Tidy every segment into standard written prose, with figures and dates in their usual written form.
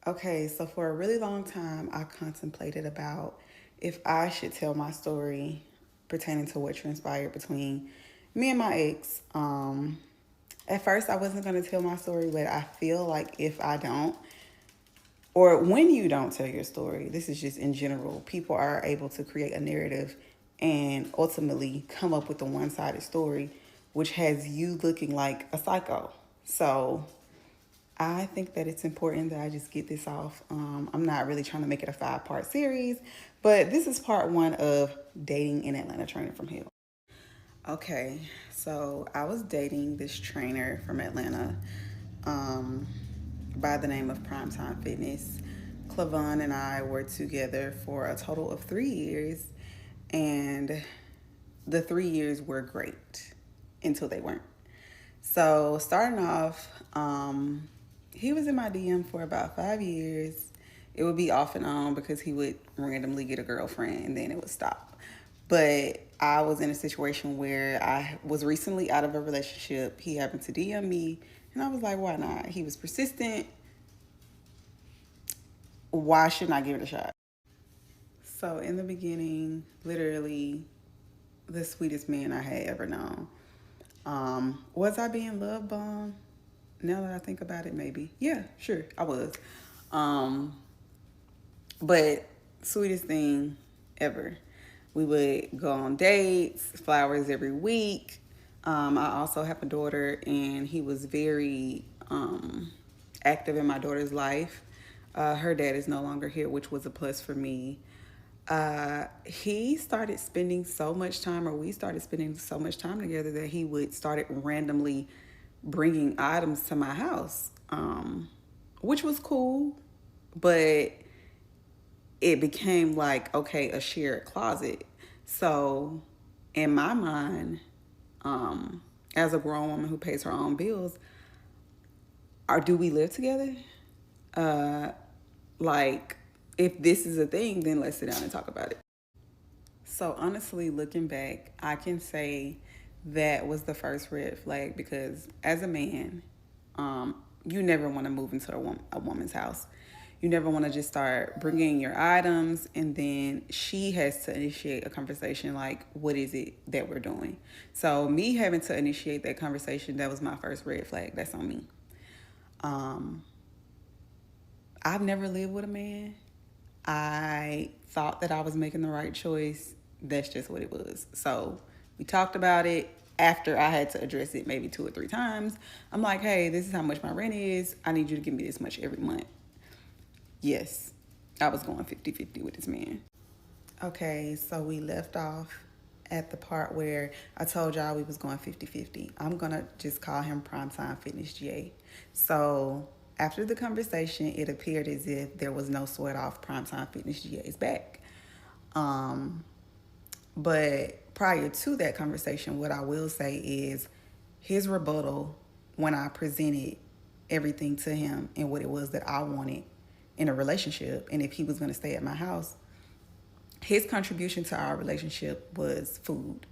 Okay, so for a really long time, I contemplated about if I should tell my story pertaining to what transpired between me and my ex. At first, I wasn't going to tell my story, but I feel like if I don't, or when you don't tell your story, this is just in general, people are able to create a narrative and ultimately come up with a one sided story, which has you looking like a psycho. So I think that it's important that I just get this off. I'm not really trying to make it a 5-part series, but this is part one of dating in Atlanta, training from hell. Okay, so I was dating this trainer from Atlanta um, by the name of Primetime Fitness. Clavon and I were together for a total of 3 years, and the 3 years were great until they weren't. So, starting off, he was in my DM for about 5 years. It would be off and on because he would randomly get a girlfriend and then it would stop. But I was in a situation where I was recently out of a relationship. He happened to DM me, and I was like, why not? He was persistent. Why shouldn't I give it a shot? So, in the beginning, literally the sweetest man I had ever known. Was I being love bombed? Now that I think about it, maybe. Yeah, sure, I was. Um, but sweetest thing ever. We would go on dates, flowers every week. I also have a daughter, and he was very active in my daughter's life. Her dad is no longer here, which was a plus for me. He started spending so much time, or we started spending so much time together that he would started randomly bringing items to my house, which was cool, but it became like, okay, a shared closet. So in my mind, as a grown woman who pays her own bills, or do we live together? Uh, like, if this is a thing, then let's sit down and talk about it. So honestly, looking back, I can say that was the first red flag because as a man, you never want to move into a woman's house. You never want to just start bringing your items and then she has to initiate a conversation like, what is it that we're doing? So me having to initiate that conversation, that was my first red flag. That's on me. Um, I've never lived with a man. I thought that I was making the right choice. That's just what it was. So we talked about it after I had to address it maybe 2 or 3 times. I'm like, hey, this is how much my rent is. I need you to give me this much every month. Yes, I was going 50-50 with this man. Okay, so we left off at the part where I told y'all we was going 50-50. I'm going to just call him Primetime Fitness GA. So after the conversation, it appeared as if there was no sweat off Primetime Fitness GA's back. Um, but prior to that conversation, what I will say is his rebuttal when I presented everything to him and what it was that I wanted in a relationship and if he was going to stay at my house, his contribution to our relationship was food.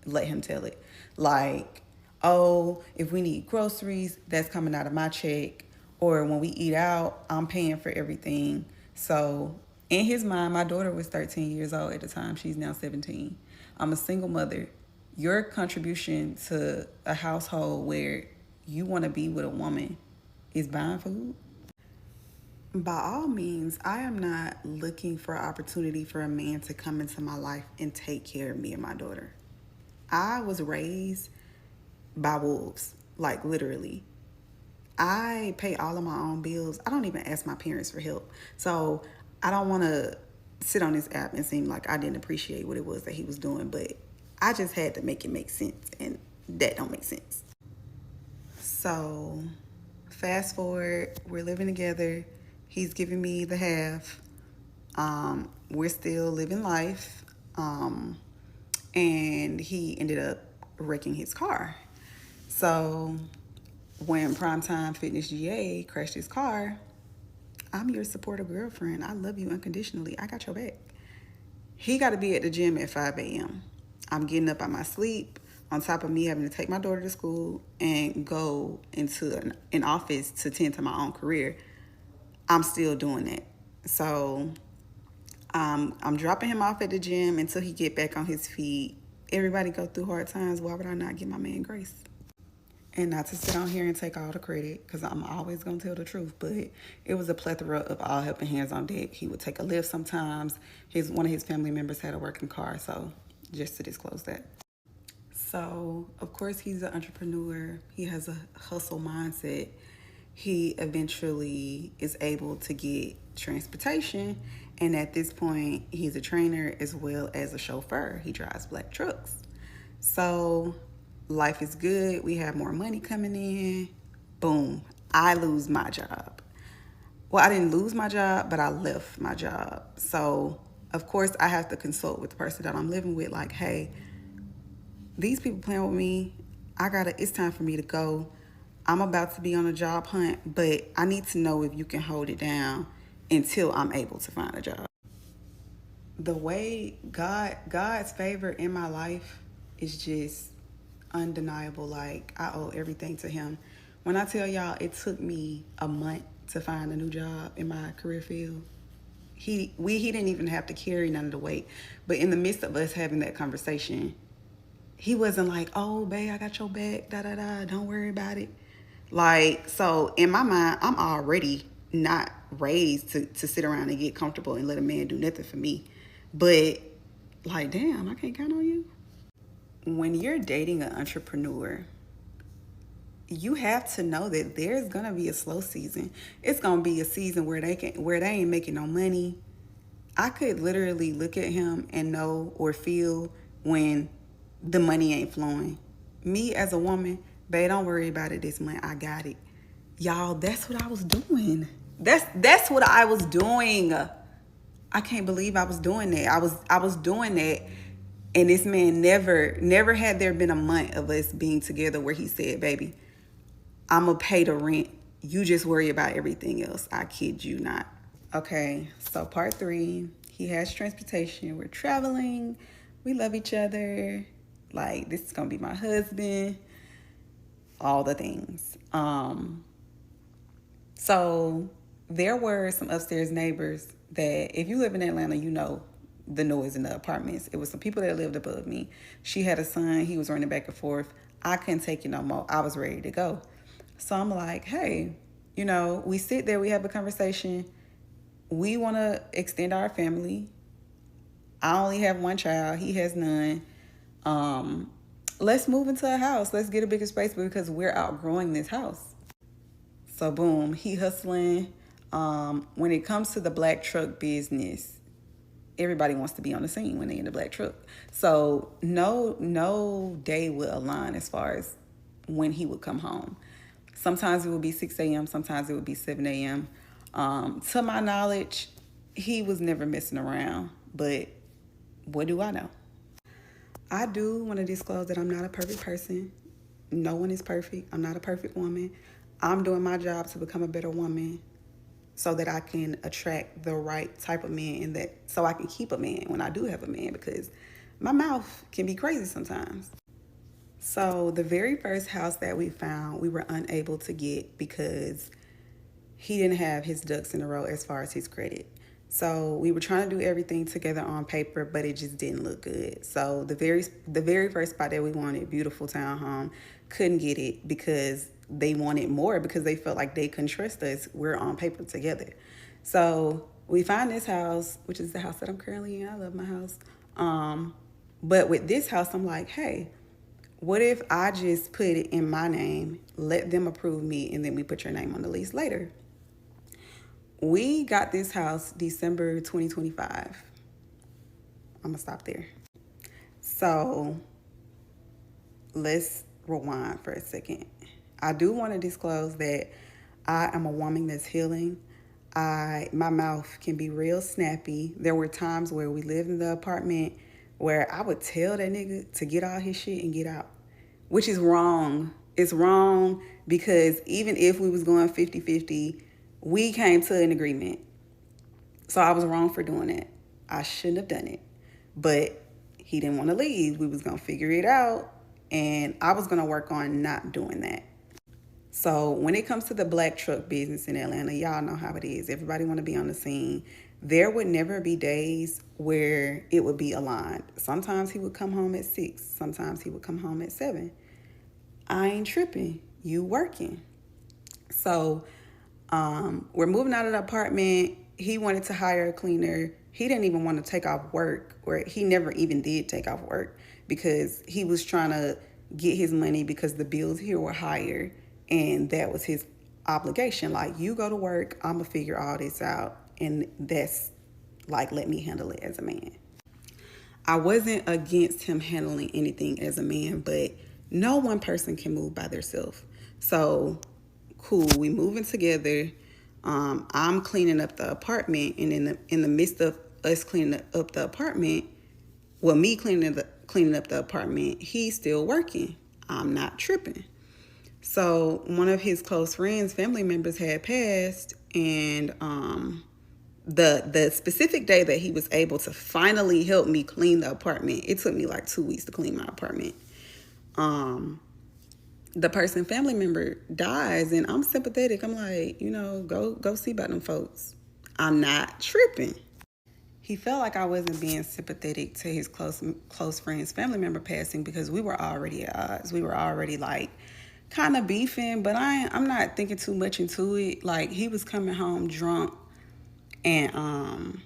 Let him tell it. Like, oh, if we need groceries, that's coming out of my check. Or when we eat out, I'm paying for everything. So in his mind, my daughter was 13 years old at the time. She's now 17. I'm a single mother. Your contribution to a household where you want to be with a woman is buying food. By all means, I am not looking for an opportunity for a man to come into my life and take care of me and my daughter. I was raised by wolves, like literally. I pay all of my own bills. I don't even ask my parents for help. So I don't want to sit on this app and seem like I didn't appreciate what it was that he was doing, but I just had to make it make sense, and that don't make sense. So fast forward, we're living together. He's giving me the half. We're still living life. And he ended up wrecking his car. So when Primetime Fitness GA crashed his car, I'm your supportive girlfriend. I love you unconditionally. I got your back. He got to be at the gym at 5 a.m. I'm getting up out my sleep on top of me having to take my daughter to school and go into an office to tend to my own career. I'm still doing it. So I'm dropping him off at the gym until he get back on his feet. Everybody go through hard times. Why would I not give my man grace? And not to sit on here and take all the credit, because I'm always going to tell the truth, but it was a plethora of all helping hands on deck. He would take a lift sometimes. One of his family members had a working car, so just to disclose that. So, of course, he's an entrepreneur. He has a hustle mindset. He eventually is able to get transportation, and at this point, he's a trainer as well as a chauffeur. He drives black trucks. So, life is good. We have more money coming in. Boom. I lose my job. Well, I didn't lose my job, but I left my job. So, of course, I have to consult with the person that I'm living with, like, hey, these people playing with me. It's time for me to go. I'm about to be on a job hunt, but I need to know if you can hold it down until I'm able to find a job. The way God's favor in my life is just undeniable. Like, I owe everything to him. When I tell y'all it took me a month to find a new job in my career field, he didn't even have to carry none of the weight. But in the midst of us having that conversation, he wasn't like, oh, babe, I got your back, da da da, don't worry about it. Like, so in my mind, I'm already not raised to sit around and get comfortable and let a man do nothing for me. But, like, damn, I can't count on you. When you're dating an entrepreneur, you have to know that there's gonna be a slow season. It's gonna be a season where they ain't making no money. I could literally look at him and know or feel when the money ain't flowing. Me as a woman, babe, don't worry about it this month. I got it. Y'all, that's what I was doing. That's what I was doing. I can't believe I was doing that. I was doing that, and this man never had there been a month of us being together where he said, baby, I'm gonna pay the rent. You just worry about everything else. I kid you not. Okay, so part 3, he has transportation. We're traveling. We love each other. Like, this is gonna be my husband. All the things. So there were some upstairs neighbors that, if you live in Atlanta, you know the noise in the apartments. It was some people that lived above me. She had a son. He was running back and forth. I couldn't take it no more. I was ready to go. So I'm like, hey, we sit there, we have a conversation. We want to extend our family. I only have one child. He has none. Let's move into a house. Let's get a bigger space because we're outgrowing this house. So boom, he hustling. When it comes to the black truck business, everybody wants to be on the scene when they're in the black truck. So no day will align as far as when he would come home. Sometimes it would be 6 a.m. Sometimes it would be 7 a.m. To my knowledge, he was never messing around. But what do I know? I do want to disclose that I'm not a perfect person. No one is perfect. I'm not a perfect woman. I'm doing my job to become a better woman so that I can attract the right type of man, and so I can keep a man when I do have a man, because my mouth can be crazy sometimes. So the very first house that we found, we were unable to get because he didn't have his ducks in a row as far as his credit. So we were trying to do everything together on paper, but it just didn't look good. So the very first spot that we wanted, beautiful townhome, couldn't get it because they wanted more, because they felt like they couldn't trust us. We're on paper together. So we find this house, which is the house that I'm currently in. I love my house. But with this house, I'm like, hey, what if I just put it in my name, let them approve me, and then we put your name on the lease later? We got this house December 2025. I'm going to stop there. So let's rewind for a second. I do want to disclose that I am a woman that's healing. My mouth can be real snappy. There were times where we lived in the apartment where I would tell that nigga to get all his shit and get out, which is wrong. It's wrong because even if we was going 50-50, we came to an agreement. So I was wrong for doing it. I shouldn't have done it. But he didn't want to leave. We was going to figure it out. And I was going to work on not doing that. So when it comes to the black truck business in Atlanta, y'all know how it is. Everybody want to be on the scene. There would never be days where it would be aligned. Sometimes he would come home at 6. Sometimes he would come home at 7. I ain't tripping. You working. So we're moving out of the apartment. He wanted to hire a cleaner. He didn't even want to take off work, or he never even did take off work because he was trying to get his money because the bills here were higher, and that was his obligation. Like, you go to work, I'm gonna figure all this out, and that's like, let me handle it as a man. I wasn't against him handling anything as a man, but no one person can move by themselves. So, cool, we moving together. I'm cleaning up the apartment, and in the midst of us cleaning up the apartment, well, me cleaning up the apartment, he's still working. I'm not tripping. So one of his close friends, family members, had passed, and the specific day that he was able to finally help me clean the apartment, it took me like 2 weeks to clean my apartment. The person, family member, dies, and I'm sympathetic. I'm like, go see about them folks. I'm not tripping. He felt like I wasn't being sympathetic to his close friend's family member passing because we were already at odds. We were already like kind of beefing, but I'm not thinking too much into it. Like, he was coming home drunk, and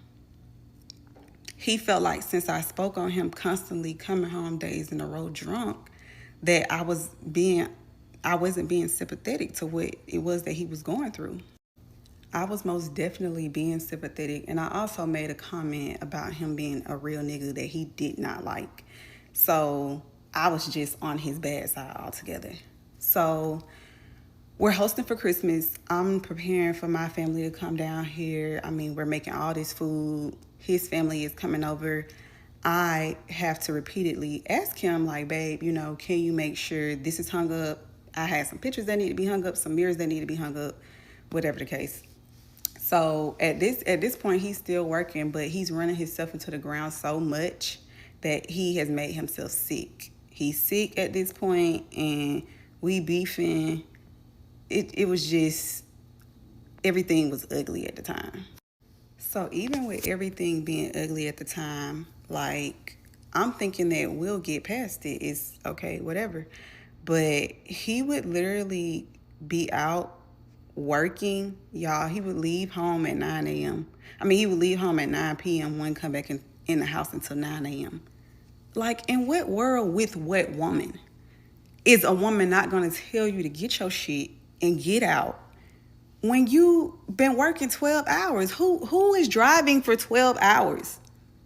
he felt like since I spoke on him constantly coming home days in a row drunk, that I wasn't being sympathetic to what it was that he was going through. I was most definitely being sympathetic, and I also made a comment about him being a real nigga that he did not like. So I was just on his bad side altogether. So we're hosting for Christmas. I'm preparing for my family to come down here. I mean, we're making all this food. His family is coming over. I have to repeatedly ask him, like, babe, can you make sure this is hung up? I had some pictures that need to be hung up, some mirrors that need to be hung up, whatever the case. So at this point, he's still working, but he's running himself into the ground so much that he has made himself sick. He's sick at this point, and we beefing. It was just, everything was ugly at the time. So even with everything being ugly at the time, like, I'm thinking that we'll get past it. It's okay, whatever. But he would literally be out working, y'all. He would leave home at 9 a.m. He would leave home at 9 p.m. Wouldn't come back in the house until 9 a.m. Like, in what world, with what woman? Is a woman not going to tell you to get your shit and get out when you been working 12 hours? Who is driving for 12 hours?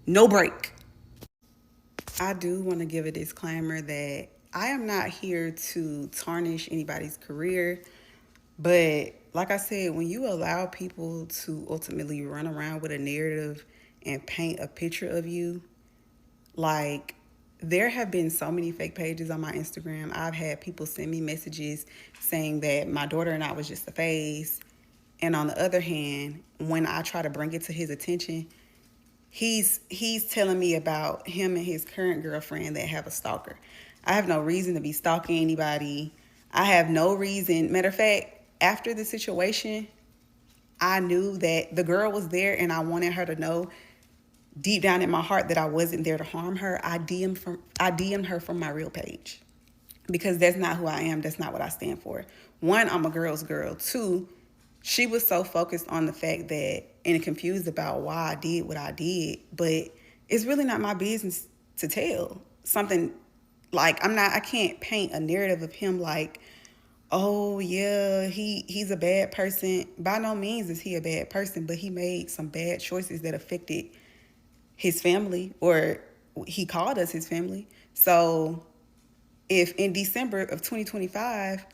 No break. I do want to give a disclaimer that I am not here to tarnish anybody's career. But like I said, when you allow people to ultimately run around with a narrative and paint a picture of you, like, there have been so many fake pages on my Instagram. I've had people send me messages saying that my daughter and I was just a phase. And on the other hand, when I try to bring it to his attention, he's telling me about him and his current girlfriend that have a stalker. I have no reason to be stalking anybody. I have no reason. Matter of fact, after the situation, I knew that the girl was there, and I wanted her to know deep down in my heart that I wasn't there to harm her. I DM'd her from my real page because that's not who I am. That's not what I stand for. One, I'm a girl's girl. Two, she was so focused on the fact that, and confused about why I did what I did, but it's really not my business to tell something. Like, I can't paint a narrative of him like, oh yeah, he's a bad person. By no means is he a bad person, but he made some bad choices that affected his family, or he called us his family. So if in December of 2025,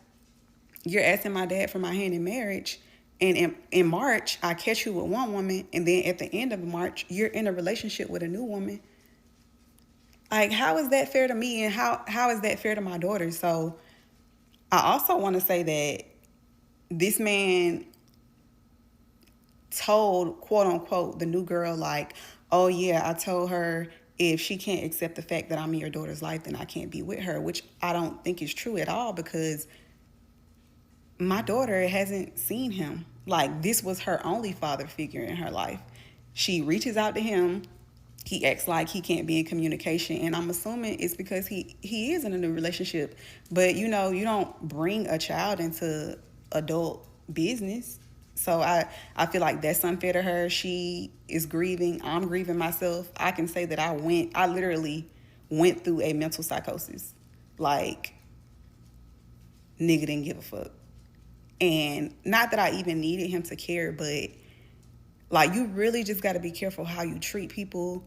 you're asking my dad for my hand in marriage, and in March, I catch you with one woman, and then at the end of March, you're in a relationship with a new woman, like, how is that fair to me, and how is that fair to my daughter? So I also want to say that this man told, quote unquote, the new girl, like, oh yeah, I told her if she can't accept the fact that I'm in your daughter's life, then I can't be with her, which I don't think is true at all, because my daughter hasn't seen him. Like, this was her only father figure in her life. She reaches out to him. He acts like he can't be in communication, and I'm assuming it's because he is in a new relationship. But you know, you don't bring a child into adult business. So I feel like that's unfair to her. She is grieving. I'm grieving myself. I can say that I literally went through a mental psychosis. Like, nigga didn't give a fuck. And not that I even needed him to care, but like, you really just got to be careful how you treat people.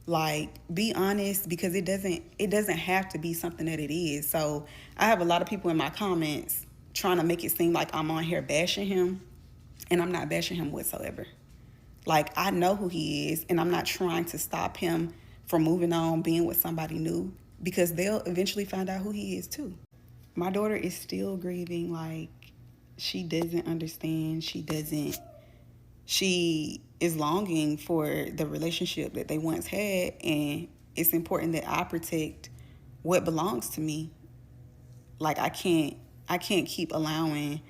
Like, be honest, because it doesn't have to be something that it is. So I have a lot of people in my comments trying to make it seem like I'm on here bashing him, and I'm not bashing him whatsoever. Like, I know who he is, and I'm not trying to stop him from moving on, being with somebody new, because they'll eventually find out who he is too. My daughter is still grieving. Like, she doesn't understand. She is longing for the relationship that they once had, and it's important that I protect what belongs to me. Like, I can't keep allowing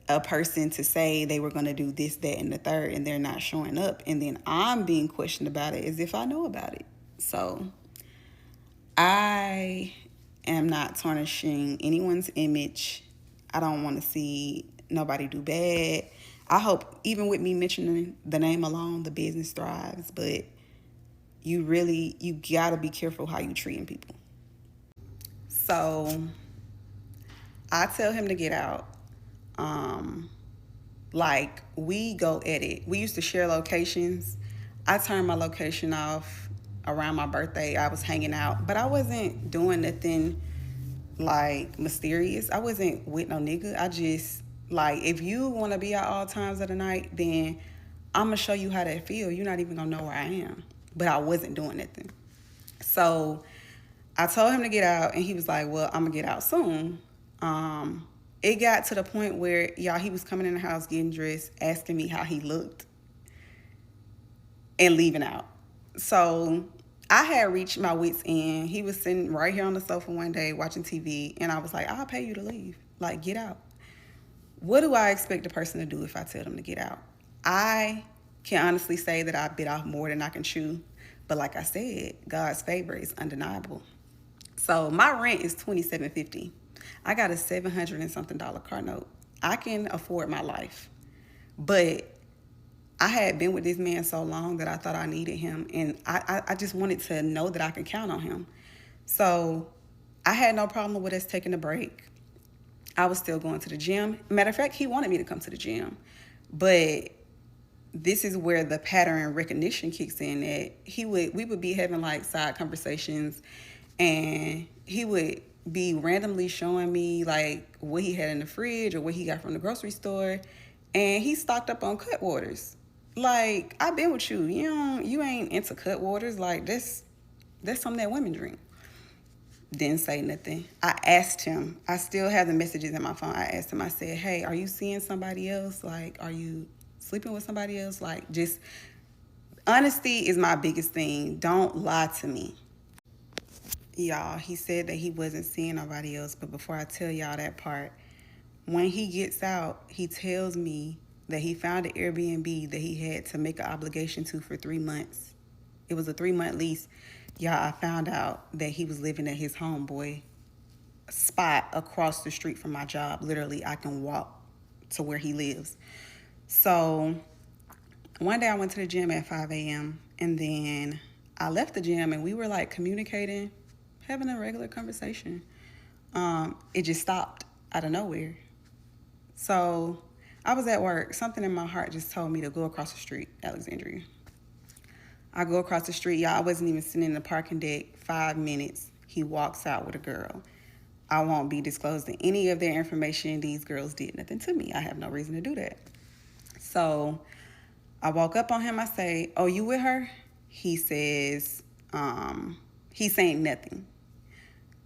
a person to say they were going to do this, that, and the third, and they're not showing up, and then I'm being questioned about it as if I know about it. So I am not tarnishing anyone's image. I don't want to see nobody do bad. I hope, even with me mentioning the name alone, the business thrives. But you gotta be careful how you treating people. So I tell him to get out. Um, like, we go at it. We used to share locations. I turned my location off around my birthday. I was hanging out, but I wasn't doing nothing like mysterious. I wasn't with no nigga. I just, like, if you want to be at all times of the night, then I'm gonna show you how that feel. You're not even gonna know where I am. But I wasn't doing nothing. So I told him to get out, and he was like, well, I'm gonna get out soon. It got to the point where, y'all, he was coming in the house getting dressed, asking me how he looked, and leaving out. So I had reached my wits' end. He was sitting right here on the sofa one day watching TV, and I was like, I'll pay you to leave. Like, get out. What do I expect a person to do if I tell them to get out? I can honestly say that I bit off more than I can chew. But like I said, God's favor is undeniable. So my rent is $27.50. I got a $700 and something car note. I can afford my life. But I had been with this man so long that I thought I needed him. And I just wanted to know that I could count on him. So I had no problem with us taking a break. I was still going to the gym. Matter of fact, he wanted me to come to the gym. But this is where the pattern recognition kicks in, that we would be having like side conversations, and he would be randomly showing me like what he had in the fridge or what he got from the grocery store, and he stocked up on cut waters. Like, I've been with you. You ain't into cut waters. Like, that's something that women drink. Didn't say nothing. I asked him. I still have the messages in my phone. I asked him, I said, hey, are you seeing somebody else? Like, are you sleeping with somebody else? Like, just honesty is my biggest thing. Don't lie to me. Y'all, he said that he wasn't seeing nobody else. But before I tell y'all that part, when he gets out, he tells me that he found an Airbnb that he had to make an obligation to for 3 months. It was a 3-month lease. Y'all, I found out that he was living at his homeboy spot across the street from my job. Literally, I can walk to where he lives. So one day I went to the gym at 5 a.m. and then I left the gym, and we were like communicating, having a regular conversation. It just stopped out of nowhere. So I was at work. Something in my heart just told me to go across the street, Alexandria. I go across the street. Y'all, I wasn't even sitting in the parking deck. 5 minutes, he walks out with a girl. I won't be disclosing any of their information. These girls did nothing to me. I have no reason to do that. So I walk up on him. I say, oh, you with her? He says, he's saying nothing.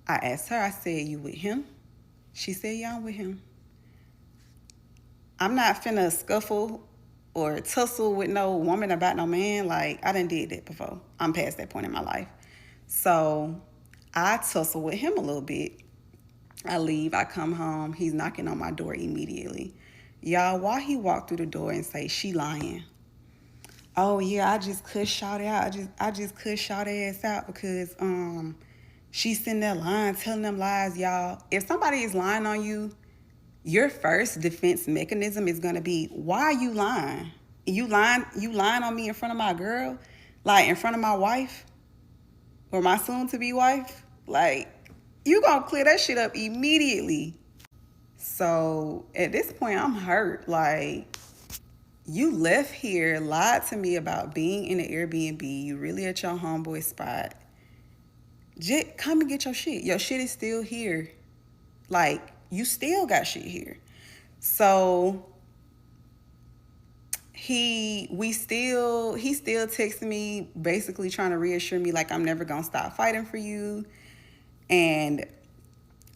I asked her, I said, you with him? She said, yeah, I'm with him. I'm not finna scuffle or tussle with no woman about no man. Like, I done did that before. I'm past that point in my life. So I tussle with him a little bit. I leave, I come home, he's knocking on my door immediately. Y'all, why he walked through the door and say, she lying? Oh yeah, I just cussed Shawty out. I just cussed Shawty ass out because she's sitting there lying, telling them lies, y'all. If somebody is lying on you, your first defense mechanism is gonna be, why are you lying? You lying on me in front of my girl? Like in front of my wife? Or my soon to be wife? Like, you gonna clear that shit up immediately. So at this point, I'm hurt. Like, you left here, lied to me about being in the Airbnb. You really at your homeboy spot. Just come and get your shit. Your shit is still here. Like, you still got shit here. So he still texting me, basically trying to reassure me like I'm never gonna stop fighting for you. And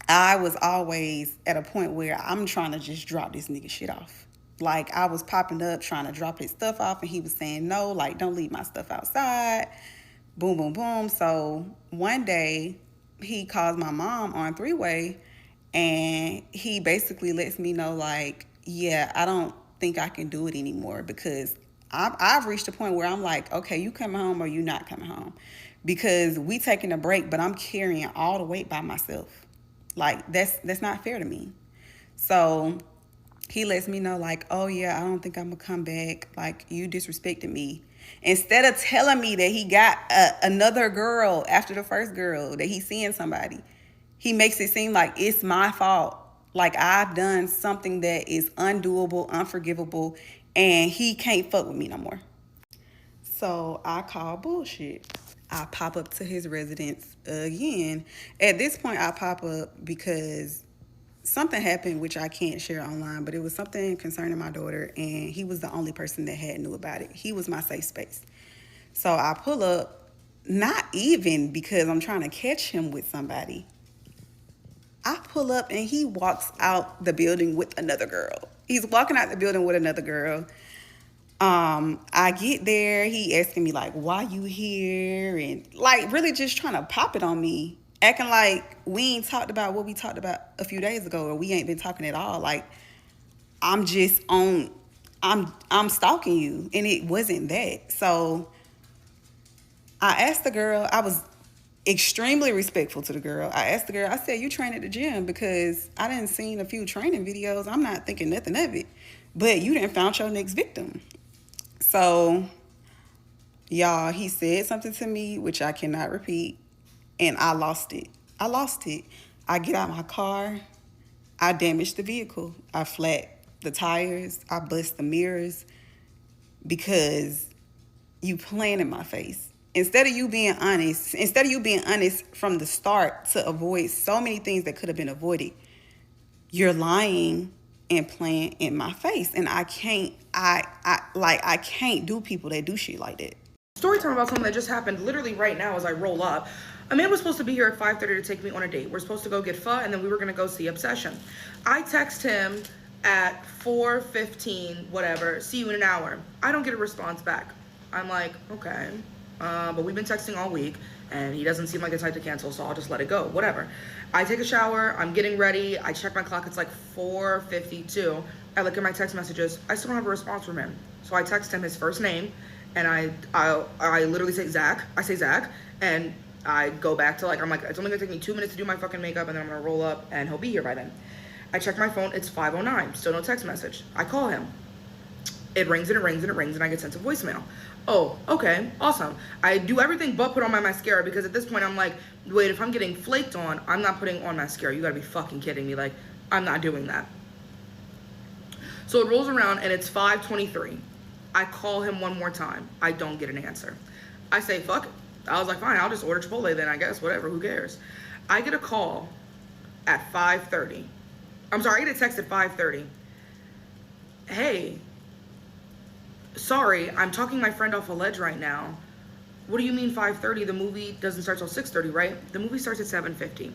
I was always at a point where I'm trying to just drop this nigga shit off. Like, I was popping up trying to drop his stuff off, and he was saying no, like, don't leave my stuff outside. Boom, boom, boom. So one day he calls my mom on three-way, and he basically lets me know, like, yeah, I don't think I can do it anymore because I've reached a point where I'm like, okay, you coming home or you not coming home? Because we taking a break, but I'm carrying all the weight by myself. Like, that's not fair to me. So he lets me know, like, oh yeah, I don't think I'm gonna come back. Like, you disrespected me. Instead of telling me that he got another girl after the first girl, that he's seeing somebody, he makes it seem like it's my fault. Like, I've done something that is undoable, unforgivable, and he can't fuck with me no more. So I call bullshit. I pop up to his residence again. At this point, I pop up because something happened, which I can't share online, but it was something concerning my daughter, and he was the only person that had knew about it. He was my safe space. So I pull up, not even because I'm trying to catch him with somebody. I pull up and he walks out the building with another girl. He's walking out the building with another girl. I get there, he asking me like, why you here? And like really just trying to pop it on me, acting like we ain't talked about what we talked about a few days ago, or we ain't been talking at all. Like, I'm just on, I'm stalking you, and it wasn't that. So I asked the girl, I was extremely respectful to the girl. I asked the girl, I said, you train at the gym? Because I didn't seen a few training videos. I'm not thinking nothing of it. But you didn't found your next victim. So, y'all, he said something to me, which I cannot repeat, and I lost it. I get out my car. I damaged the vehicle. I flat the tires. I bust the mirrors because you playing in my face. Instead of you being honest from the start to avoid so many things that could have been avoided, you're lying and playing in my face. And I can't do people that do shit like that. Story time about something that just happened literally right now as I roll up. A man was supposed to be here at 5:30 to take me on a date. We're supposed to go get pho, and then we were gonna go see Obsession. I text him at 4:15, whatever, see you in an hour. I don't get a response back. I'm like, okay, but we've been texting all week, and he doesn't seem like the type to cancel, so I'll just let it go, whatever. I take a shower, I'm getting ready, I check my clock, it's like 4:52. I look at my text messages, I still don't have a response from him. So I text him his first name, and I literally say Zach. I say Zach, and I go back to like, I'm like, it's only gonna take me 2 minutes to do my fucking makeup, and then I'm gonna roll up, and he'll be here by then. I check my phone, it's 5:09, still no text message. I call him. It rings and it rings and it rings, and I get sent a voicemail. Oh, okay, awesome. I do everything but put on my mascara, because at this point I'm like, wait, if I'm getting flaked on, I'm not putting on mascara. You gotta be fucking kidding me. Like, I'm not doing that. So it rolls around and it's 5:23. I call him one more time. I don't get an answer. I say, fuck it. I was like, fine, I'll just order Chipotle then, I guess, whatever, who cares? I get a call at 5:30. I'm sorry, I get a text at 5:30. Hey, sorry, I'm talking my friend off a ledge right now. What do you mean 5:30? The movie doesn't start till 6:30, right? The movie starts at 7:50.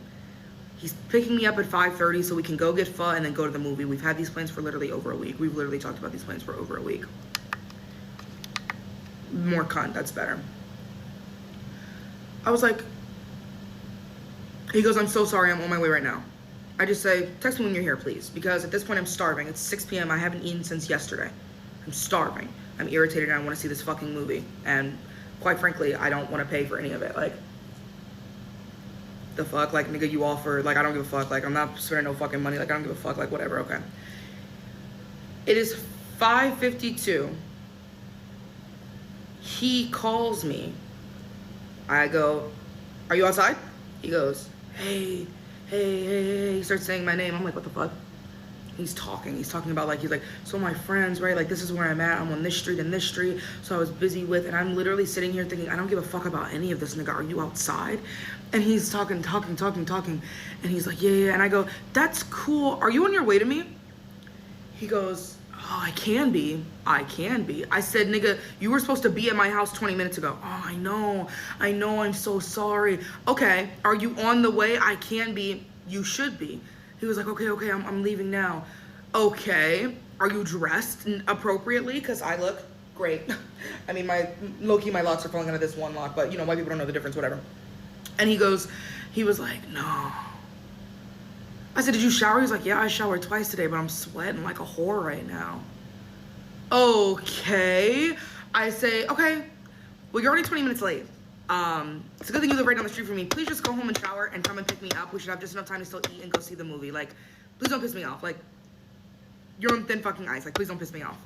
He's picking me up at 5:30 so we can go get pho and then go to the movie. We've had these plans for literally over a week. We've literally talked about these plans for over a week. More cunt, that's better. I was like, he goes, I'm so sorry, I'm on my way right now. I just say, text me when you're here, please. Because at this point, I'm starving. It's 6 p.m. I haven't eaten since yesterday. I'm starving. I'm irritated and I want to see this fucking movie. And quite frankly, I don't want to pay for any of it. Like, the fuck? Like, nigga, you offered. Like, I don't give a fuck. Like, I'm not spending no fucking money. Like, I don't give a fuck. Like, whatever. Okay. It is 5:52. He calls me. I go, are you outside? He goes, hey, hey, hey, hey. He starts saying my name. I'm like, what the fuck? He's talking about like, he's like, so my friends, right? Like, this is where I'm at. I'm on this street and this street. So I was busy with, and I'm literally sitting here thinking, I don't give a fuck about any of this, nigga. Are you outside? And he's talking. And he's like, yeah. And I go, that's cool. Are you on your way to me? He goes, oh, I can be. I said, nigga, you were supposed to be at my house 20 minutes ago. Oh, I know, I'm so sorry. Okay, are you on the way? I can be. You should be. He was like, okay, I'm leaving now. Okay, are you dressed appropriately? Because I look great. I mean, low-key, my locks are falling out of this one lock, but, you know, white people don't know the difference, whatever. And he was like, no. I said, did you shower? He's like, yeah, I showered twice today, but I'm sweating like a whore right now. Okay. I say, okay, well, you're already 20 minutes late. It's a good thing you live right down the street from me. Please just go home and shower and come and pick me up. We should have just enough time to still eat and go see the movie. Like, please don't piss me off. Like, you're on thin fucking ice. Like, please don't piss me off.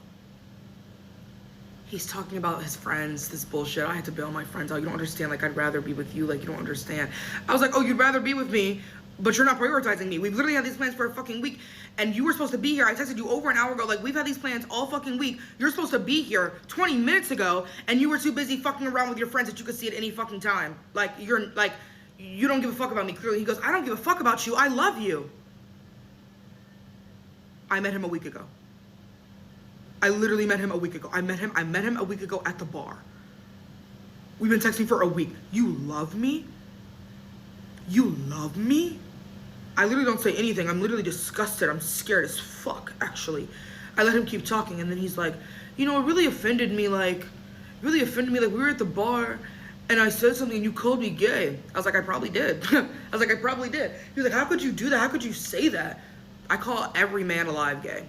He's talking about his friends, this bullshit. I had to bail my friends out. You don't understand. Like, I'd rather be with you. Like, you don't understand. I was like, oh, you'd rather be with me, but you're not prioritizing me. We've literally had these plans for a fucking week, and you were supposed to be here. I texted you over an hour ago. Like, we've had these plans all fucking week. You're supposed to be here 20 minutes ago, and you were too busy fucking around with your friends that you could see at any fucking time. Like, you don't give a fuck about me, clearly. He goes, I don't give a fuck about you. I love you. I met him a week ago. I literally met him a week ago. I met him a week ago at the bar. We've been texting for a week. You love me? You love me? I literally don't say anything. I'm literally disgusted. I'm scared as fuck, actually. I let him keep talking, and then he's like, you know, it really offended me, like, we were at the bar, and I said something, and you called me gay. I was like, I probably did. He was like, how could you do that? How could you say that? I call every man alive gay.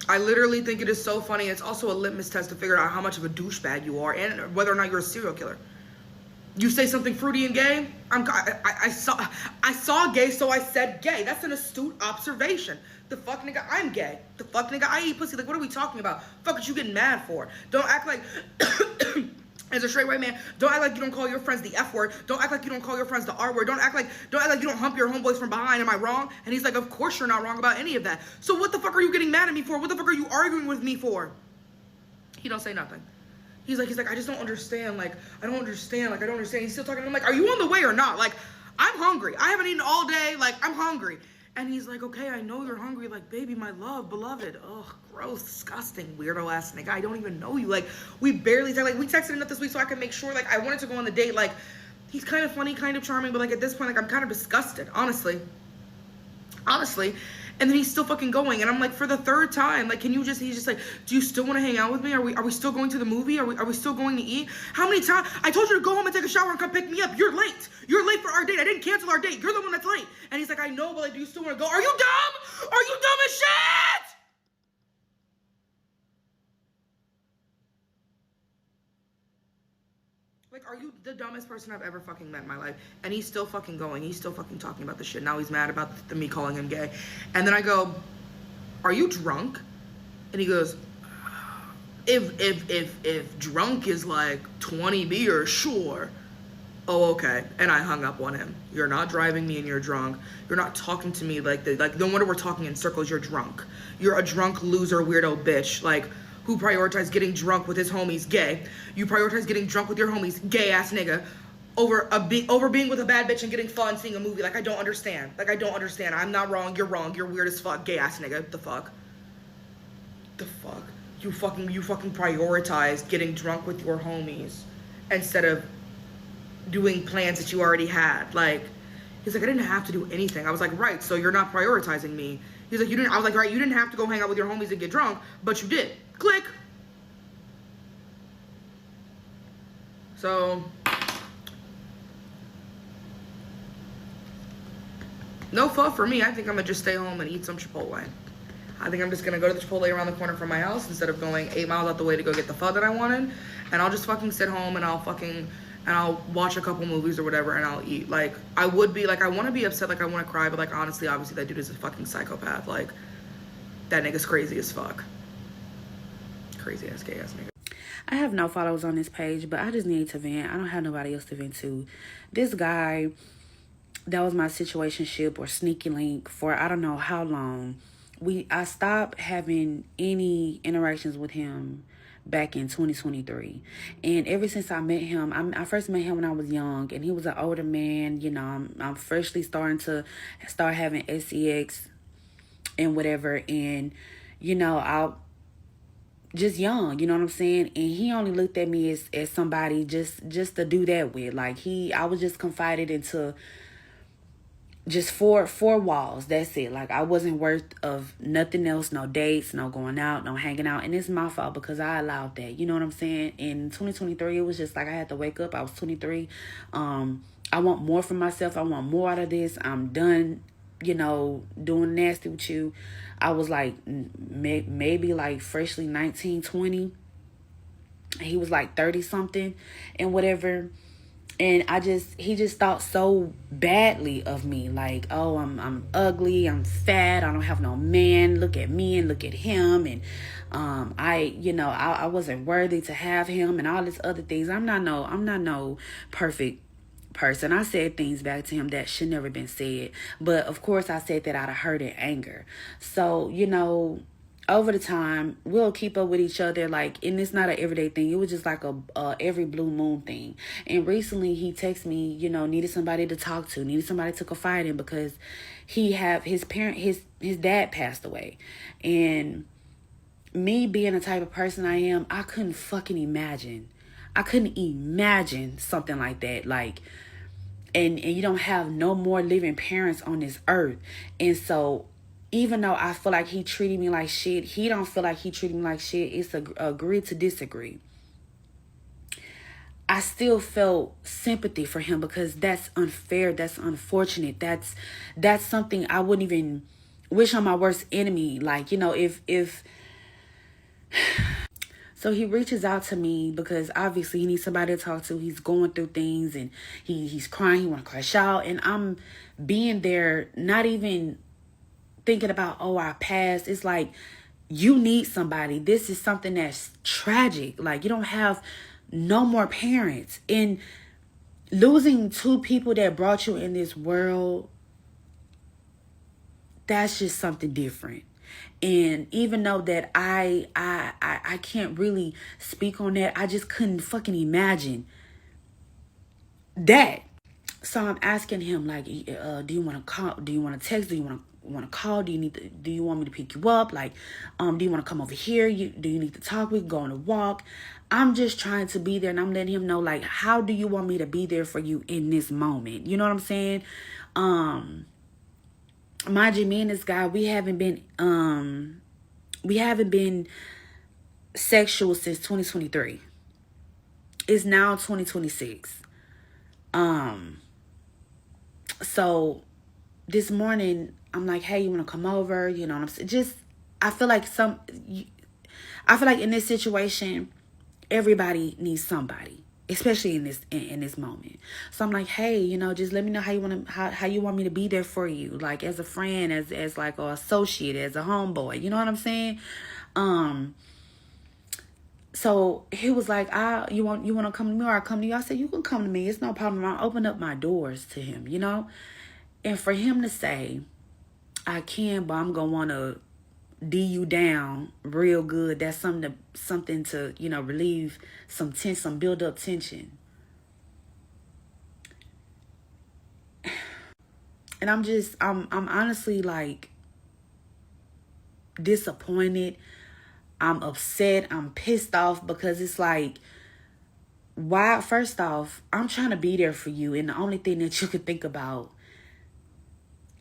I literally think it is so funny. It's also a litmus test to figure out how much of a douchebag you are and whether or not you're a serial killer. You say something fruity and gay, I saw gay, so I said gay. That's an astute observation. The fuck, nigga, I'm gay. The fuck, nigga, I eat pussy. Like, what are we talking about? Fuck what you getting mad for? Don't act like, as a straight white man, don't act like you don't call your friends the F word. Don't act like you don't call your friends the R word. Don't act like you don't hump your homeboys from behind. Am I wrong? And he's like, of course you're not wrong about any of that. So what the fuck are you getting mad at me for? What the fuck are you arguing with me for? He don't say nothing. He's like, I just don't understand. Like, I don't understand. He's still talking. I'm like, are you on the way or not? Like, I'm hungry. I haven't eaten all day. Like, I'm hungry. And he's like, okay, I know you're hungry. Like, baby, my love, beloved. Ugh, gross, disgusting, weirdo ass nigga. I don't even know you. Like, we barely talk. Like, we texted enough this week so I could make sure. Like, I wanted to go on the date. Like, he's kind of funny, kind of charming, but like at this point, like, I'm kind of disgusted, honestly. And then he's still fucking going, and I'm like, for the third time, like, he's just like, do you still want to hang out with me? Are we still going to the movie? Are we still going to eat? How many times? I told you to go home and take a shower and come pick me up. You're late for our date. I didn't cancel our date. You're the one that's late. And he's like, I know, but like, do you still want to go? Are you dumb? Are you dumb as shit? Like, are you the dumbest person I've ever fucking met in my life? And he's still fucking going. He's still fucking talking about the shit. Now he's mad about me calling him gay. And then I go, are you drunk? And he goes, if drunk is like 20 beers, sure. Oh, okay. And I hung up on him. You're not driving me and you're drunk. You're not talking to me like no wonder we're talking in circles. You're drunk. You're a drunk loser weirdo bitch. Like, who prioritized getting drunk with his homies, gay. You prioritize getting drunk with your homies, gay ass nigga, over being with a bad bitch and getting fun seeing a movie. Like, I don't understand. I'm not wrong. You're wrong. You're weird as fuck, gay ass nigga. The fuck? You fucking prioritized getting drunk with your homies instead of doing plans that you already had. Like, he's like, I didn't have to do anything. I was like, right, so you're not prioritizing me. He's like, you didn't. I was like, right, you didn't have to go hang out with your homies and get drunk, but you did. Click. So No pho for me. I think I'm gonna just stay home and eat some Chipotle. I think I'm just gonna go to the Chipotle around the corner from my house instead of going 8 miles out the way to go get the pho that I wanted. And I'll just fucking sit home and I'll watch a couple movies or whatever and I'll eat. Like I would be like I want to be upset, like I want to cry, but like honestly, obviously that dude is a fucking psychopath. Like that nigga's crazy as fuck. Crazy ass gay ass nigga. I have no followers on this page, but I just need to vent. I don't have nobody else to vent to. This guy, that was my situationship or sneaky link for I don't know how long. I stopped having any interactions with him back in 2023, and ever since I met him, I first met him when I was young, and he was an older man. You know, I'm freshly starting to start having sex and whatever, and you know, I just young, you know what I'm saying? And he only looked at me as somebody just to do that with. Like I was just confided into just four walls. That's it. Like I wasn't worth of nothing else, no dates, no going out, no hanging out. And it's my fault because I allowed that. You know what I'm saying? In 2023, it was just like I had to wake up. I was 23. I want more for myself. I want more out of this. I'm done, you know, doing nasty with you. I was like maybe like freshly 19, 20. He was like 30 something and whatever. And he just thought so badly of me. Like, oh, I'm ugly, I'm fat, I don't have no man. Look at me and look at him. And I wasn't worthy to have him and all this other things. I'm not no perfect person. I said things back to him that should never been said. But of course I said that out of hurt and anger. So, you know, over the time, we'll keep up with each other, like, and it's not an everyday thing. It was just like a every blue moon thing. And recently, he texted me, you know, needed somebody to talk to, needed somebody to confide in because his dad passed away, and me being the type of person I am, I couldn't fucking imagine. I couldn't imagine something like that, like. And you don't have no more living parents on this earth, and so. Even though I feel like he treated me like shit, he don't feel like he treated me like shit. It's agree to disagree. I still felt sympathy for him because that's unfair. That's unfortunate. That's something I wouldn't even wish on my worst enemy. Like, you know, if so he reaches out to me because obviously he needs somebody to talk to. He's going through things and he's crying. He want to crash out, and I'm being there, not even thinking about, oh, I passed. It's like, you need somebody. This is something that's tragic. Like, you don't have no more parents. And losing two people that brought you in this world, that's just something different. And even though that I can't really speak on that, I just couldn't fucking imagine that. So I'm asking him, like, do you want to call? Do you want to text? Do you want to call? Do you want me to pick you up? Like, do you want to come over here? Do you need to talk? We can go on a walk. I'm just trying to be there, and I'm letting him know, like, how do you want me to be there for you in this moment? You know what I'm saying? Mind you, me and this guy, we haven't been sexual since 2023. It's now 2026. So this morning I'm like, hey, you want to come over? You know what I'm saying? I feel like in this situation, everybody needs somebody, especially in this moment. So I'm like, hey, you know, just let me know how you want me to be there for you, like as a friend, as like an associate, as a homeboy. You know what I'm saying? So he was like, you want to come to me or I come to you? I said, you can come to me. It's no problem. I'll open up my doors to him, you know? And for him to say, I can, but I'm going to want to D you down real good. That's something to, you know, relieve some tension, some build up tension. And I'm honestly like disappointed. I'm upset. I'm pissed off because it's like, why? First off, I'm trying to be there for you, and the only thing that you could think about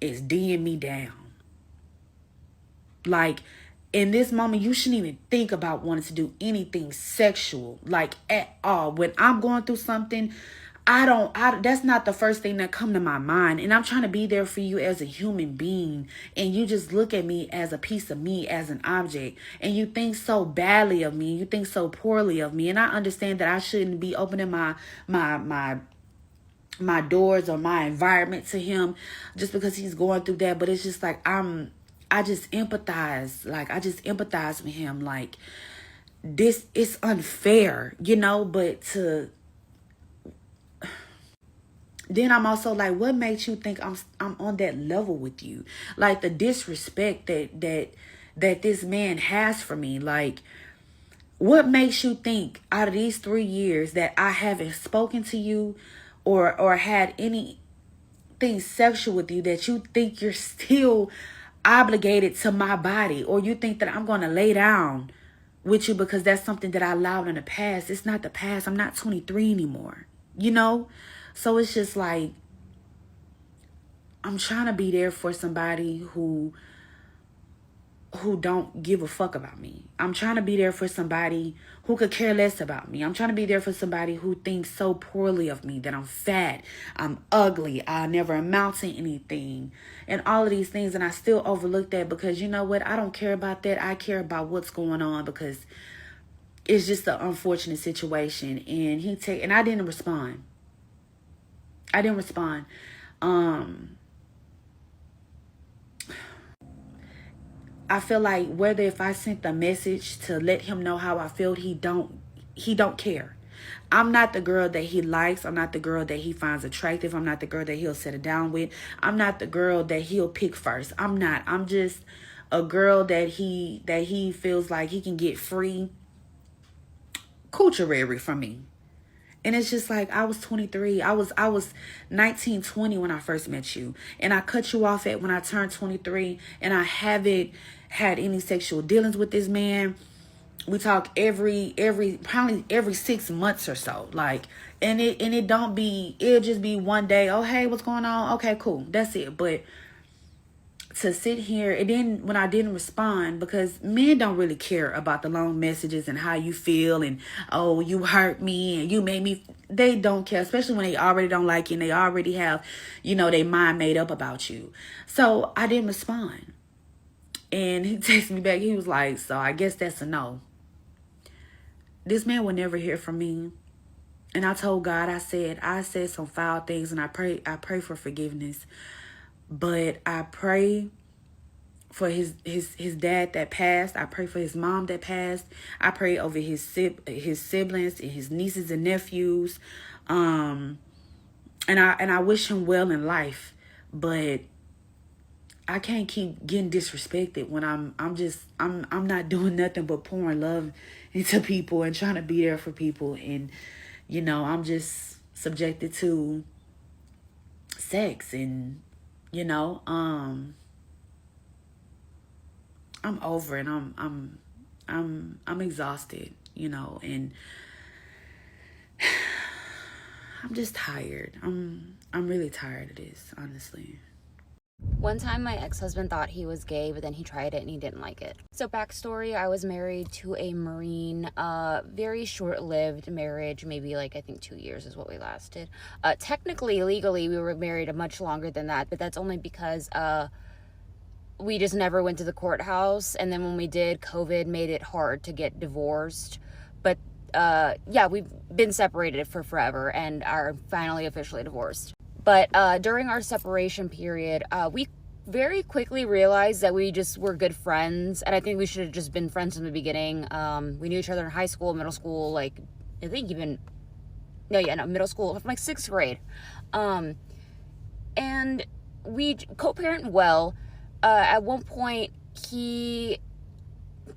is D'ing me down. Like, in this moment, you shouldn't even think about wanting to do anything sexual, like, at all. When I'm going through something, that's not the first thing that come to my mind. And I'm trying to be there for you as a human being. And you just look at me as a piece of meat, as an object. And you think so badly of me. You think so poorly of me. And I understand that I shouldn't be opening my doors or my environment to him just because he's going through that. But it's just like, I just empathize. Like, I just empathize with him. Like, this is unfair, but then I'm also like, what makes you think I'm on that level with you? Like, the disrespect that this man has for me. Like, what makes you think out of these 3 years that I haven't spoken to you or had anything sexual with you, that you think you're still obligated to my body, or you think that I'm going to lay down with you because that's something that I allowed in the past? It's not the past. I'm not 23 anymore, So it's just like, I'm trying to be there for somebody who don't give a fuck about me. I'm trying to be there for somebody who could care less about me. I'm trying to be there for somebody who thinks so poorly of me, that I'm fat, I'm ugly, I never amount to anything, and all of these things. And I still overlook that because, you know what? I don't care about that. I care about what's going on, because it's just an unfortunate situation. And I didn't respond. I feel like whether if I sent the message to let him know how I felt, he don't care. I'm not the girl that he likes. I'm not the girl that he finds attractive. I'm not the girl that he'll settle down with. I'm not the girl that he'll pick first. I'm not. I'm just a girl that he feels like he can get free coocherary from me. And it's just like, I was 23. I was 19, 20 when I first met you. And I cut you off when I turned 23. And I haven't had any sexual dealings with this man. We talk probably every 6 months or so. Like, it'll just be one day, oh, hey, what's going on? Okay, cool. That's it. But to sit here, and then when I didn't respond, because men don't really care about the long messages and how you feel and, oh, you hurt me and you made me. They don't care, especially when they already don't like you and they already have, their mind made up about you. So I didn't respond. And he texted me back. He was like, so I guess that's a no. This man will never hear from me. And I told God, I said some foul things, and I pray for forgiveness. But I pray for his dad that passed. I pray for his mom that passed. I pray over his siblings and his nieces and nephews. And I wish him well in life. But I can't keep getting disrespected when I'm not doing nothing but pouring love into people and trying to be there for people. And I'm just subjected to sex, and I'm over it. I'm exhausted, and I'm just tired. I'm really tired of this, honestly. One time my ex-husband thought he was gay, but then he tried it and he didn't like it. So backstory, I was married to a Marine, very short-lived marriage, maybe I think 2 years is what we lasted. Technically, legally, we were married much longer than that, but that's only because we just never went to the courthouse, and then when we did, COVID made it hard to get divorced. But yeah, we've been separated for forever and are finally officially divorced. But during our separation period, we very quickly realized that we just were good friends. And I think we should have just been friends from the beginning. We knew each other in high school, middle school, I think even, middle school, from 6th grade. And we co-parent well. At one point, he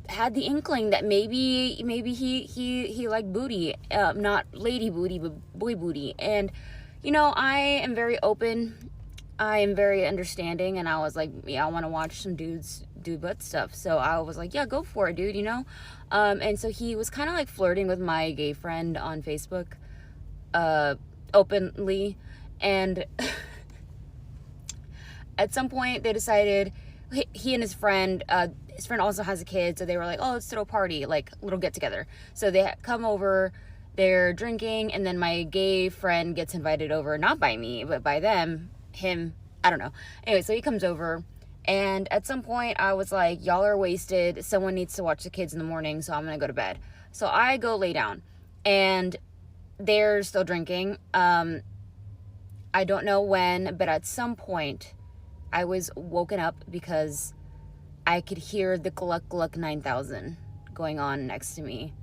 had the inkling that maybe he liked booty, not lady booty, but boy booty. And I am very open. I am very understanding. And I was like, yeah, I want to watch some dudes do butt stuff. So I was like, yeah, go for it, dude, And so he was kind of flirting with my gay friend on Facebook, openly. And at some point they decided, he and his friend also has a kid. So they were like, oh, let's throw a party, little get together. So they come over They're drinking, and then my gay friend gets invited over, not by me, but by them, him, I don't know. Anyway, so he comes over, and at some point I was like, y'all are wasted. Someone needs to watch the kids in the morning, so I'm gonna go to bed. So I go lay down, and they're still drinking. I don't know when, but at some point I was woken up because I could hear the Gluck Gluck 9000 going on next to me.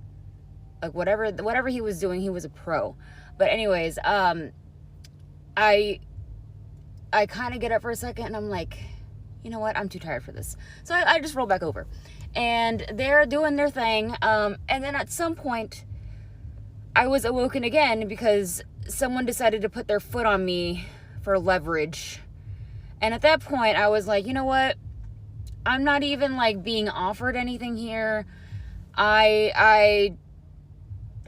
Like whatever he was doing, he was a pro. But anyways, I kind of get up for a second and I'm like, you know what? I'm too tired for this. So I just roll back over. And they're doing their thing. And then at some point, I was awoken again because someone decided to put their foot on me for leverage. And at that point, I was like, you know what? I'm not even like being offered anything here. I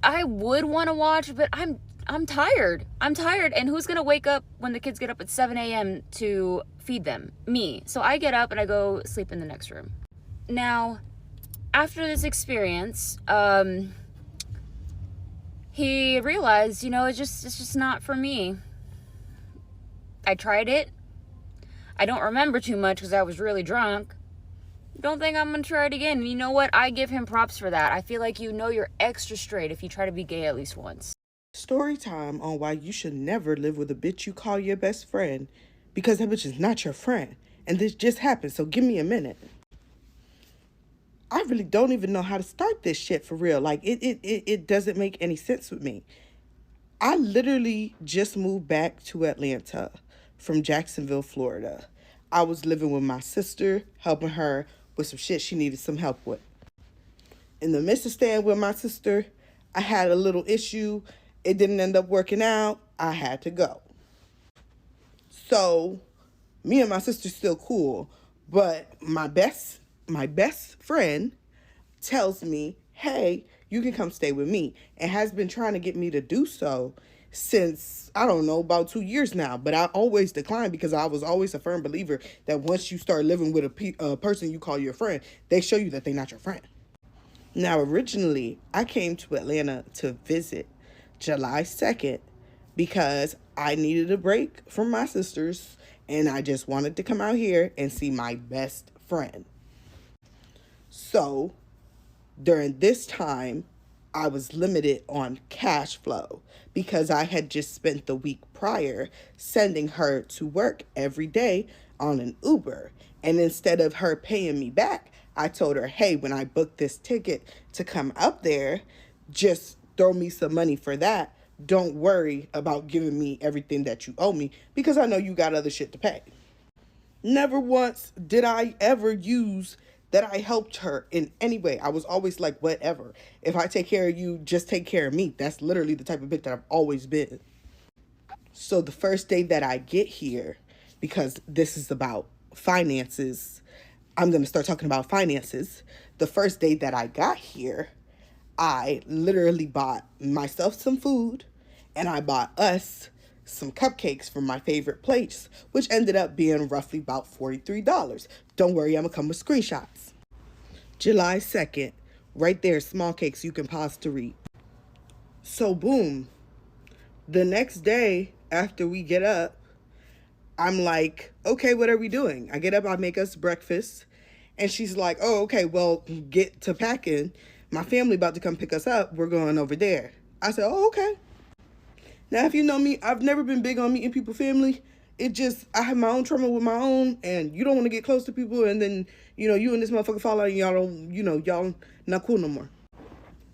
would want to watch, but I'm tired. I'm tired. And who's going to wake up when the kids get up at 7 a.m. to feed them? Me. So I get up and I go sleep in the next room. Now, after this experience, he realized, you know, it's just not for me. I tried it. I don't remember too much because I was really drunk. Don't think I'm gonna try it again. And you know what? I give him props for that. I feel like you know you're extra straight if you try to be gay at least once. Story time on why you should never live with a bitch you call your best friend, because that bitch is not your friend. And this just happened, so give me a minute. I really don't even know how to start this shit for real. Like, it doesn't make any sense with me. I literally just moved back to Atlanta from Jacksonville, Florida. I was living with my sister, helping her with some shit she needed some help with. In the midst of staying with my sister, I had a little issue. It didn't end up working out. I had to go. So, me and my sister still cool, but my best friend tells me, hey, you can come stay with me, and has been trying to get me to do so since, I don't know, about 2 years now. But I always declined because I was always a firm believer that once you start living with a person you call your friend, they show you that they're not your friend. Now, originally, I came to Atlanta to visit July 2nd because I needed a break from my sisters and I just wanted to come out here and see my best friend. So, during this time, I was limited on cash flow because I had just spent the week prior sending her to work every day on an Uber. And instead of her paying me back, I told her, hey, when I booked this ticket to come up there, just throw me some money for that. Don't worry about giving me everything that you owe me because I know you got other shit to pay. Never once did I ever use that I helped her in any way. I was always like, whatever. If I take care of you, just take care of me. That's literally the type of bitch that I've always been. So the first day that I get here, because this is about finances, I'm going to start talking about finances. The first day that I got here, I literally bought myself some food and I bought us some cupcakes from my favorite place, which ended up being roughly about $43. Don't worry, I'm going to come with screenshots. July 2nd, right there, small cakes you can pause to read. So boom, the next day after we get up, I'm like, okay, what are we doing? I get up, I make us breakfast. And she's like, oh, okay, well, get to packing. My family about to come pick us up. We're going over there. I said, oh, okay. Now, if you know me, I've never been big on meeting people's family. I have my own trauma with my own, and you don't want to get close to people, and then, you and this motherfucker fall out, and y'all not cool no more.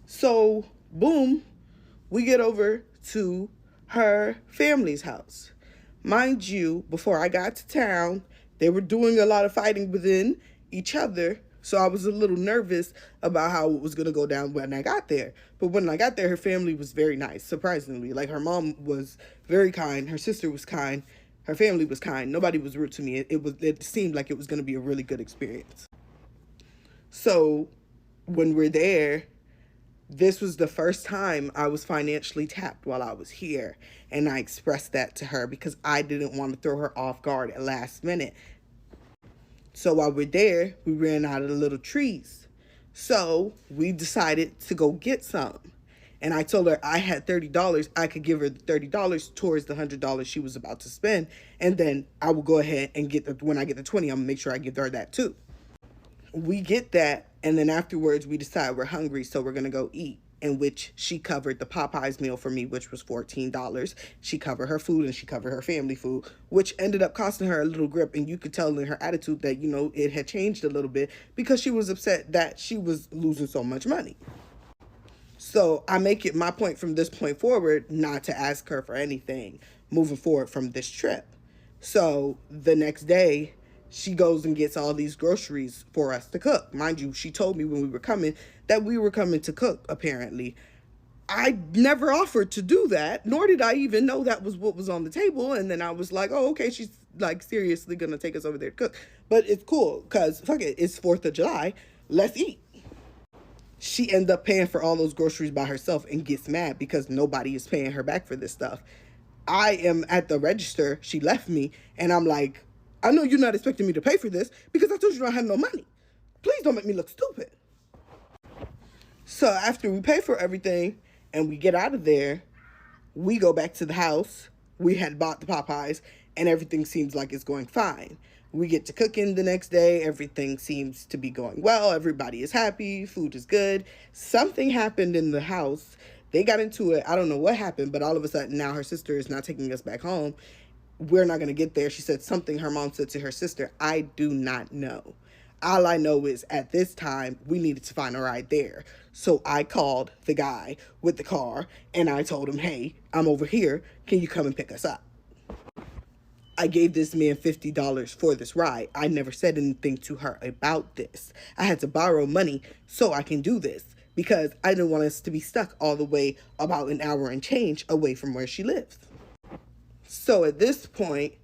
So, boom, we get over to her family's house. Mind you, before I got to town, they were doing a lot of fighting within each other, so I was a little nervous about how it was going to go down when I got there. But when I got there, her family was very nice, surprisingly. Like, her mom was very kind, her sister was kind, her family was kind. Nobody was rude to me. It seemed like it was going to be a really good experience. So, when we're there, this was the first time I was financially tapped while I was here. And I expressed that to her because I didn't want to throw her off guard at last minute. So while we're there, we ran out of the little trees. So we decided to go get some. And I told her I had $30. I could give her the $30 towards the $100 she was about to spend. And then I will go ahead and when I get the 20, I'm going to make sure I give her that too. We get that, and then afterwards we decide we're hungry, so we're gonna go eat. In which she covered the Popeyes meal for me, which was $14. She covered her food and she covered her family food, which ended up costing her a little grip. And you could tell in her attitude that, it had changed a little bit because she was upset that she was losing so much money. So I make it my point from this point forward not to ask her for anything moving forward from this trip. So the next day, she goes and gets all these groceries for us to cook. Mind you, she told me when we were coming that we were coming to cook, apparently. I never offered to do that, nor did I even know that was what was on the table. And then I was like, oh, okay, she's like seriously gonna take us over there to cook. But it's cool, because fuck it, it's 4th of July. Let's eat. She ended up paying for all those groceries by herself and gets mad because nobody is paying her back for this stuff. I am at the register. She left me, and I'm like, I know you're not expecting me to pay for this because I told you I had no money. Please don't make me look stupid. So after we pay for everything and we get out of there, we go back to the house. We had bought the Popeyes, and everything seems like it's going fine. We get to cooking the next day. Everything seems to be going well. Everybody is happy. Food is good. Something happened in the house. They got into it. I don't know what happened, but all of a sudden now her sister is not taking us back home. We're not going to get there. She said something her mom said to her sister. I do not know. All I know is at this time, we needed to find a ride there. So I called the guy with the car and I told him, hey, I'm over here. Can you come and pick us up? I gave this man $50 for this ride. I never said anything to her about this. I had to borrow money so I can do this because I didn't want us to be stuck all the way about an hour and change away from where she lives. So at this point,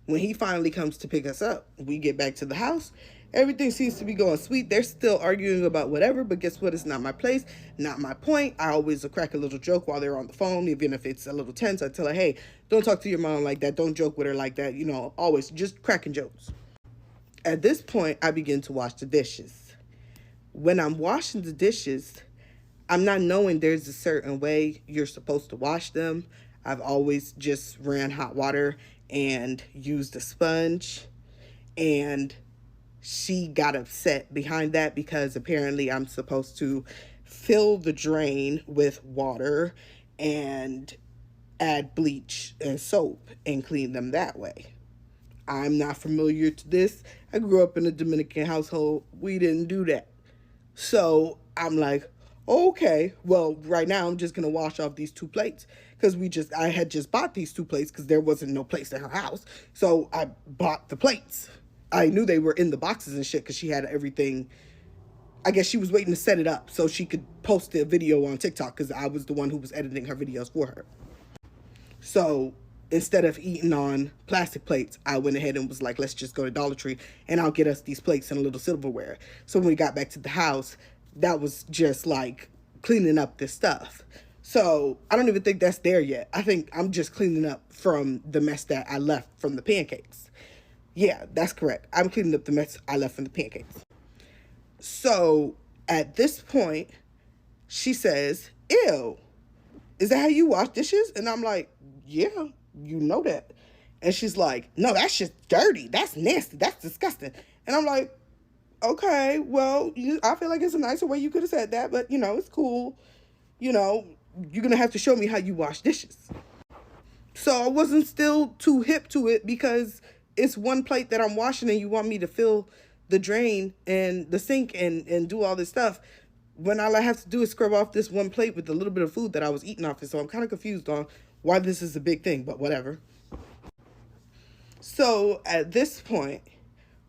when he finally comes to pick us up, we get back to the house. Everything seems to be going sweet. They're still arguing about whatever, but guess what? It's not my place, not my point. I always crack a little joke while they're on the phone, even if it's a little tense. I tell her, hey, don't talk to your mom like that. Don't joke with her like that. Always just cracking jokes. At this point, I begin to wash the dishes. When I'm washing the dishes, I'm not knowing there's a certain way you're supposed to wash them. I've always just ran hot water and used a sponge, and she got upset behind that because apparently I'm supposed to fill the drain with water and add bleach and soap and clean them that way. I'm not familiar to this. I grew up in a Dominican household. We didn't do that. So I'm like, okay, well, right now I'm just going to wash off these 2 plates because I had just bought these 2 plates because there wasn't no place in her house. So I bought the plates. I knew they were in the boxes and shit because she had everything. I guess she was waiting to set it up so she could post a video on TikTok because I was the one who was editing her videos for her. So instead of eating on plastic plates, I went ahead and was like, let's just go to Dollar Tree and I'll get us these plates and a little silverware. So when we got back to the house, that was just like cleaning up this stuff. So I don't even think that's there yet. I think I'm just cleaning up from the mess that I left from the pancakes. Yeah, that's correct. I'm cleaning up the mess I left from the pancakes. So at this point, she says, ew, is that how you wash dishes? And I'm like, yeah, you know that. And she's like, no, that's just dirty. That's nasty. That's disgusting. And I'm like, okay, well, I feel like it's a nicer way you could have said that, but, it's cool. You're going to have to show me how you wash dishes. So I wasn't still too hip to it because it's 1 plate that I'm washing and you want me to fill the drain and the sink and do all this stuff when all I have to do is scrub off this 1 plate with a little bit of food that I was eating off it. So I'm kind of confused on why this is a big thing, but whatever. So at this point,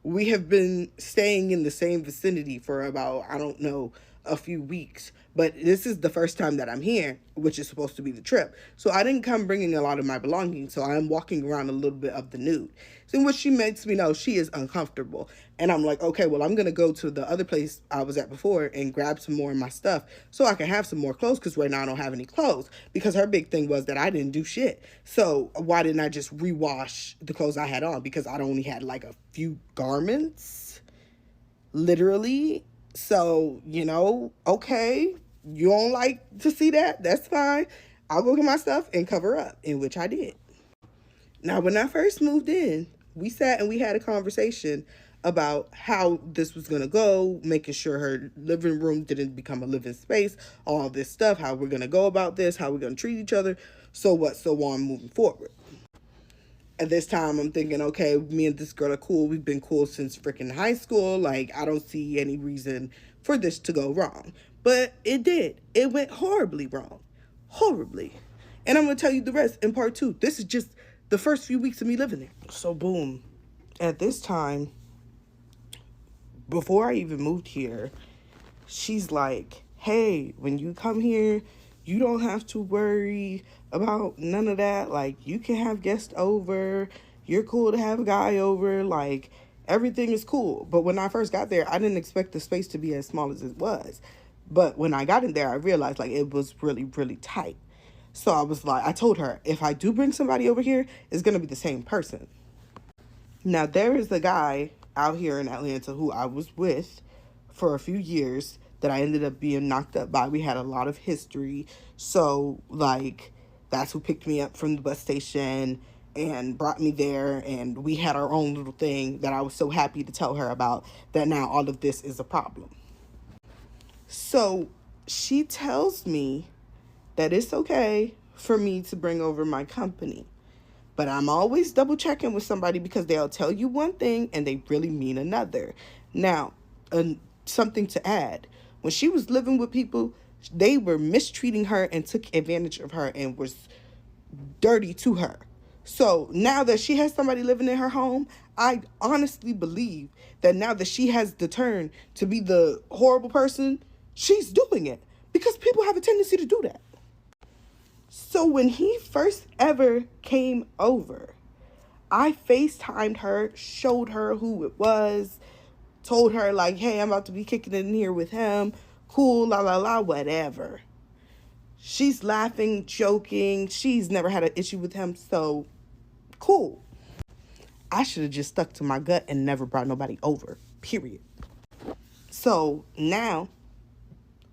we have been staying in the same vicinity for about, I don't know, a few weeks. But this is the first time that I'm here, which is supposed to be the trip. So I didn't come bringing a lot of my belongings. So I'm walking around a little bit of the nude. So in which she makes me know she is uncomfortable. And I'm like, okay, well, I'm going to go to the other place I was at before and grab some more of my stuff so I can have some more clothes because right now I don't have any clothes. Because her big thing was that I didn't do shit. So why didn't I just rewash the clothes I had on? Because I only had like a few garments, literally. So, okay, you don't like to see that, that's fine. I'll go get my stuff and cover up, in which I did. Now, when I first moved in, we sat and we had a conversation about how this was going to go, making sure her living room didn't become a living space, all this stuff, how we're going to go about this, how we're going to treat each other, so what, so on, moving forward. At this time, I'm thinking, okay, me and this girl are cool. We've been cool since freaking high school. Like, I don't see any reason for this to go wrong. But it did. It went horribly wrong. Horribly. And I'm going to tell you the rest in part 2. This is just the first few weeks of me living there. So, boom. At this time, before I even moved here, she's like, hey, when you come here, you don't have to worry about none of that. Like, you can have guests over. You're cool to have a guy over. Like, everything is cool. But when I first got there, I didn't expect the space to be as small as it was. But when I got in there, I realized, like, it was really, really tight. So I was like, I told her, if I do bring somebody over here, it's going to be the same person. Now, there is a guy out here in Atlanta who I was with for a few years that I ended up being knocked up by. We had a lot of history. So, like, that's who picked me up from the bus station and brought me there. And we had our own little thing that I was so happy to tell her about, that now all of this is a problem. So, she tells me that it's okay for me to bring over my company. But I'm always double checking with somebody, because they'll tell you one thing and they really mean another. Now, something to add. When she was living with people, they were mistreating her and took advantage of her and was dirty to her. So now that she has somebody living in her home, I honestly believe that now that she has the turn to be the horrible person, she's doing it. Because people have a tendency to do that. So when he first ever came over, I FaceTimed her, showed her who it was, told her, like, hey, I'm about to be kicking it in here with him. Cool, la, la, la, whatever. She's laughing, joking. She's never had an issue with him, so cool. I should have just stuck to my gut and never brought nobody over, period. So now,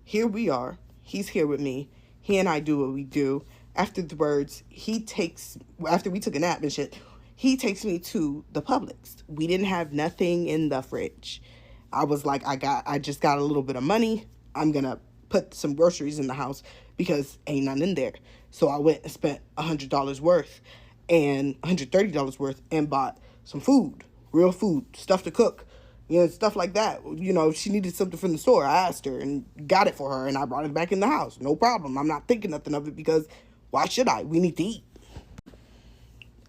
here we are. He's here with me. He and I do what we do. Afterwards, after we took a nap and shit, he takes me to the Publix. We didn't have nothing in the fridge. I was like, I just got a little bit of money. I'm going to put some groceries in the house because ain't none in there. So I went and spent $100 worth and $130 worth and bought some food, real food, stuff to cook, stuff like that. If she needed something from the store, I asked her and got it for her, and I brought it back in the house. No problem. I'm not thinking nothing of it, because why should I? We need to eat.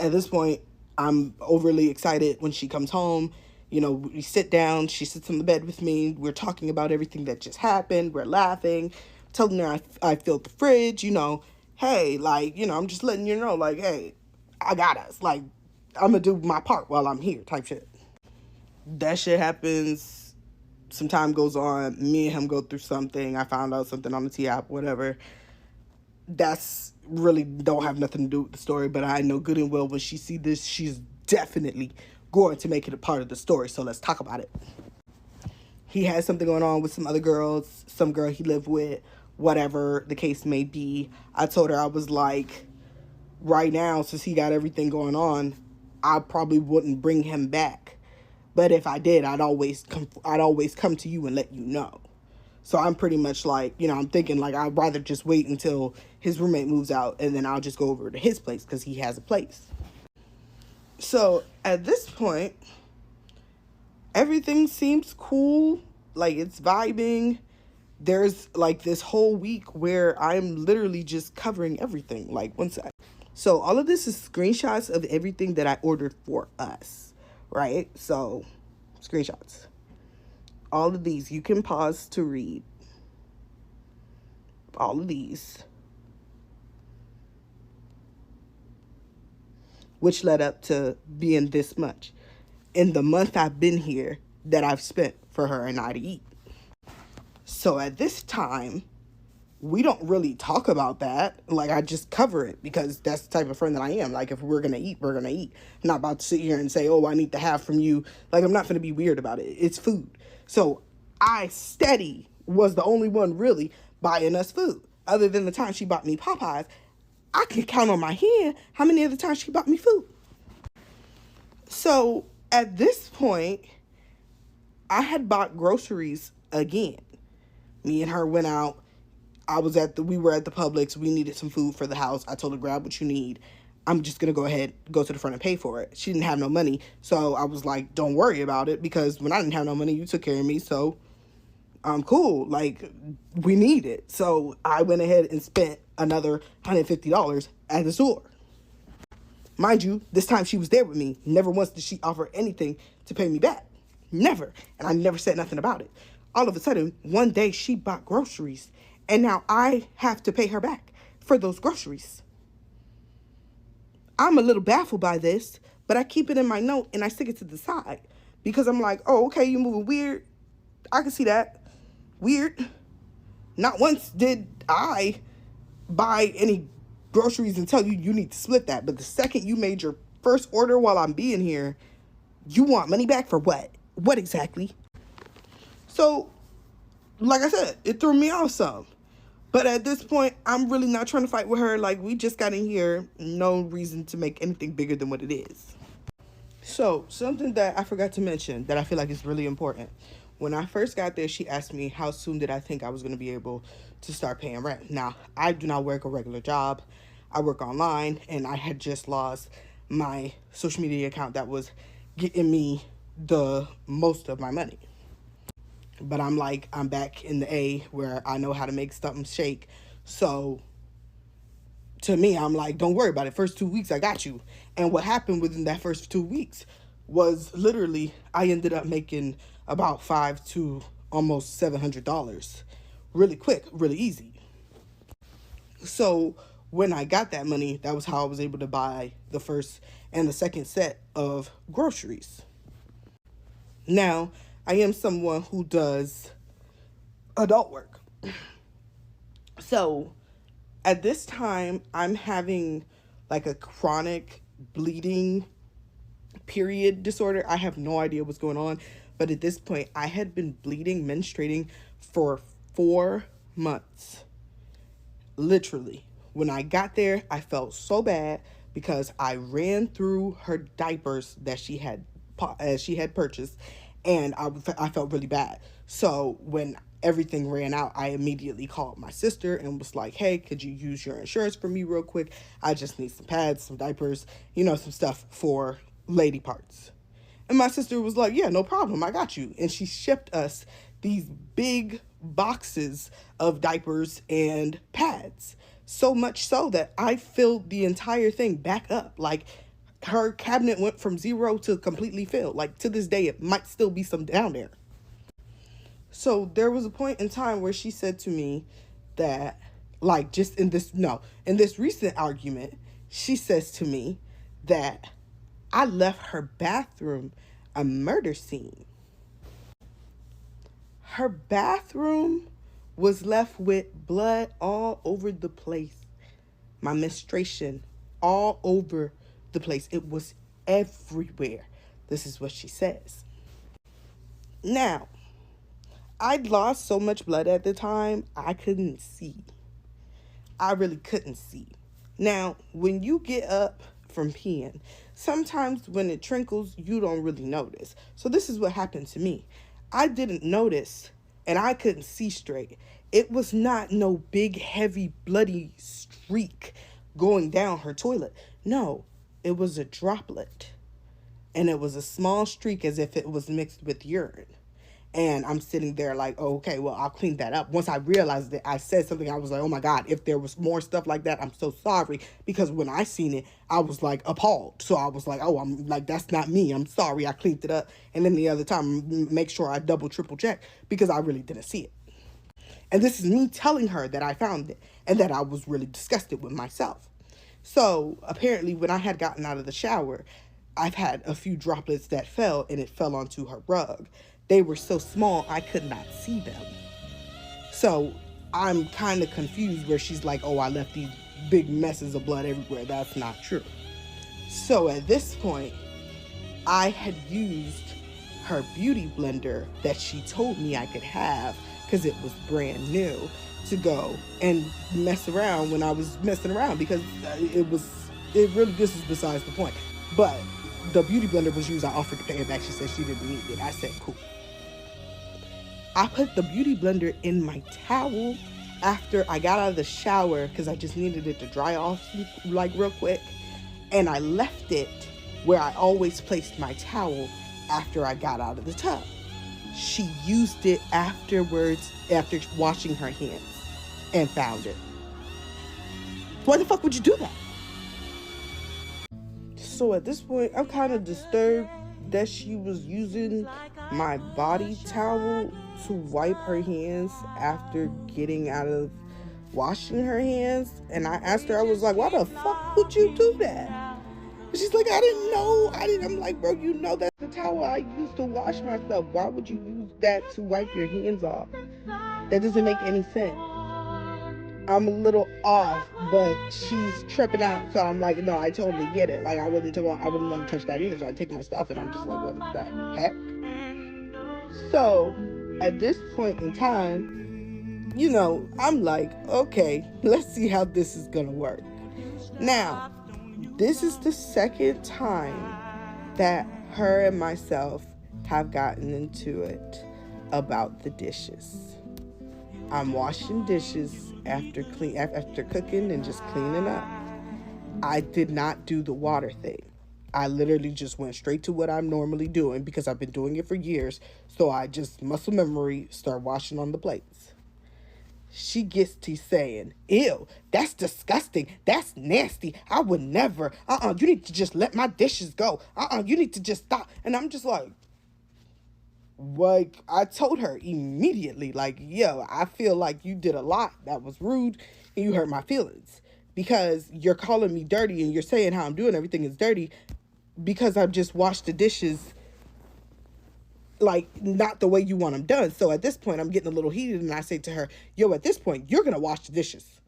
At this point, I'm overly excited when she comes home. We sit down. She sits on the bed with me. We're talking about everything that just happened. We're laughing. Telling her I filled the fridge. Hey, like, I'm just letting you know, like, hey, I got us. Like, I'm going to do my part while I'm here type shit. That shit happens. Some time goes on. Me and him go through something. I found out something on the T app, whatever. That's really don't have nothing to do with the story, but I know good and well when she see this, she's definitely going to make it a part of the story. So let's talk about it. He has something going on with some other girls, some girl he lived with, whatever the case may be. I told her, I was like, right now, since he got everything going on, I probably wouldn't bring him back. But if I did, I'd always come to you and let you know. So I'm pretty much like, I'm thinking like I'd rather just wait until his roommate moves out and then I'll just go over to his place because he has a place. So at this point, everything seems cool. Like, it's vibing. There's like this whole week where I'm literally just covering everything. Like, one sec. So all of this is screenshots of everything that I ordered for us, right? So screenshots. All of these, you can pause to read. All of these. Which led up to being this much. In the month I've been here, that I've spent for her and I to eat. So at this time, we don't really talk about that. Like, I just cover it because that's the type of friend that I am. Like, if we're going to eat, we're going to eat. I'm not about to sit here and say, oh, I need to have from you. Like, I'm not going to be weird about it. It's food. So I steady was the only one really buying us food. Other than the time she bought me Popeyes, I can count on my hand how many other times she bought me food. So at this point, I had bought groceries again. Me and her went out. We were at the Publix. We needed some food for the house. I told her, grab what you need. I'm just going to go to the front and pay for it. She didn't have no money. So I was like, don't worry about it, because when I didn't have no money, you took care of me. So I'm cool. Like, we need it. So I went ahead and spent another $150 at the store. Mind you, this time she was there with me. Never once did she offer anything to pay me back. Never. And I never said nothing about it. All of a sudden, one day she bought groceries, and now I have to pay her back for those groceries. I'm a little baffled by this, but I keep it in my note and I stick it to the side, because I'm like, oh, okay, you're moving weird. I can see that. Weird. Not once did I buy any groceries and tell you you need to split that. But the second you made your first order while I'm being here, you want money back for what? What exactly? So, like I said, it threw me off some. But at this point, I'm really not trying to fight with her. Like, we just got in here. No reason to make anything bigger than what it is. So, something that I forgot to mention that I feel like is really important. When I first got there, she asked me how soon did I think I was going to be able to start paying rent. Now, I do not work a regular job. I work online, and I had just lost my social media account that was getting me the most of my money. But I'm back in the A where I know how to make something shake. So to me, I'm like, don't worry about it. First 2 weeks, I got you. And what happened within that first 2 weeks was literally I ended up making about $500 to almost $700 really quick, really easy. So when I got that money, that was how I was able to buy the first and the second set of groceries. Now, I am someone who does adult work. So at this time, I'm having like a chronic bleeding period disorder. I have no idea what's going on. But at this point, I had been bleeding, menstruating for 4 months. Literally. When I got there, I felt so bad because I ran through her diapers that she had purchased, and I felt really bad. So when everything ran out, I immediately called my sister and was like, hey, could you use your insurance for me real quick? I just need some pads, some diapers, some stuff for lady parts. And my sister was like, yeah, no problem, I got you. And she shipped us these big boxes of diapers and pads. So much so that I filled the entire thing back up. Like, her cabinet went from 0 to completely filled. Like, to this day, it might still be some down there. So there was a point in time where she said to me that, like, just in this recent argument, she says to me that I left her bathroom a murder scene. Her bathroom was left with blood all over the place. My menstruation all over the place. It was everywhere. This is what she says. Now, I'd lost so much blood at the time, I couldn't see. I really couldn't see. Now, when you get up from peeing, sometimes when it trickles, you don't really notice. So this is what happened to me. I didn't notice, and I couldn't see straight. It was not no big, heavy, bloody streak going down her toilet. No, it was a droplet. And it was a small streak as if it was mixed with urine. And I'm sitting there like, oh, okay, well, I'll clean that up. Once I realized that I said something, I was like, oh my God, if there was more stuff like that, I'm so sorry. Because when I seen it, I was like appalled. So I was like, oh, I'm like, that's not me. I'm sorry. I cleaned it up. And then the other time, make sure I double, triple check because I really didn't see it. And this is me telling her that I found it and that I was really disgusted with myself. So apparently when I had gotten out of the shower, I've had a few droplets that fell, and it fell onto her rug. They were so small, I could not see them. So I'm kind of confused where she's like, oh, I left these big messes of blood everywhere. That's not true. So at this point, I had used her beauty blender that she told me I could have because it was brand new. to go and mess around when I was messing around, because this is besides the point. But the beauty blender was used. I offered to pay her back. She said she didn't need it. I said, cool. I put the beauty blender in my towel after I got out of the shower because I just needed it to dry off like real quick. And I left it where I always placed my towel after I got out of the tub. She used it afterwards, after washing her hands, and found it. Why the fuck would you do that? So at this point, I'm kind of disturbed that she was using my body towel to wipe her hands after getting out of washing her hands. And I asked her, I was like, why the fuck would you do that? And she's like, I didn't know. I'm like, bro, you know that's the towel I used to wash myself. Why would you use that to wipe your hands off? That doesn't make any sense. I'm a little off, but she's tripping out, so I'm like, no, I totally get it. Like, I wouldn't want to touch that either, so I take my stuff, and I'm just like, what the heck? So, at this point in time, I'm like, okay, let's see how this is gonna work. Now, this is the second time that her and myself have gotten into it about the dishes. I'm washing dishes after cooking and just cleaning up. I did not do the water thing. I literally just went straight to what I'm normally doing because I've been doing it for years. So I just muscle memory, start washing on the plates. She gets to saying, ew, that's disgusting. That's nasty. I would never. You need to just let my dishes go. You need to just stop. And I'm just like, I told her immediately, like, yo, I feel like you did a lot that was rude and you hurt my feelings because you're calling me dirty and you're saying how I'm doing everything is dirty because I've just washed the dishes like not the way you want them done. So at this point, I'm getting a little heated and I say to her, yo, at this point, you're going to wash the dishes.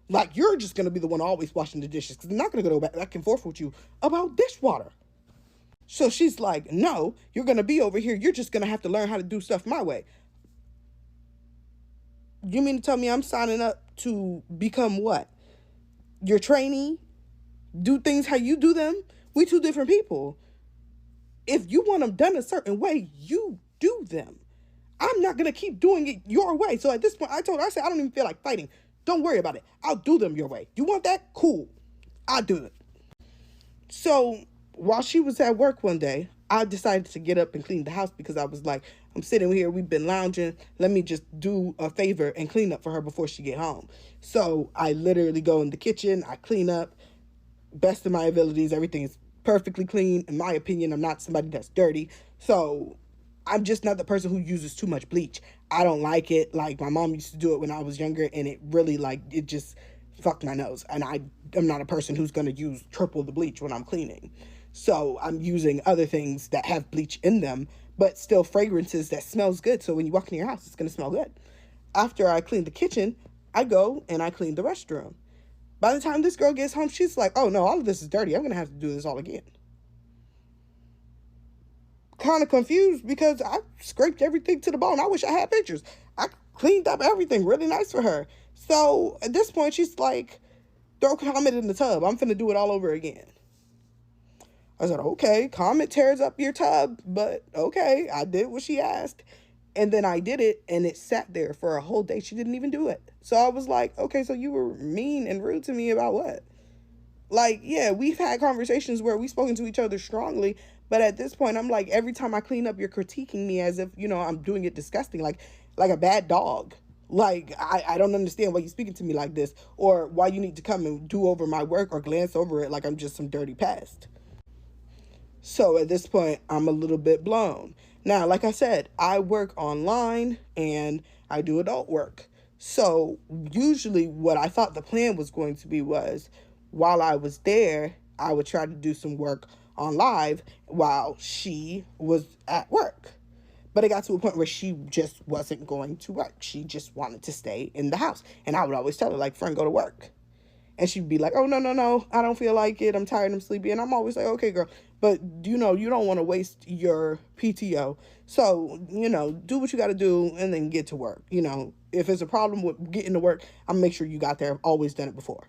Like, you're just going to be the one always washing the dishes because I'm not going to go back and forth with you about dishwater. So she's like, no, you're going to be over here. You're just going to have to learn how to do stuff my way. You mean to tell me I'm signing up to become what? Your trainee? Do things how you do them? We two different people. If you want them done a certain way, you do them. I'm not going to keep doing it your way. So at this point, I said, I don't even feel like fighting. Don't worry about it. I'll do them your way. You want that? Cool. I'll do it. So while she was at work one day, I decided to get up and clean the house because I was like, I'm sitting here, we've been lounging. Let me just do a favor and clean up for her before she get home. So I literally go in the kitchen, I clean up, best of my abilities. Everything is perfectly clean. In my opinion, I'm not somebody that's dirty. So I'm just not the person who uses too much bleach. I don't like it. Like, my mom used to do it when I was younger, and it really, it just fucked my nose. And I'm not a person who's going to use triple the bleach when I'm cleaning. So I'm using other things that have bleach in them, but still fragrances that smells good. So when you walk in your house, it's going to smell good. After I clean the kitchen, I go and I clean the restroom. By the time this girl gets home, she's like, oh no, all of this is dirty. I'm going to have to do this all again. Kind of confused because I scraped everything to the bone. I wish I had pictures. I cleaned up everything really nice for her. So at this point, she's like, throw Comet in the tub. I'm finna do it all over again. I said, okay, Comet tears up your tub, but okay, I did what she asked. And then I did it, and it sat there for a whole day. She didn't even do it. So I was like, okay, so you were mean and rude to me about what? Like, yeah, we've had conversations where we've spoken to each other strongly, but at this point, I'm like, every time I clean up, you're critiquing me as if, I'm doing it disgusting, like a bad dog. Like, I don't understand why you're speaking to me like this, or why you need to come and do over my work or glance over it like I'm just some dirty pest. So at this point, I'm a little bit blown. Now, like I said, I work online and I do adult work. So usually what I thought the plan was going to be was while I was there, I would try to do some work on live while she was at work. But it got to a point where she just wasn't going to work. She just wanted to stay in the house. And I would always tell her, like, friend, go to work. And she'd be like, oh, no, no, no, I don't feel like it. I'm tired. I'm sleepy. And I'm always like, okay, girl. But, you don't want to waste your PTO. So, do what you got to do and then get to work. If it's a problem with getting to work, I'm going to make sure you got there. I've always done it before.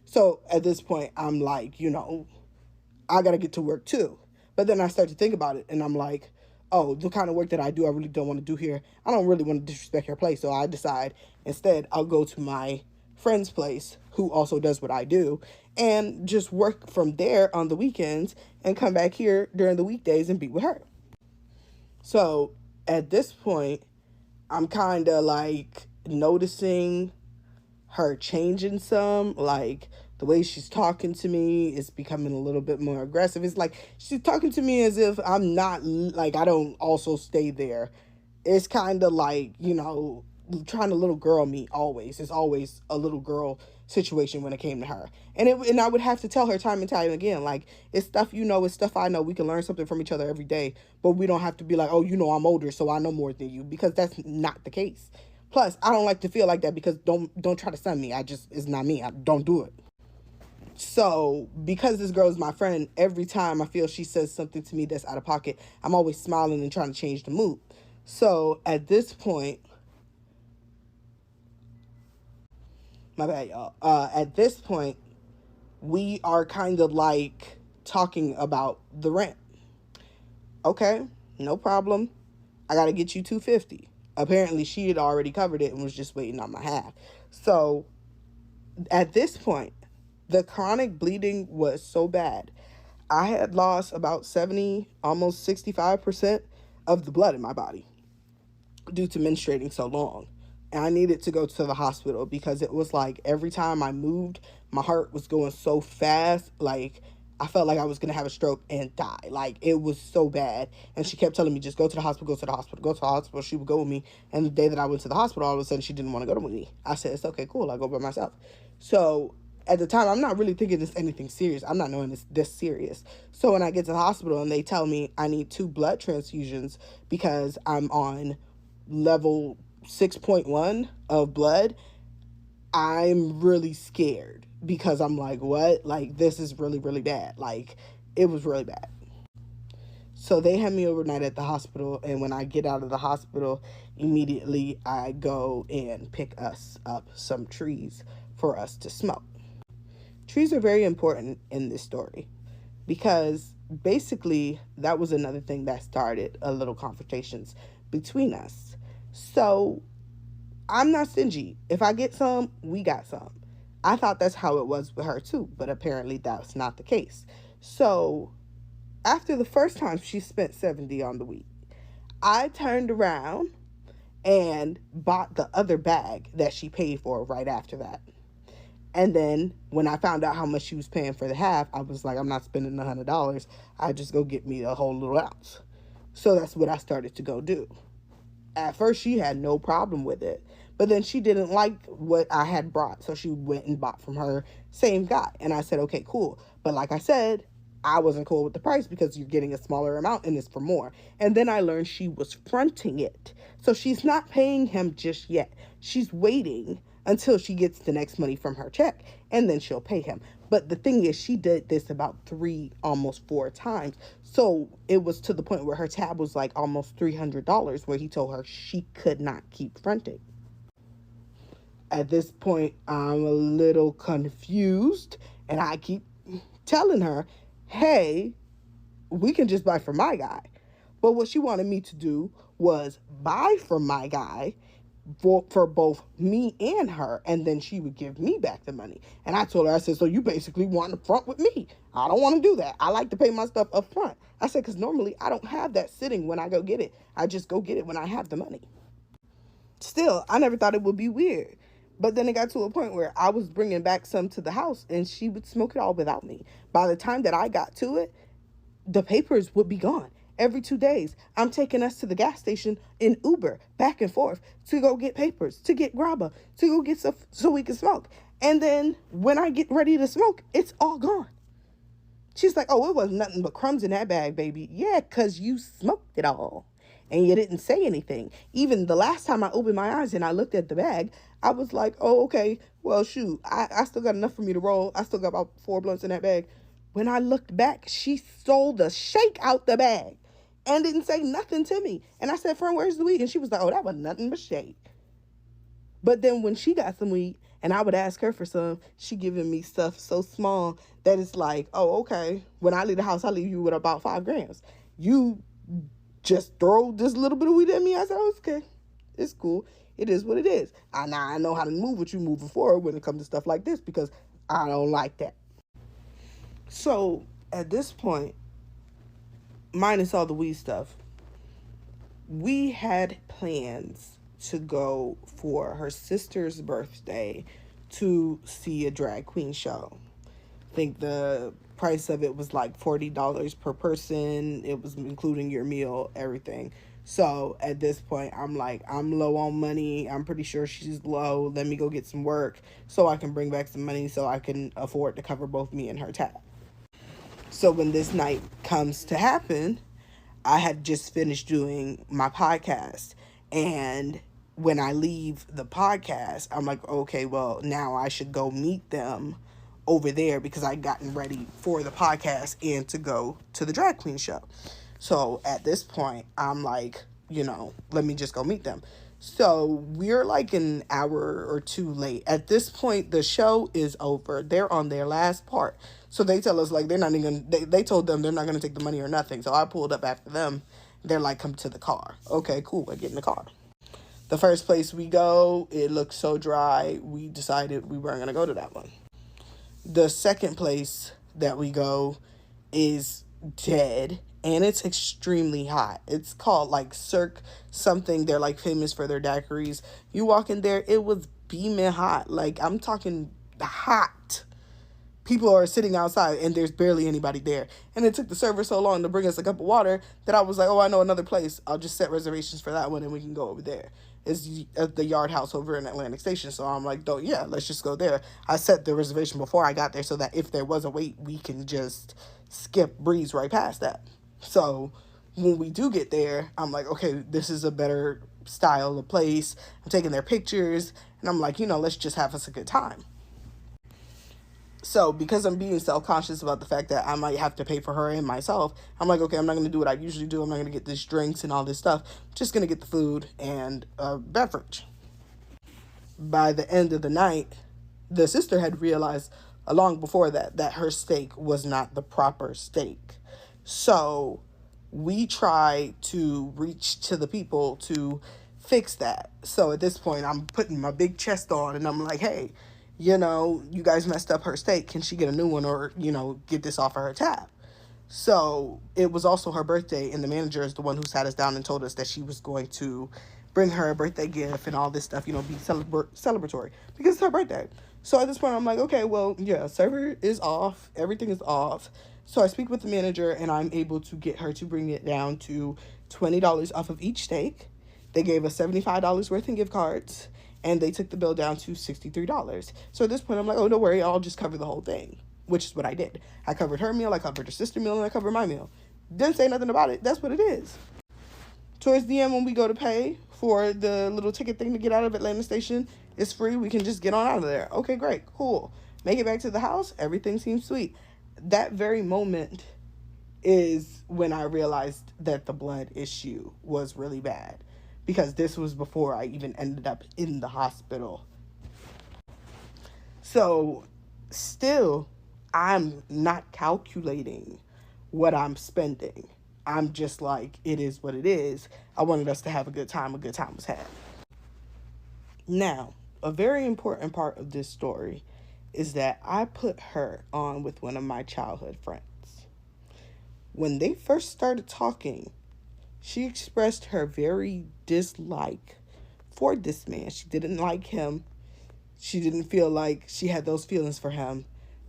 So at this point, I'm like, I got to get to work too. But then I start to think about it and I'm like, oh, the kind of work that I do, I really don't want to do here. I don't really want to disrespect her place. So I decide instead I'll go to my friend's place who also does what I do and just work from there on the weekends and come back here during the weekdays and be with her. So at this point, I'm kind of like noticing her changing some, like the way she's talking to me is becoming a little bit more aggressive. It's like she's talking to me as if I'm not, like, I don't also stay there. It's kind of like, trying to little girl me always. It's always a little girl situation when it came to her. And I would have to tell her time and time again, like, it's stuff it's stuff I know. We can learn something from each other every day, but we don't have to be like, oh, I'm older, so I know more than you, because that's not the case. Plus, I don't like to feel like that because don't try to send me. It's not me. I don't do it. So, because this girl is my friend, every time I feel she says something to me that's out of pocket, I'm always smiling and trying to change the mood. So, at this point, my bad, y'all. At this point, we are kind of like talking about the rent. Okay, no problem. I got to get you $250. Apparently, she had already covered it and was just waiting on my half. So, at this point, the chronic bleeding was so bad. I had lost about 70, almost 65% of the blood in my body due to menstruating so long. And I needed to go to the hospital because it was like every time I moved, my heart was going so fast. Like, I felt like I was going to have a stroke and die. Like, it was so bad. And she kept telling me, just go to the hospital, go to the hospital, go to the hospital. She would go with me. And the day that I went to the hospital, all of a sudden, she didn't want to go with me. I said, it's okay, cool. I'll go by myself. So at the time, I'm not really thinking it's anything serious. I'm not knowing it's this serious. So when I get to the hospital and they tell me I need 2 blood transfusions because I'm on level 6.1 of blood, I'm really scared because I'm like, what? Like, this is really, really bad. Like, it was really bad. So they had me overnight at the hospital, and when I get out of the hospital, immediately I go and pick us up some trees for us to smoke. Trees are very important in this story because basically that was another thing that started a little confrontations between us. So I'm not stingy. If I get some, we got some. I thought that's how it was with her too, but apparently that's not the case. So after the first time she spent 70 on the weed, I turned around and bought the other bag that she paid for right after that. And then when I found out how much she was paying for the half, I was like, I'm not spending $100. I just go get me a whole little ounce. So that's what I started to go do. At first, she had no problem with it. But then she didn't like what I had brought. So she went and bought from her same guy. And I said, okay, cool. But like I said, I wasn't cool with the price because you're getting a smaller amount and it's for more. And then I learned she was fronting it. So she's not paying him just yet. She's waiting until she gets the next money from her check and then she'll pay him. But the thing is, she did this about 3, almost 4 times. So it was to the point where her tab was like almost $300, where he told her she could not keep fronting. At this point, I'm a little confused and I keep telling her, hey, we can just buy from my guy. But what she wanted me to do was buy from my guy for both me and her, and then she would give me back the money. And I told her, I said, so you basically want to front with me. I don't want to do that. I like to pay my stuff up front. I said, because normally I don't have that sitting when I go get it. I just go get it when I have the money. Still, I never thought it would be weird. But then it got to a point where I was bringing back some to the house and she would smoke it all without me. By the time that I got to it, the papers would be gone. Every 2 days, I'm taking us to the gas station in Uber, back and forth, to go get papers, to get grabba, to go get stuff so we can smoke. And then when I get ready to smoke, it's all gone. She's like, oh, it was nothing but crumbs in that bag, baby. Yeah, because you smoked it all. And you didn't say anything. Even the last time I opened my eyes and I looked at the bag, I was like, oh, okay, well, shoot, I still got enough for me to roll. I still got about 4 blunts in that bag. When I looked back, she stole the shake out the bag and didn't say nothing to me. And I said, friend, where's the weed? And she was like, oh, that was nothing but shake. But then when she got some weed and I would ask her for some, she giving me stuff so small that it's like, oh, okay. When I leave the house, I leave you with about 5 grams. You just throw this little bit of weed at me. I said, oh, it's okay. It's cool. It is what it is. Now I know how to move with you moving forward when it comes to stuff like this because I don't like that. So at this point, minus all the weed stuff, we had plans to go for her sister's birthday to see a drag queen show. I think the price of it was like $40 per person. It was including your meal, everything. So at this point, I'm like, I'm low on money. I'm pretty sure she's low. Let me go get some work so I can bring back some money so I can afford to cover both me and her tab. So when this night comes to happen, I had just finished doing my podcast. And when I leave the podcast, I'm like, okay, well, now I should go meet them over there because I gotten ready for the podcast and to go to the drag queen show. So at this point, I'm like, let me just go meet them. So we're like an hour or two late. At this point, the show is over. They're on their last part. So they tell us like they're not even they told them they're not gonna take the money or nothing. So I pulled up after them. They're like, come to the car. Okay, cool, I get in the car. The first place we go, it looked so dry, we decided we weren't gonna go to that one. The second place that we go is dead and it's extremely hot. It's called like Cirque something. They're like famous for their daiquiris. You walk in there, it was beaming hot. Like I'm talking hot. People are sitting outside and there's barely anybody there. And it took the server so long to bring us a cup of water that I was like, oh, I know another place. I'll just set reservations for that one and we can go over there. It's at the Yard House over in Atlantic Station. So I'm like, yeah, let's just go there. I set the reservation before I got there so that if there was a wait, we can just breeze right past that. So when we do get there, I'm like, okay, this is a better style of place. I'm taking their pictures and I'm like, let's just have us a good time. So because I'm being self-conscious about the fact that I might have to pay for her and myself, I'm like, okay, I'm not going to do what I usually do. I'm not going to get these drinks and all this stuff. I'm just going to get the food and a beverage. By the end of the night, the sister had realized long before that her steak was not the proper steak. So we try to reach to the people to fix that. So at this point, I'm putting my big chest on and I'm like, hey, you guys messed up her steak. Can she get a new one or, get this off of her tab? So it was also her birthday, and the manager is the one who sat us down and told us that she was going to bring her a birthday gift and all this stuff, be celebratory because it's her birthday. So at this point, I'm like, okay, well, yeah, server is off. Everything is off. So I speak with the manager, and I'm able to get her to bring it down to $20 off of each steak. They gave us $75 worth in gift cards. And they took the bill down to $63. So at this point, I'm like, oh, don't worry, I'll just cover the whole thing, which is what I did. I covered her meal, I covered her sister's meal, and I covered my meal. Didn't say nothing about it. That's what it is. Towards the end, when we go to pay for the little ticket thing to get out of Atlanta Station, it's free. We can just get on out of there. Okay, great, cool. Make it back to the house. Everything seems sweet. That very moment is when I realized that the blood issue was really bad. Because this was before I even ended up in the hospital. So, still, I'm not calculating what I'm spending. I'm just like, it is what it is. I wanted us to have a good time. A good time was had. Now, a very important part of this story is that I put her on with one of my childhood friends. When they first started talking, she expressed her very dislike for this man. She didn't like him. She didn't feel like she had those feelings for him.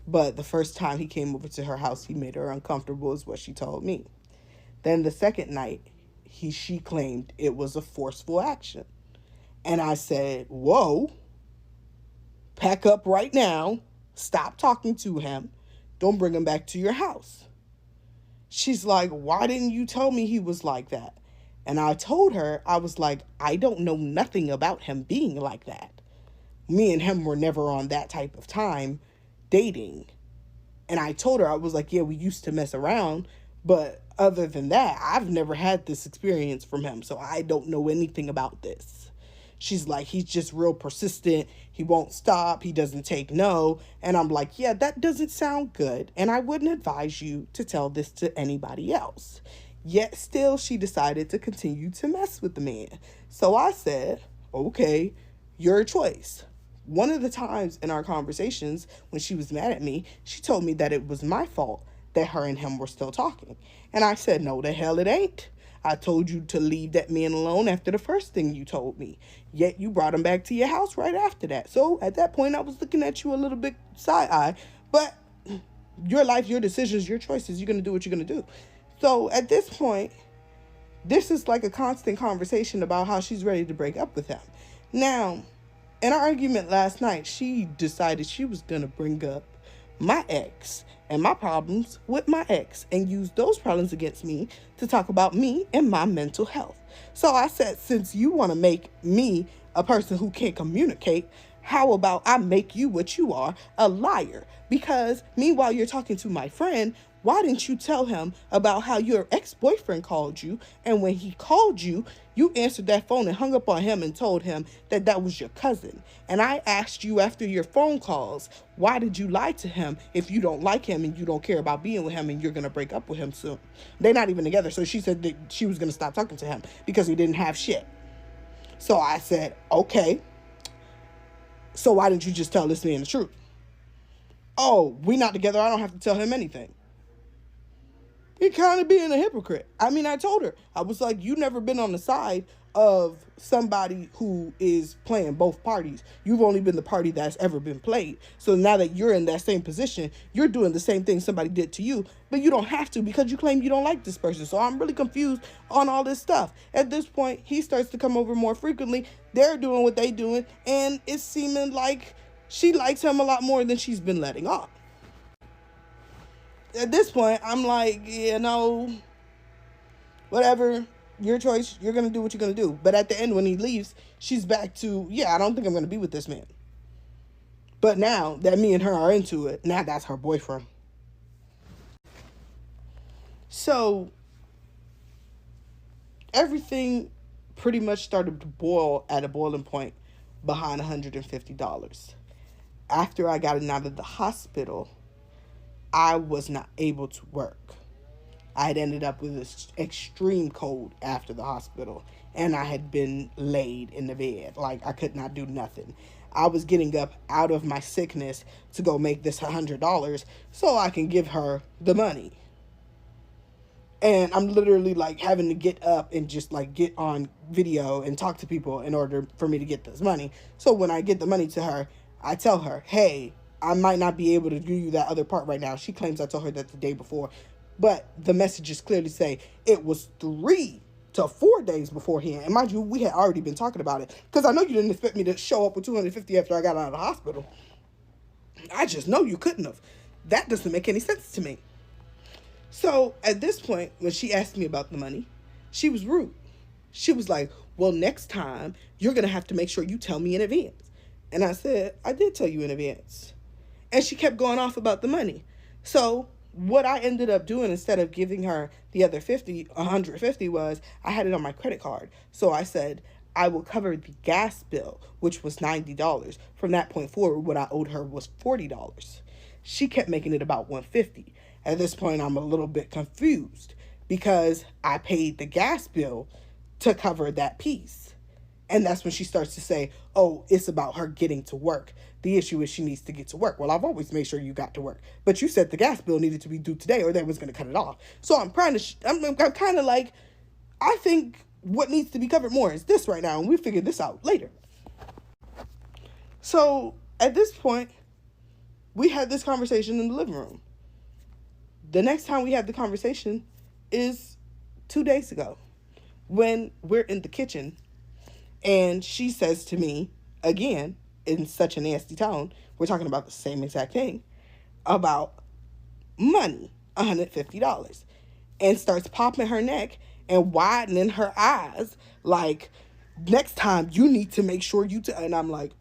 But the first time he came over to her house, he made her uncomfortable, is what she told me. Then the second night, she claimed it was a forceful action. And I said, whoa, pack up right now. Stop talking to him. Don't bring him back to your house. She's like, why didn't you tell me he was like that? And I told her, I was like, I don't know nothing about him being like that. me and him were never on that type of time dating. And I told her, I was like, yeah, we used to mess around, but other than that, I've never had this experience from him, so I don't know anything about this. She's like, he's just real persistent. He won't stop. He doesn't take no. And I'm like, yeah, that doesn't sound good. And I wouldn't advise you to tell this to anybody else. Yet still, she decided to continue to mess with the man. So I said, okay, your choice. One of the times in our conversations when she was mad at me, she told me that it was my fault that her and him were still talking. And I said, no, the hell it ain't. I told you to leave that man alone after the first thing you told me. Yet you brought him back to your house right after that. So at that point, I was looking at you a little bit side-eye. But your life, your decisions, your choices, you're going to do what you're going to do. So at this point, this is like a constant conversation about how she's ready to break up with him. Now, in our argument last night, she decided she was going to bring up my ex and my problems with my ex and use those problems against me to talk about me and my mental health. So I said, since you want to make me a person who can't communicate, how about I make you what you are, a liar? Because meanwhile, you're talking to my friend, why didn't you tell him about how your ex-boyfriend called you? And when he called you, you answered that phone and hung up on him and told him that that was your cousin. And I asked you after your phone calls, why did you lie to him if you don't like him and you don't care about being with him and you're going to break up with him soon? They're not even together. So she said that she was going to stop talking to him because he didn't have shit. So I said, okay. So why didn't you just tell this man the truth? Oh, we not together. I don't have to tell him anything. You're kind of being a hypocrite. I mean, I told her, I was like, you never been on the side of somebody who is playing both parties. You've only been the party that's ever been played. So now that you're in that same position, you're doing the same thing somebody did to you, but you don't have to because you claim you don't like this person. So I'm really confused on all this stuff. At this point, he starts to come over more frequently. They're doing what they doing, and it's seeming like she likes him a lot more than she's been letting on. At this point, I'm like, whatever, your choice, you're going to do what you're going to do. But at the end, when he leaves, she's back to, I don't think I'm going to be with this man. But now that me and her are into it, now that's her boyfriend. So everything pretty much started to boil at a boiling point behind $150. After I got out of the hospital, I was not able to work. I had ended up with this extreme cold after the hospital, and I had been laid in the bed. Like, I could not do nothing. I was getting up out of my sickness to go make this $100 so I can give her the money. And I'm literally like having to get up and just like get on video and talk to people in order for me to get this money. So when I get the money to her, I tell her, hey, I might not be able to give you that other part right now. She claims I told her that the day before. But the messages clearly say it was 3 to 4 days beforehand. And mind you, we had already been talking about it. Because I know you didn't expect me to show up with $250 after I got out of the hospital. I just know you couldn't have. That doesn't make any sense to me. So at this point, when she asked me about the money, she was rude. She was like, well, next time, you're going to have to make sure you tell me in advance. And I said, I did tell you in advance. And she kept going off about the money. So what I ended up doing instead of giving her the other 150 was I had it on my credit card. So I said, I will cover the gas bill, which was $90. From that point forward, what I owed her was $40. She kept making it about $150. At this point, I'm a little bit confused because I paid the gas bill to cover that piece. And that's when she starts to say, oh, it's about her getting to work. The issue is she needs to get to work. Well, I've always made sure you got to work. But you said the gas bill needed to be due today or they was going to cut it off. So I'm kind of like, I think what needs to be covered more is this right now. And we'll figure this out later. So at this point, we had this conversation in the living room. The next time we had the conversation is 2 days ago when we're in the kitchen and she says to me, again, in such a nasty tone, we're talking about the same exact thing, about money, $150, and starts popping her neck and widening her eyes like, next time you need to make sure and I'm like,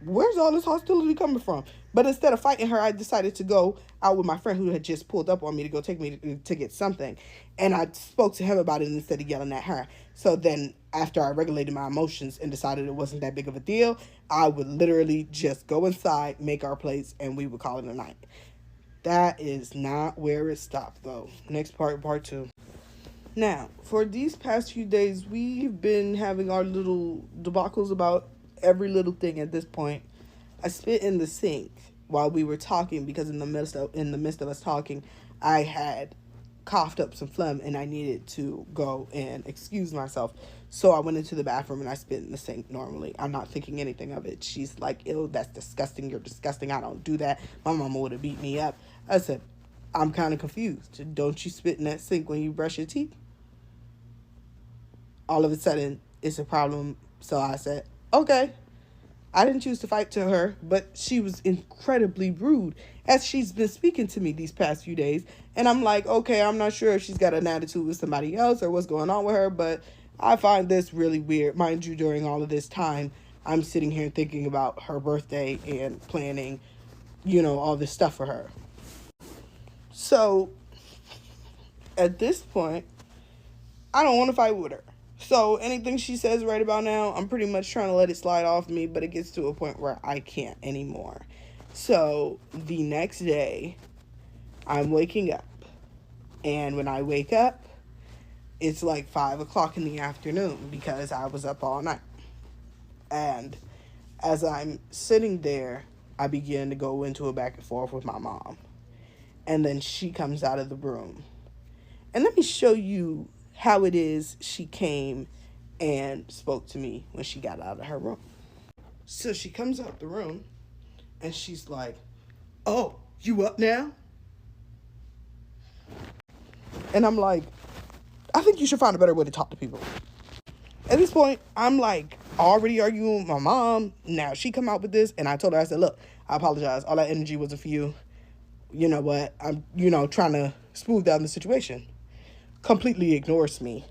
where's all this hostility coming from? But instead of fighting her, I decided to go out with my friend who had just pulled up on me to go take me to get something. And I spoke to him about it instead of yelling at her. So then after I regulated my emotions and decided it wasn't that big of a deal, I would literally just go inside, make our plates, and we would call it a night. That is not where it stopped, though. Next part two. Now, for these past few days, we've been having our little debacles about every little thing at this point. I spit in the sink while we were talking because in the midst of us talking, I had coughed up some phlegm and I needed to go and excuse myself. So I went into the bathroom and I spit in the sink normally. I'm not thinking anything of it. She's like, ew, that's disgusting. You're disgusting. I don't do that. My mama would have beat me up. I said, I'm kind of confused. Don't you spit in that sink when you brush your teeth? All of a sudden, it's a problem. So I said, okay. I didn't choose to fight to her, but she was incredibly rude as she's been speaking to me these past few days. And I'm like, okay, I'm not sure if she's got an attitude with somebody else or what's going on with her, but I find this really weird. Mind you, during all of this time, I'm sitting here thinking about her birthday and planning, all this stuff for her. So at this point, I don't want to fight with her. So anything she says right about now, I'm pretty much trying to let it slide off me, but it gets to a point where I can't anymore. So the next day, I'm waking up. And when I wake up, it's like 5 o'clock in the afternoon because I was up all night. And as I'm sitting there, I begin to go into a back and forth with my mom. And then she comes out of the room. And let me show you how it is she came and spoke to me when she got out of her room. So she comes out the room and she's like, oh, you up now? And I'm like, I think you should find a better way to talk to people. At this point, I'm like already arguing with my mom. Now she come out with this and I told her, I said, look, I apologize. All that energy wasn't for you. You know what? I'm, trying to smooth down the situation. Completely ignores me.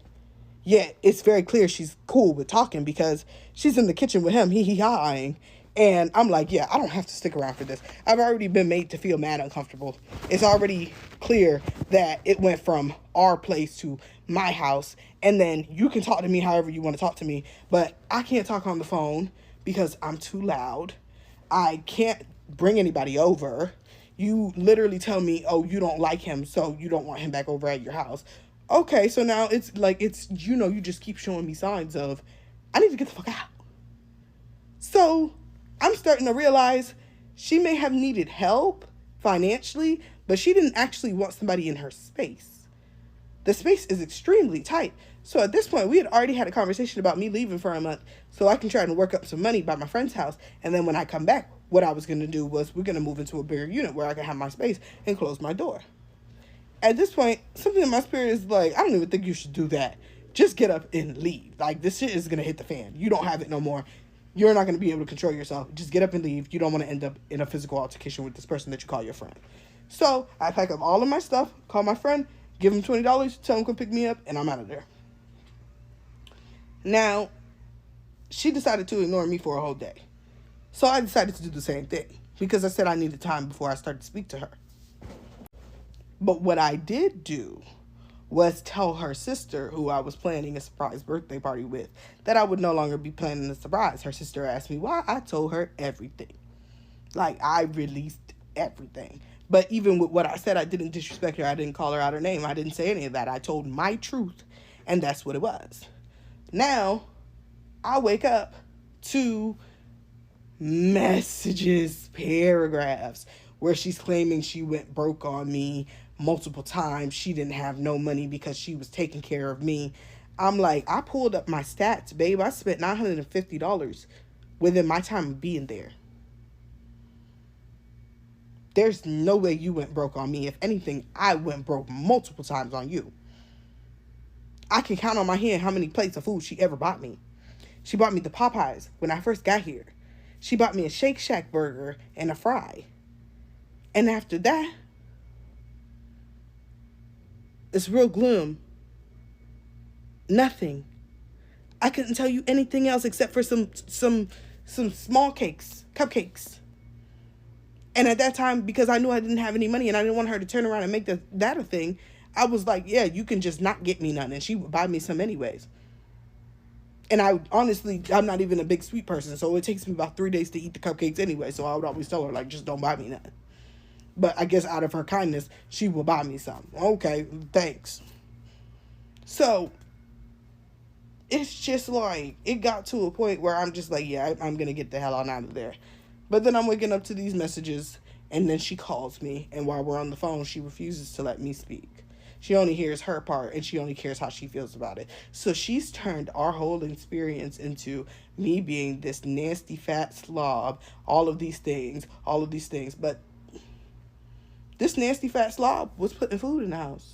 Yet it's very clear she's cool with talking because she's in the kitchen with him, hee-hee-haing. And I'm like, yeah, I don't have to stick around for this. I've already been made to feel mad uncomfortable. It's already clear that it went from our place to my house. And then you can talk to me however you want to talk to me. But I can't talk on the phone because I'm too loud. I can't bring anybody over. You literally tell me, oh, you don't like him, so you don't want him back over at your house. Okay, so now it's like, you just keep showing me signs of, I need to get the fuck out. So I'm starting to realize she may have needed help financially, but she didn't actually want somebody in her space. The space is extremely tight. So at this point, we had already had a conversation about me leaving for a month so I can try to work up some money by my friend's house. And then when I come back, what I was going to do was we're going to move into a bigger unit where I can have my space and close my door. At this point, something in my spirit is like, I don't even think you should do that. Just get up and leave. Like, this shit is going to hit the fan. You don't have it no more. You're not going to be able to control yourself. Just get up and leave. You don't want to end up in a physical altercation with this person that you call your friend. So I pack up all of my stuff, call my friend, give him $20, tell him to come pick me up, and I'm out of there. Now, she decided to ignore me for a whole day. So I decided to do the same thing because I said I needed time before I started to speak to her. But what I did do was tell her sister, who I was planning a surprise birthday party with, that I would no longer be planning the surprise. Her sister asked me why. I told her everything. Like, I released everything. But even with what I said, I didn't disrespect her. I didn't call her out her name. I didn't say any of that. I told my truth, and that's what it was. Now, I wake up to messages, paragraphs, where she's claiming she went broke on me multiple times. She didn't have no money because she was taking care of me. I'm like, I pulled up my stats, babe. I spent $950 within my time of being there. There's no way you went broke on me. If anything, I went broke multiple times on you. I can count on my hand how many plates of food she ever bought me. She bought me the Popeyes when I first got here. She bought me a Shake Shack burger and a fry. And after that, it's real gloom. Nothing. I couldn't tell you anything else except for some some small cupcakes. And at that time, because I knew I didn't have any money and I didn't want her to turn around and make that a thing, I was like, yeah, you can just not get me none. And she would buy me some anyways. And I honestly, I'm not even a big sweet person, so it takes me about 3 days to eat the cupcakes anyway. So I would always tell her, like, just don't buy me none. But I guess out of her kindness, she will buy me some. Okay, thanks. So it's just like, it got to a point where I'm just like, yeah, I'm going to get the hell on out of there. But then I'm waking up to these messages, and then she calls me, and while we're on the phone, she refuses to let me speak. She only hears her part, and she only cares how she feels about it. So she's turned our whole experience into me being this nasty fat slob, all of these things. But this nasty fat slob was putting food in the house.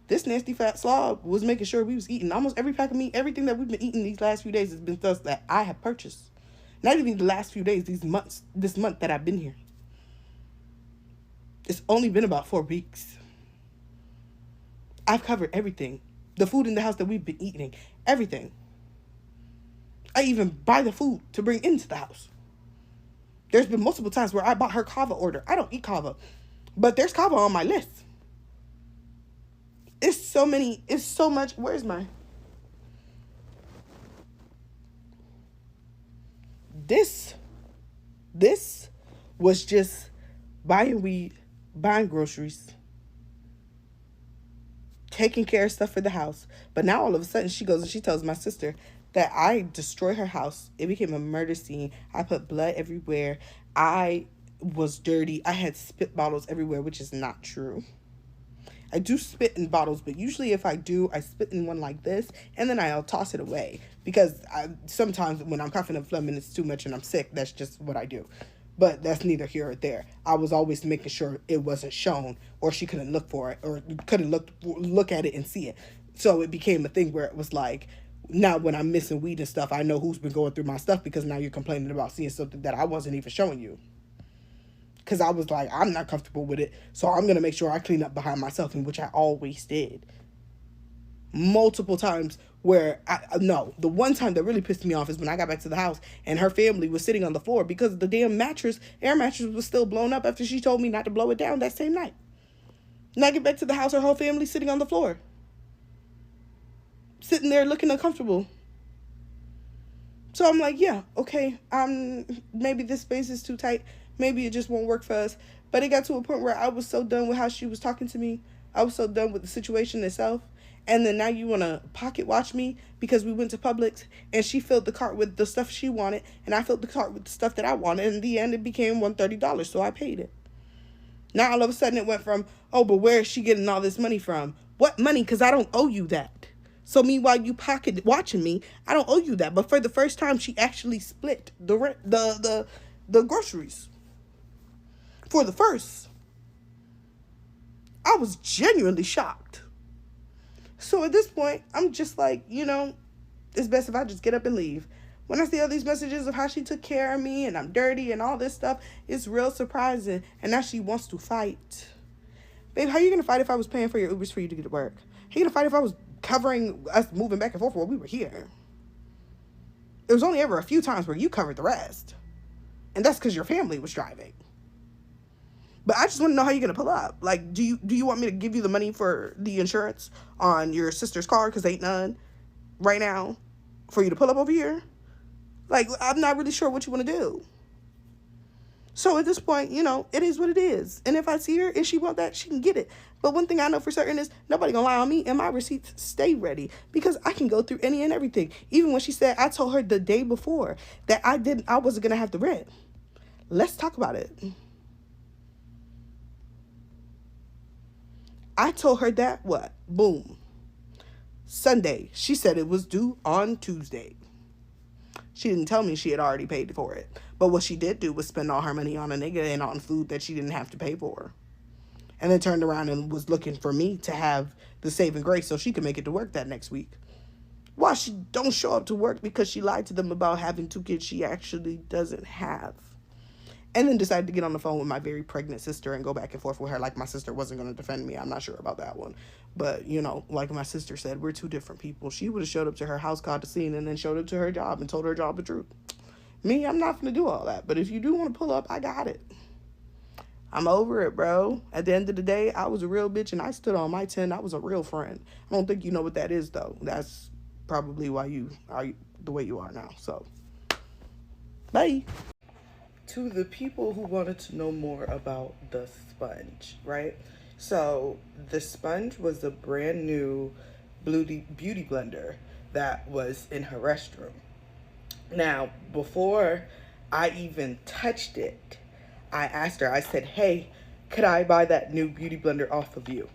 This nasty fat slob was making sure we was eating almost every pack of meat. Everything that we've been eating these last few days has been stuff that I have purchased. Not even the last few days, this month that I've been here. It's only been about 4 weeks. I've covered everything. The food in the house that we've been eating, everything. I even buy the food to bring into the house. There's been multiple times where I bought her kava order. I don't eat kava, but there's kava on my list. It's so much. Where's my... This was just buying weed, buying groceries, taking care of stuff for the house. But now all of a sudden she goes and she tells my sister that I destroyed her house. It became a murder scene. I put blood everywhere. I was dirty. I had spit bottles everywhere, which is not true. I do spit in bottles, but usually if I do, I spit in one like this, and then I'll toss it away. Because sometimes when I'm coughing and phlegming, it's too much and I'm sick. That's just what I do. But that's neither here or there. I was always making sure it wasn't shown, or she couldn't look for it, or couldn't look at it and see it. So it became a thing where it was like, now when I'm missing weed and stuff, I know who's been going through my stuff, because now you're complaining about seeing something that I wasn't even showing you. Because I was like, I'm not comfortable with it, so I'm going to make sure I clean up behind myself, in which I always did. Multiple times where, the one time that really pissed me off is when I got back to the house and her family was sitting on the floor because the damn air mattress was still blown up after she told me not to blow it down that same night. And I get back to the house, her whole family sitting on the floor. Sitting there looking uncomfortable. So I'm like, yeah, okay, maybe this space is too tight. Maybe it just won't work for us. But it got to a point where I was so done with how she was talking to me. I was so done with the situation itself. And then now you want to pocket watch me because we went to Publix and she filled the cart with the stuff she wanted and I filled the cart with the stuff that I wanted. And in the end, it became $130, so I paid it. Now all of a sudden it went from, oh, but where is she getting all this money from? What money? Because I don't owe you that. So meanwhile, you pocket watching me, I don't owe you that. But for the first time, she actually split the groceries. For the first. I was genuinely shocked. So at this point, I'm just like, it's best if I just get up and leave. When I see all these messages of how she took care of me and I'm dirty and all this stuff, it's real surprising. And now she wants to fight. Babe, how are you going to fight if I was paying for your Ubers for you to get to work? How are you going to fight if I was covering us moving back and forth while we were here? It was only ever a few times where you covered the rest. And that's because your family was driving. But I just want to know how you're going to pull up. Like, do you want me to give you the money for the insurance on your sister's car? Because ain't none right now for you to pull up over here. Like, I'm not really sure what you want to do. So at this point, it is what it is. And if I see her and she want that, she can get it. But one thing I know for certain is nobody going to lie on me, and my receipts stay ready because I can go through any and everything. Even when she said, I told her the day before that I wasn't going to have the rent. Let's talk about it. I told her that, what? Boom. Sunday. She said it was due on Tuesday. She didn't tell me she had already paid for it. But what she did do was spend all her money on a nigga and on food that she didn't have to pay for. And then turned around and was looking for me to have the saving grace so she could make it to work that next week. Why she don't show up to work because she lied to them about having 2 kids she actually doesn't have. And then decided to get on the phone with my very pregnant sister and go back and forth with her like my sister wasn't going to defend me. I'm not sure about that one. But, like my sister said, we're 2 different people. She would have showed up to her house, caught the scene, and then showed up to her job and told her job the truth. Me, I'm not gonna do all that. But if you do want to pull up, I got it. I'm over it, bro. At the end of the day, I was a real bitch and I stood on my 10. I was a real friend. I don't think you know what that is, though. That's probably why you are the way you are now. So, bye. To the people who wanted to know more about the sponge, right? So, the sponge was a brand new beauty blender that was in her restroom. Now, before I even touched it, I asked her, I said, hey, could I buy that new beauty blender off of you?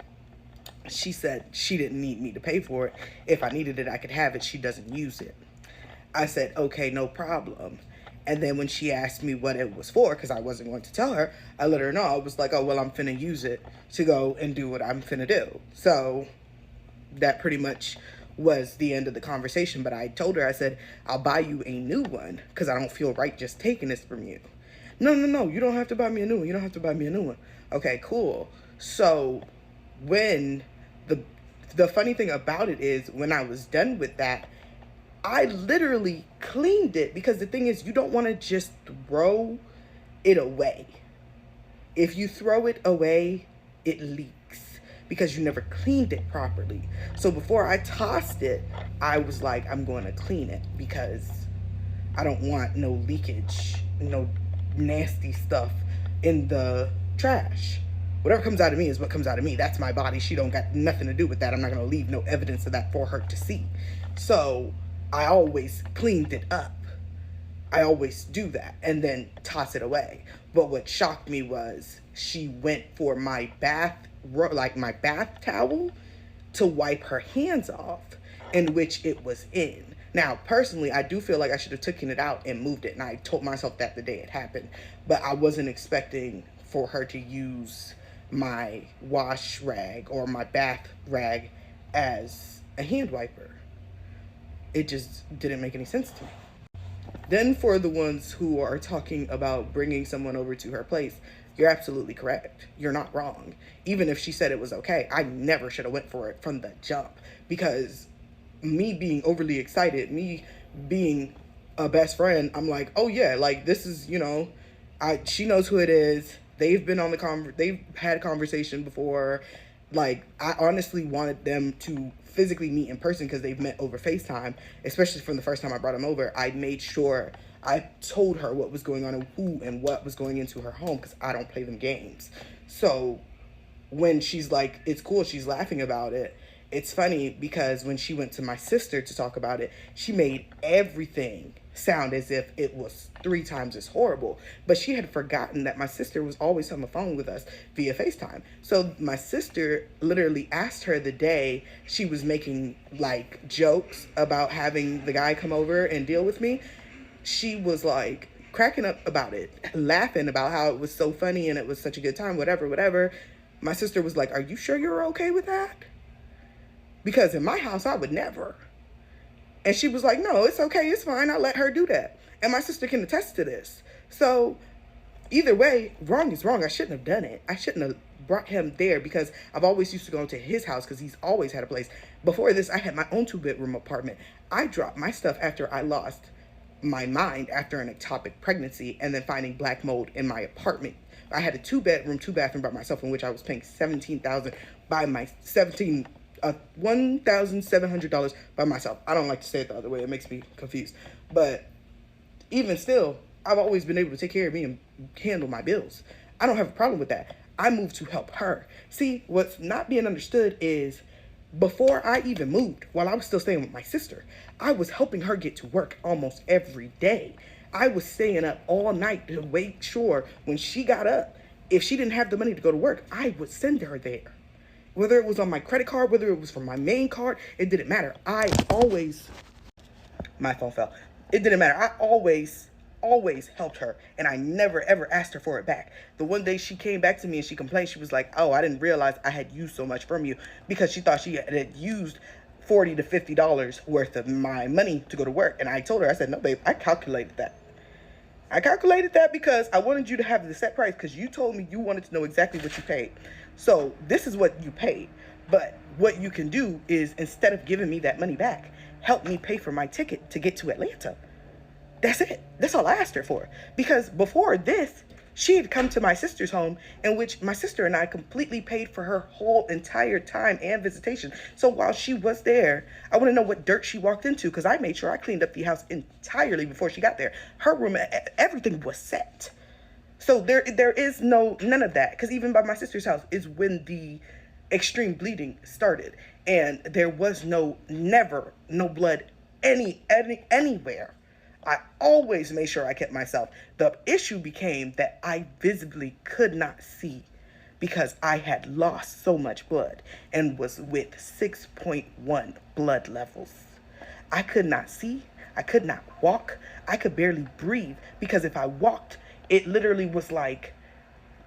She said she didn't need me to pay for it. If I needed it, I could have it. She doesn't use it. I said, okay, no problem. And then when she asked me what it was for, because I wasn't going to tell her, I let her know. I was like, oh, well, I'm finna use it to go and do what I'm finna do. So that pretty much was the end of the conversation. But I told her, I said, I'll buy you a new one because I don't feel right just taking this from you. No, you don't have to buy me a new one. You don't have to buy me a new one. Okay, cool. So when the funny thing about it is when I was done with that, I literally cleaned it because the thing is you don't want to just throw it away. If you throw it away, it leaks because you never cleaned it properly. So before I tossed it, I was like, I'm going to clean it because I don't want no leakage, no nasty stuff in the trash. Whatever comes out of me is what comes out of me. That's my body. She don't got nothing to do with that. I'm not going to leave no evidence of that for her to see. So I always cleaned it up. I always do that and then toss it away. But what shocked me was she went for my bath towel to wipe her hands off, in which it was in. Now, personally, I do feel like I should have taken it out and moved it, and I told myself that the day it happened. But I wasn't expecting for her to use my wash rag or my bath rag as a hand wiper. It just didn't make any sense to me. Then for the ones who are talking about bringing someone over to her place, you're absolutely correct. You're not wrong. Even if she said it was okay, I never should have went for it from the jump because me being overly excited, me being a best friend, I'm like, oh yeah, like this is, she knows who it is. They've been on they've had a conversation before. Like, I honestly wanted them to physically meet in person because they've met over FaceTime, especially from the first time I brought them over. I made sure I told her what was going on and who and what was going into her home because I don't play them games. So when she's like, it's cool, she's laughing about it. It's funny because when she went to my sister to talk about it, she made everything sound as if it was 3 times as horrible. But she had forgotten that my sister was always on the phone with us via FaceTime. So my sister literally asked her the day she was making like jokes about having the guy come over and deal with me. She was like cracking up about it, laughing about how it was so funny and it was such a good time, whatever. My sister was like, are you sure you're okay with that? Because in my house, I would never. And she was like, no, it's okay. It's fine. I'll let her do that. And my sister can attest to this. So either way, wrong is wrong. I shouldn't have done it. I shouldn't have brought him there because I've always used to go to his house because he's always had a place. Before this, I had my own 2-bedroom apartment. I dropped my stuff after I lost my mind after an ectopic pregnancy and then finding black mold in my apartment. I had a 2-bedroom, 2-bathroom by myself in which I was paying $17,000 by my $1,700 by myself. I don't like to say it the other way. It makes me confused. But even still, I've always been able to take care of me and handle my bills. I don't have a problem with that. I moved to help her. See, what's not being understood is before I even moved, while I was still staying with my sister, I was helping her get to work almost every day. I was staying up all night to make sure when she got up, if she didn't have the money to go to work, I would send her there. Whether it was on my credit card, whether it was from my main card, it didn't matter. My phone fell. It didn't matter. I always helped her, and I never ever asked her for it back. The one day she came back to me and she complained, she was like, oh, I didn't realize I had used so much from you, because she thought she had used $40 to $50 worth of my money to go to work. And I told her, I said, no, babe, I calculated that. I calculated that because I wanted you to have the set price because you told me you wanted to know exactly what you paid. So this is what you paid. But what you can do is, instead of giving me that money back, help me pay for my ticket to get to Atlanta. That's it. That's all I asked her for. Because before this, she had come to my sister's home, in which my sister and I completely paid for her whole entire time and visitation. So while she was there, I want to know what dirt she walked into, because I made sure I cleaned up the house entirely before she got there. Her room, everything was set. So there is none of that, because even by my sister's house is when the extreme bleeding started, and there was never no blood anywhere. I always made sure I kept myself. The issue became that I visibly could not see because I had lost so much blood and was with 6.1 blood levels. I could not see. I could not walk. I could barely breathe because if I walked, it literally was like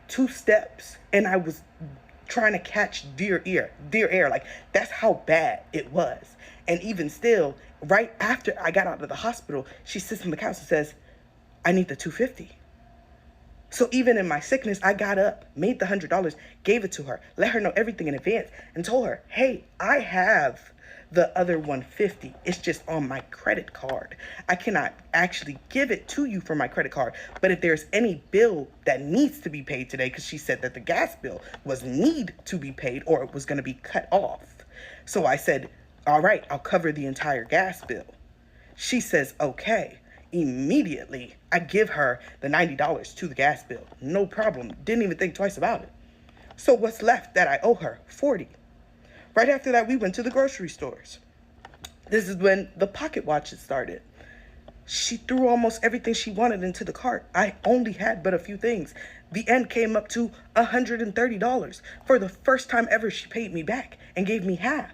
2 steps and I was trying to catch deer air. Like, that's how bad it was. And even still, right after I got out of the hospital, she sits on the couch and says, I need the 250. So even in my sickness, I got up, made the $100, gave it to her, let her know everything in advance, and told her, hey, I have the other 150. It's just on my credit card. I cannot actually give it to you from my credit card. But if there's any bill that needs to be paid today, because she said that the gas bill was need to be paid or it was going to be cut off. So I said, all right, I'll cover the entire gas bill. She says, okay. Immediately, I give her the $90 to the gas bill. No problem. Didn't even think twice about it. So what's left that I owe her? 40. Right after that, we went to the grocery stores. This is when the pocket watches started. She threw almost everything she wanted into the cart. I only had but a few things. The end came up to $130. For the first time ever, she paid me back and gave me half,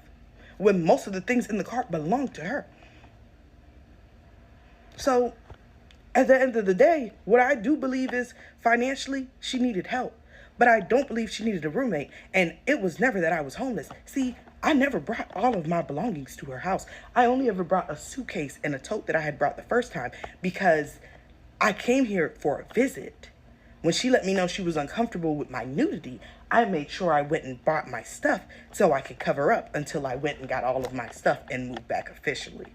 when most of the things in the cart belonged to her. So at the end of the day, what I do believe is financially, she needed help. But I don't believe she needed a roommate. And it was never that I was homeless. See, I never brought all of my belongings to her house. I only ever brought a suitcase and a tote that I had brought the first time because I came here for a visit. When she let me know she was uncomfortable with my nudity, I made sure I went and bought my stuff so I could cover up until I went and got all of my stuff and moved back officially.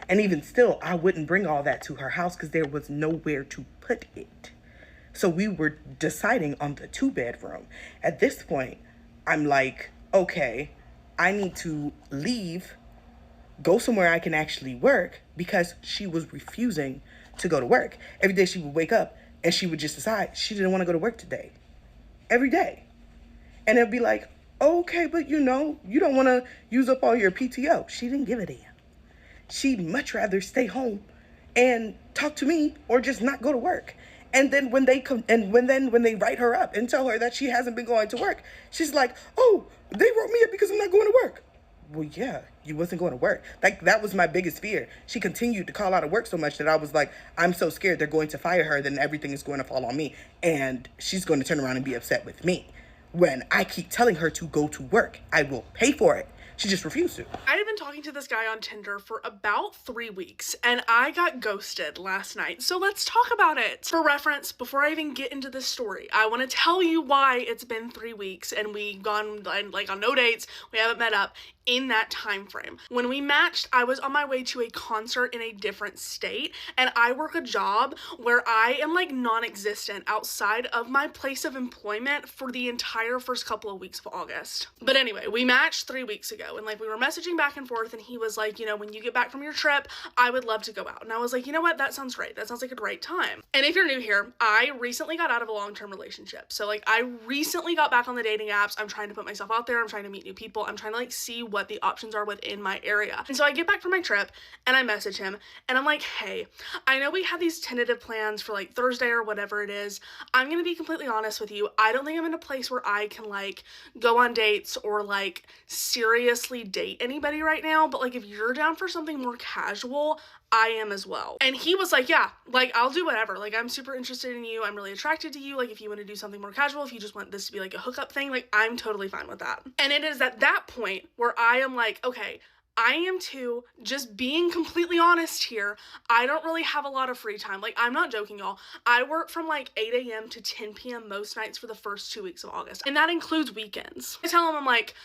And even still, I wouldn't bring all that to her house because there was nowhere to put it. So we were deciding on the 2-bedroom. At this point, I'm like, okay, I need to leave, go somewhere I can actually work, because she was refusing to go to work. Every day she would wake up and she would just decide she didn't want to go to work today. Every day. And it'd be like, okay, but you don't want to use up all your PTO. She didn't give a damn. She'd much rather stay home and talk to me or just not go to work. And then when they come and when they write her up and tell her that she hasn't been going to work, she's like, oh, they wrote me up because I'm not going to work. Well, yeah, you wasn't going to work. Like, that was my biggest fear. She continued to call out of work so much that I was like, I'm so scared they're going to fire her, then everything is going to fall on me. And she's going to turn around and be upset with me. When I keep telling her to go to work, I will pay for it. She just refused to. I had been talking to this guy on Tinder for about 3 weeks, and I got ghosted last night. So let's talk about it. For reference, before I even get into this story, I want to tell you why it's been 3 weeks and we've gone like on no dates. We haven't met up in that time frame. When we matched, I was on my way to a concert in a different state, and I work a job where I am like non-existent outside of my place of employment for the entire first couple of weeks of August. But anyway, we matched 3 weeks ago, and like we were messaging back and forth, and he was like, when you get back from your trip, I would love to go out. And I was like, you know what, that sounds great. That sounds like a great time. And if you're new here, I recently got out of a long-term relationship. So like I recently got back on the dating apps. I'm trying to put myself out there. I'm trying to meet new people. I'm trying to like see what the options are within my area. And so I get back from my trip and I message him and I'm like, hey, I know we have these tentative plans for like Thursday or whatever it is. I'm going to be completely honest with you. I don't think I'm in a place where I can like go on dates or like seriously date anybody right now. But like if you're down for something more casual, I am as well. And he was like, yeah, like I'll do whatever. Like I'm super interested in you. I'm really attracted to you. Like if you want to do something more casual, if you just want this to be like a hookup thing, like I'm totally fine with that. And it is at that point where I am like, okay, I am too, just being completely honest here, I don't really have a lot of free time. Like, I'm not joking, y'all. I work from like 8 a.m. to 10 p.m. most nights for the first 2 weeks of August. And that includes weekends. I tell him, I'm like,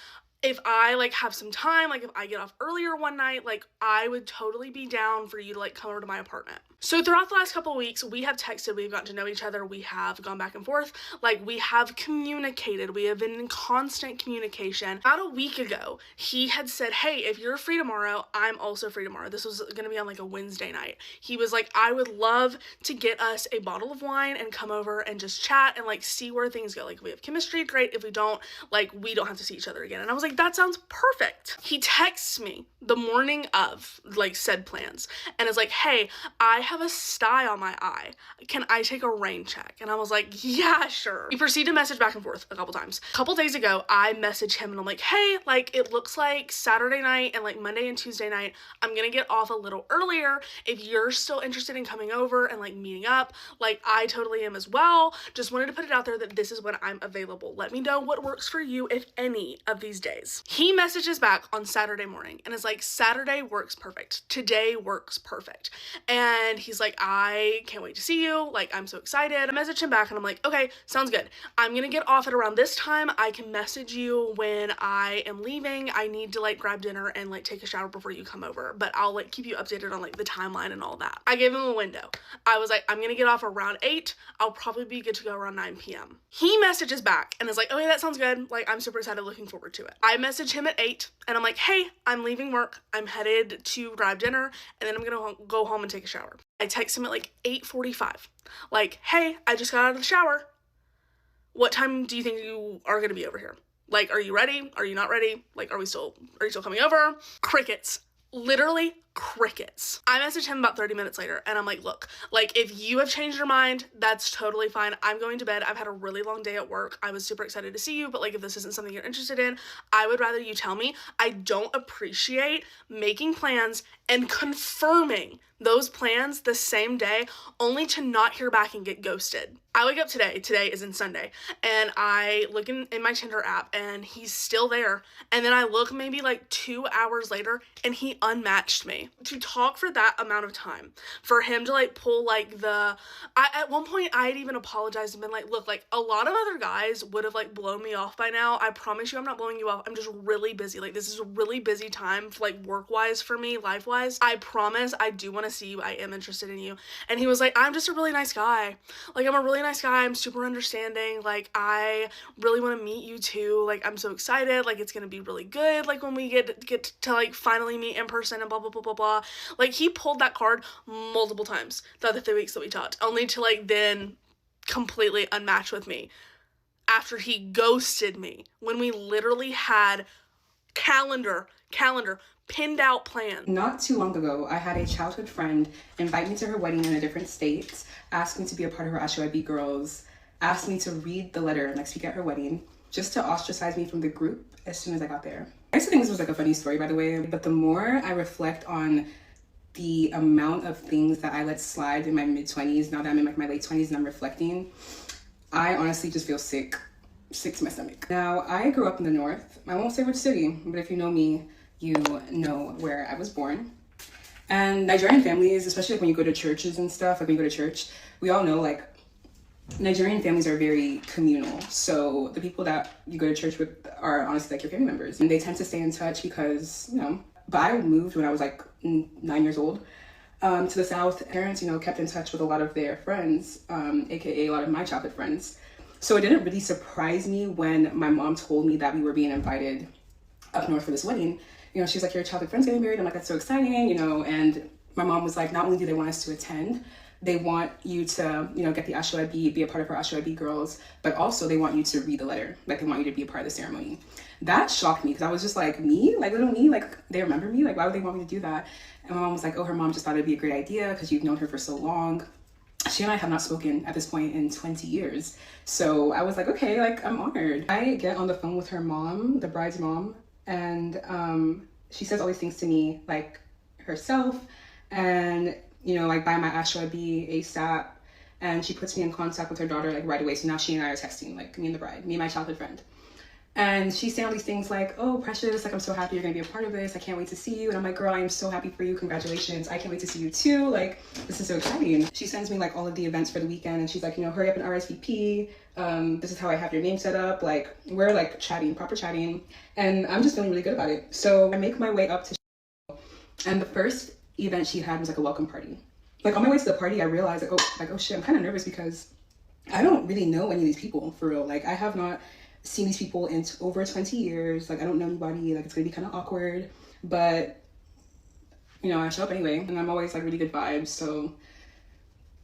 if I like have some time, like if I get off earlier one night, like I would totally be down for you to like come over to my apartment. So throughout the last couple of weeks, we have texted, we've gotten to know each other, we have gone back and forth, like we have communicated, we have been in constant communication. About a week ago, he had said, hey, if you're free tomorrow, I'm also free tomorrow. This was gonna be on like a Wednesday night. He was like, I would love to get us a bottle of wine and come over and just chat and like see where things go. Like if we have chemistry, great. If we don't, like we don't have to see each other again. And I was like, that sounds perfect. He texts me the morning of like said plans and is like, hey, I have a sty on my eye. Can I take a rain check? And I was like, yeah, sure. We proceeded to message back and forth a couple times. A couple days ago, I messaged him and I'm like, hey, like it looks like Saturday night and like Monday and Tuesday night, I'm gonna get off a little earlier. If you're still interested in coming over and like meeting up, like I totally am as well. Just wanted to put it out there that this is when I'm available. Let me know what works for you, if any of these days. He messages back on Saturday morning and is like, Saturday works perfect. Today works perfect. And he's like, I can't wait to see you. Like, I'm so excited. I message him back and I'm like, okay, sounds good. I'm gonna get off at around this time. I can message you when I am leaving. I need to like grab dinner and like take a shower before you come over, but I'll like keep you updated on like the timeline and all that. I gave him a window. I was like, I'm gonna get off around 8. I'll probably be good to go around 9 p.m. He messages back and is like, okay, that sounds good. Like, I'm super excited, looking forward to it. I message him at 8 and I'm like, hey, I'm leaving work. I'm headed to grab dinner and then I'm gonna go home and take a shower. I text him at like 8:45. Like, hey, I just got out of the shower. What time do you think you are gonna be over here? Like, are you ready? Are you not ready? Like, are you still coming over? Crickets. Literally crickets. I messaged him about 30 minutes later and I'm like, look, like if you have changed your mind, that's totally fine. I'm going to bed. I've had a really long day at work. I was super excited to see you, but like if this isn't something you're interested in, I would rather you tell me. I don't appreciate making plans and confirming those plans the same day only to not hear back and get ghosted. I wake up today isn't Sunday, and I look in my Tinder app and he's still there, and then I look maybe like 2 hours later and he unmatched me. To talk for that amount of time, for him to like pull like at one point I had even apologized and been like, look, like a lot of other guys would have like blown me off by now. I promise you I'm not blowing you off. I'm just really busy. Like this is a really busy time like work-wise for me, life-wise. I promise I do want to see you. I am interested in you. And he was like, I'm just a really nice guy. Like I'm a really nice guy. I'm super understanding. Like I really want to meet you too. Like I'm so excited. Like it's gonna be really good. Like when we get to like finally meet in person and blah blah blah blah blah. Like he pulled that card multiple times the other 3 weeks that we talked, only to like then completely unmatch with me after he ghosted me when we literally had calendar pinned out plans. Not too long ago, I had a childhood friend invite me to her wedding in a different state, ask me to be a part of her Ashwabi girls, asked me to read the letter and like speak at her wedding, just to ostracize me from the group as soon as I got there. I used to think this was like a funny story, by the way, but the more I reflect on the amount of things that I let slide in my mid-20s, now that I'm in like my late 20s and I'm reflecting, I honestly just feel sick to my stomach. Now, I grew up in the North. I won't say which city, but if you know me, you know where I was born. And Nigerian families, especially like when you go to churches and stuff, like when you go to church, we all know like Nigerian families are very communal. So the people that you go to church with are honestly like your family members. And they tend to stay in touch because, you know, but I moved when I was like 9 years old to the South. Parents, you know, kept in touch with a lot of their friends, aka a lot of my childhood friends. So it didn't really surprise me when my mom told me that we were being invited up north for this wedding. You know, she's like, your childhood friend's getting married. I'm like, that's so exciting, you know. And my mom was like, not only do they want us to attend, they want you to, you know, get the Ashwabi, be a part of her Ashwabi girls, but also they want you to read the letter. Like they want you to be a part of the ceremony. That shocked me because I was just like, me? Like little me? Like they remember me? Like why would they want me to do that? And my mom was like, oh, her mom just thought it'd be a great idea because you've known her for so long. She and I have not spoken at this point in 20 years. So I was like, okay, like I'm honored. I get on the phone with her mom, the bride's mom, and she says all these things to me, like herself, and you know, like buy my Ashwabi ASAP, and she puts me in contact with her daughter like right away. So now she and I are texting, like me and the bride, me and my childhood friend. And she's saying all these things like, oh, Precious, like I'm so happy you're gonna be a part of this. I can't wait to see you. And I'm like, girl, I am so happy for you. Congratulations. I can't wait to see you too. Like, this is so exciting. She sends me like all of the events for the weekend and she's like, you know, hurry up and RSVP. This is how I have your name set up. Like, we're like chatting, proper chatting. And I'm just feeling really good about it. So I make my way up to, and the first event she had was like a welcome party. Like on my way to the party, I realized oh shit, I'm kind of nervous because I don't really know any of these people for real. Like I have not seen these people in over 20 years. Like I don't know anybody. Like it's gonna be kind of awkward, but you know, I show up anyway, and I'm always like really good vibes. So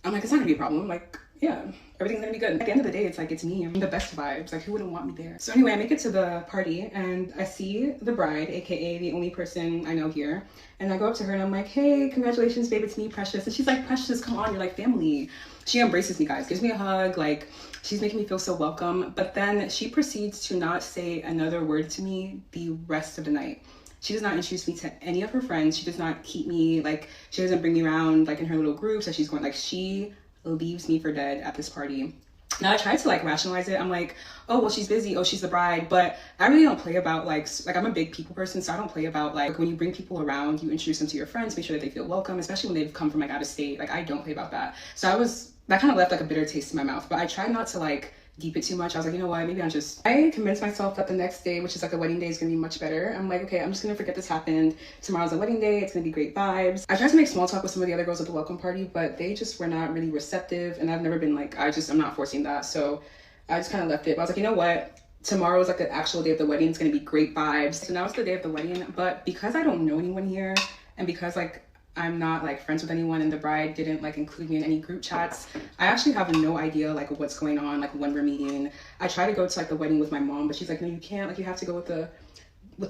I'm like, it's not gonna be a problem. Like, yeah, everything's gonna be good. At the end of the day, it's like, it's me. I'm the best vibes. Like, who wouldn't want me there? So anyway, I make it to the party and I see the bride, aka the only person I know here. And I go up to her and I'm like, hey, congratulations, babe, it's me, Precious. And she's like, Precious, come on, you're like family. She embraces me, guys, gives me a hug. Like, she's making me feel so welcome. But then she proceeds to not say another word to me the rest of the night. She does not introduce me to any of her friends. She does not keep me, like, she doesn't bring me around, like, in her little groups that she's going, like, she leaves me for dead at this party. Now I tried to like rationalize it. I'm like, oh, well, she's busy. Oh, she's the bride. But I really don't play about like I'm a big people person. So I don't play about like when you bring people around, you introduce them to your friends, make sure that they feel welcome, especially when they've come from like out of state. Like I don't play about that. So that kind of left like a bitter taste in my mouth, but I tried not to like deep it too much. I was like, you know what, maybe I convinced myself that the next day, which is like the wedding day, is gonna be much better. I'm like, okay, I'm just gonna forget this happened. Tomorrow's the wedding day, it's gonna be great vibes. I tried to make small talk with some of the other girls at the welcome party, but they just were not really receptive, and I've never been like, I'm not forcing that. So I just kind of left it. But I was like, you know what, tomorrow is like the actual day of the wedding, it's gonna be great vibes. So now it's the day of the wedding, but because I don't know anyone here, and because like I'm not like friends with anyone and the bride didn't like include me in any group chats, I actually have no idea like what's going on, like when we're meeting. I try to go to like the wedding with my mom, but she's like, no, you can't, like you have to go with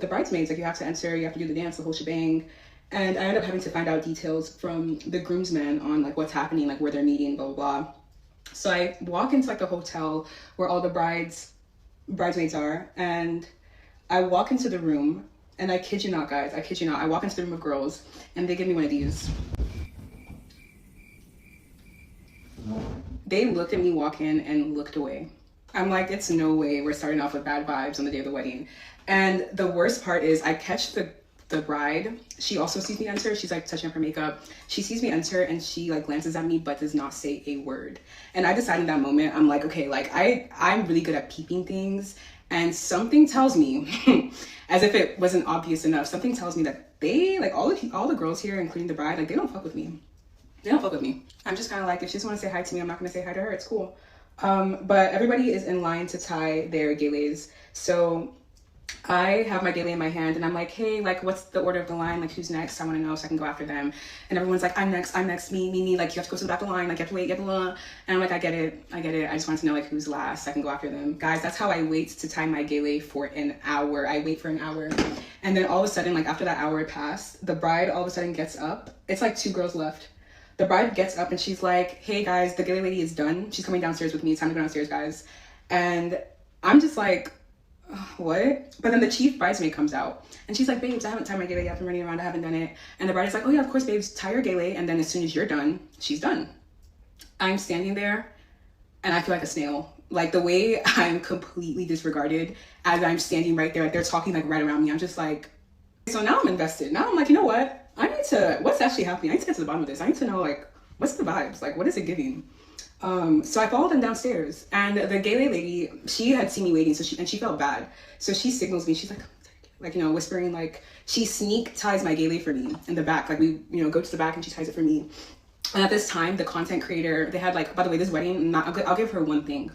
the bridesmaids, like you have to enter, you have to do the dance, the whole shebang. And I end up having to find out details from the groomsmen on like what's happening, like where they're meeting, blah blah blah. So I walk into like the hotel where all the bridesmaids are, and I walk into the room. And I kid you not, guys, I kid you not, I walk into the room of girls and they give me one of these. They looked at me walk in and looked away. I'm like, it's no way we're starting off with bad vibes on the day of the wedding. And the worst part is I catch the bride. She also sees me enter. She's like touching up her makeup. She sees me enter and she like glances at me but does not say a word. And I decided in that moment, I'm like, okay, like I'm really good at peeping things. And something tells me, as if it wasn't obvious enough, something tells me that they, like all the girls here, including the bride, like they don't fuck with me. They don't fuck with me. I'm just kind of like, if she just want to say hi to me, I'm not going to say hi to her. It's cool. But everybody is in line to tie their gilets. So I have my gele in my hand and I'm like, hey, like what's the order of the line? Like who's next? I want to know so I can go after them. And everyone's like, I'm next, me. Like you have to go to the back of the line. Like you have to wait, and I'm like, I get it. I just want to know like who's last so I can go after them. Guys, that's how I wait to tie my gele for an hour. I wait for an hour. And then all of a sudden, like after that hour passed, the bride all of a sudden gets up. It's like 2 girls left. The bride gets up and she's like, hey guys, the gele lady is done. She's coming downstairs with me. It's time to go downstairs, guys. And I'm just like, what? But then the chief bridesmaid comes out and she's like, babes, I haven't tied my gele yet. I've been running around, I haven't done it. And the bride is like, oh yeah, of course, babes, tie your gele. And then as soon as you're done, she's done. I'm standing there and I feel like a snail. Like the way I'm completely disregarded as I'm standing right there, like they're talking like right around me. I'm just like, so now I'm invested. Now I'm like, you know what? What's actually happening? I need to get to the bottom of this. I need to know like, what's the vibes? Like, what is it giving? So I followed them downstairs and the gele lady, she had seen me waiting. So she felt bad. So she signals me. She's like, you know, whispering, like she sneak ties my gele for me in the back. Like we, you know, go to the back and she ties it for me. And at this time, the content creator, they had like, by the way, this wedding, I'll give her one thing.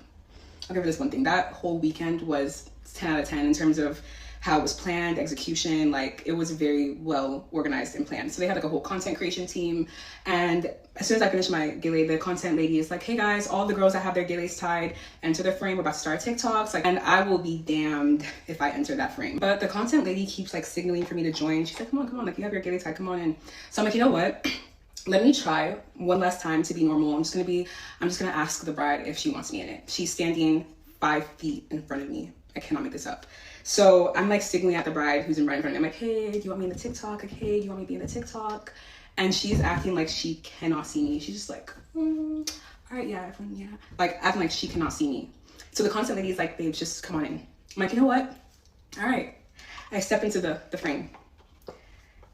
I'll give her this one thing. That whole weekend was 10 out of 10 in terms of how it was planned, execution. Like it was very well organized and planned. So they had like a whole content creation team. And as soon as I finished my gele, the content lady is like, hey guys, all the girls that have their geles tied, enter the frame. We're about to start TikToks. Like, and I will be damned if I enter that frame. But the content lady keeps like signaling for me to join. She's like, come on, like you have your gele tied, come on in. So I'm like, you know what? Let me try one last time to be normal. I'm just gonna ask the bride if she wants me in it. She's standing 5 feet in front of me. I cannot make this up. So I'm like signaling at the bride who's right in front of me. I'm like, hey, do you want me in the TikTok? Like, hey, do you want me to be in the TikTok? And she's acting like she cannot see me. She's just like, all right, yeah. Like acting like she cannot see me. So the content lady is like, babes, just come on in. I'm like, you know what? All right. I step into the frame.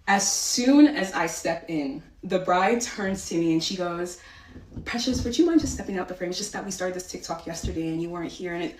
As soon as I step in, the bride turns to me and she goes, Precious, would you mind just stepping out the frame? It's just that we started this TikTok yesterday and you weren't here. And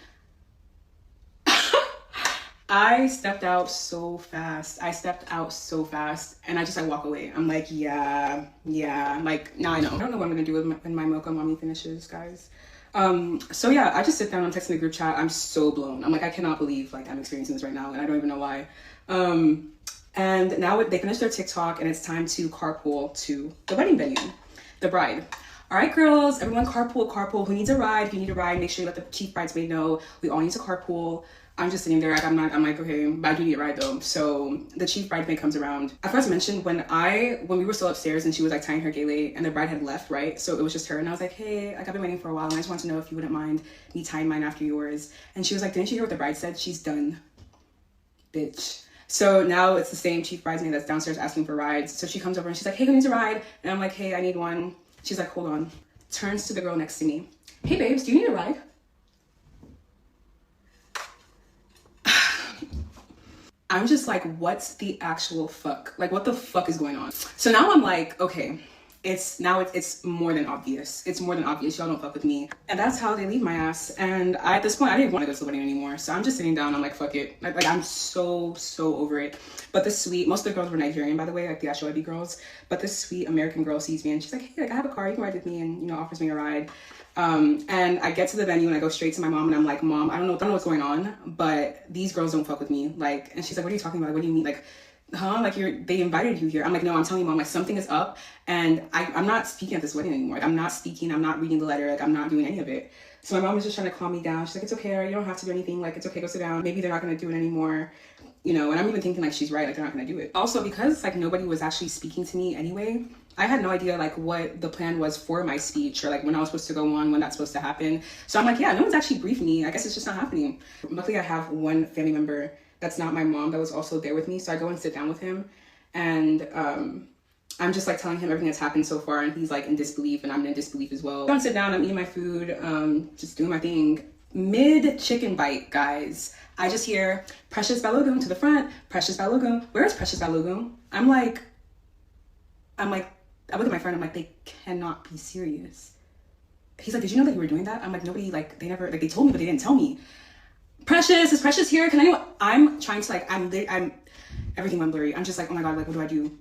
I stepped out so fast. And I just like walk away. I'm like, yeah. Like, now I know. I don't know what I'm gonna do when my mocha mommy finishes, guys. So yeah, I just sit down, I'm texting the group chat. I'm so blown. I'm like, I cannot believe like I'm experiencing this right now, and I don't even know why. And now they finished their TikTok, and it's time to carpool to the wedding venue, the bride. All right, girls, everyone carpool. Who needs a ride? If you need a ride, make sure you let the chief bridesmaid know. We all need to carpool. I'm just sitting there, like, I'm like, okay, but I do need a ride though. So the chief bridesmaid comes around. I first mentioned when we were still upstairs and she was like tying her gele and the bride had left, right? So it was just her, and I was like, hey, like, I've been waiting for a while and I just want to know if you wouldn't mind me tying mine after yours. And she was like, didn't you hear what the bride said? She's done, bitch. So now it's the same chief bridesmaid that's downstairs asking for rides. So she comes over and she's like, hey, who needs a ride? And I'm like, hey, I need one. She's like, hold on. Turns to the girl next to me. Hey, babes, do you need a ride? I'm just like, what's the actual fuck? Like, what the fuck is going on? So now I'm like, okay, it's more than obvious. It's more than obvious. Y'all don't fuck with me. And that's how they leave my ass. And at this point, I didn't want to go to the wedding anymore. So I'm just sitting down. I'm like, fuck it. Like I'm so over it. But this sweet, most of the girls were Nigerian, by the way, like the Ashoebi girls. But this sweet American girl sees me and she's like, hey, like I have a car, you can ride with me, and offers me a ride. And I get to the venue and I go straight to my mom and I'm like, Mom, I don't know what's going on, but these girls don't fuck with me. Like, and she's like, what are you talking about? Like, what do you mean? Like, huh? Like they invited you here. I'm like, no, I'm telling you, Mom, like something is up, and I'm not speaking at this wedding anymore. Like, I'm not speaking, I'm not reading the letter, like I'm not doing any of it. So my mom was just trying to calm me down. She's like, it's okay, you don't have to do anything, like it's okay, go sit down. Maybe they're not gonna do it anymore. And I'm even thinking like she's right, like they're not gonna do it. Also, because like nobody was actually speaking to me anyway, I had no idea like what the plan was for my speech or like when I was supposed to go on, when that's supposed to happen. So I'm like, yeah, no one's actually briefed me. I guess it's just not happening. Luckily, I have one family member that's not my mom that was also there with me. So I go and sit down with him, and I'm just like telling him everything that's happened so far, and he's like in disbelief and I'm in disbelief as well. I don't sit down, I'm eating my food, just doing my thing. Mid chicken bite, guys, I just hear Precious Balogun to the front. Precious Balogun. Where's Precious Balogun? I look at my friend, I'm like, they cannot be serious. He's like, did you know that you were doing that? I'm like, nobody, like, they never, like, they told me, but they didn't tell me. Precious, is Precious here? Can anyone, I'm trying to, like, I'm everything went blurry. I'm just like, oh my God, like, what do I do?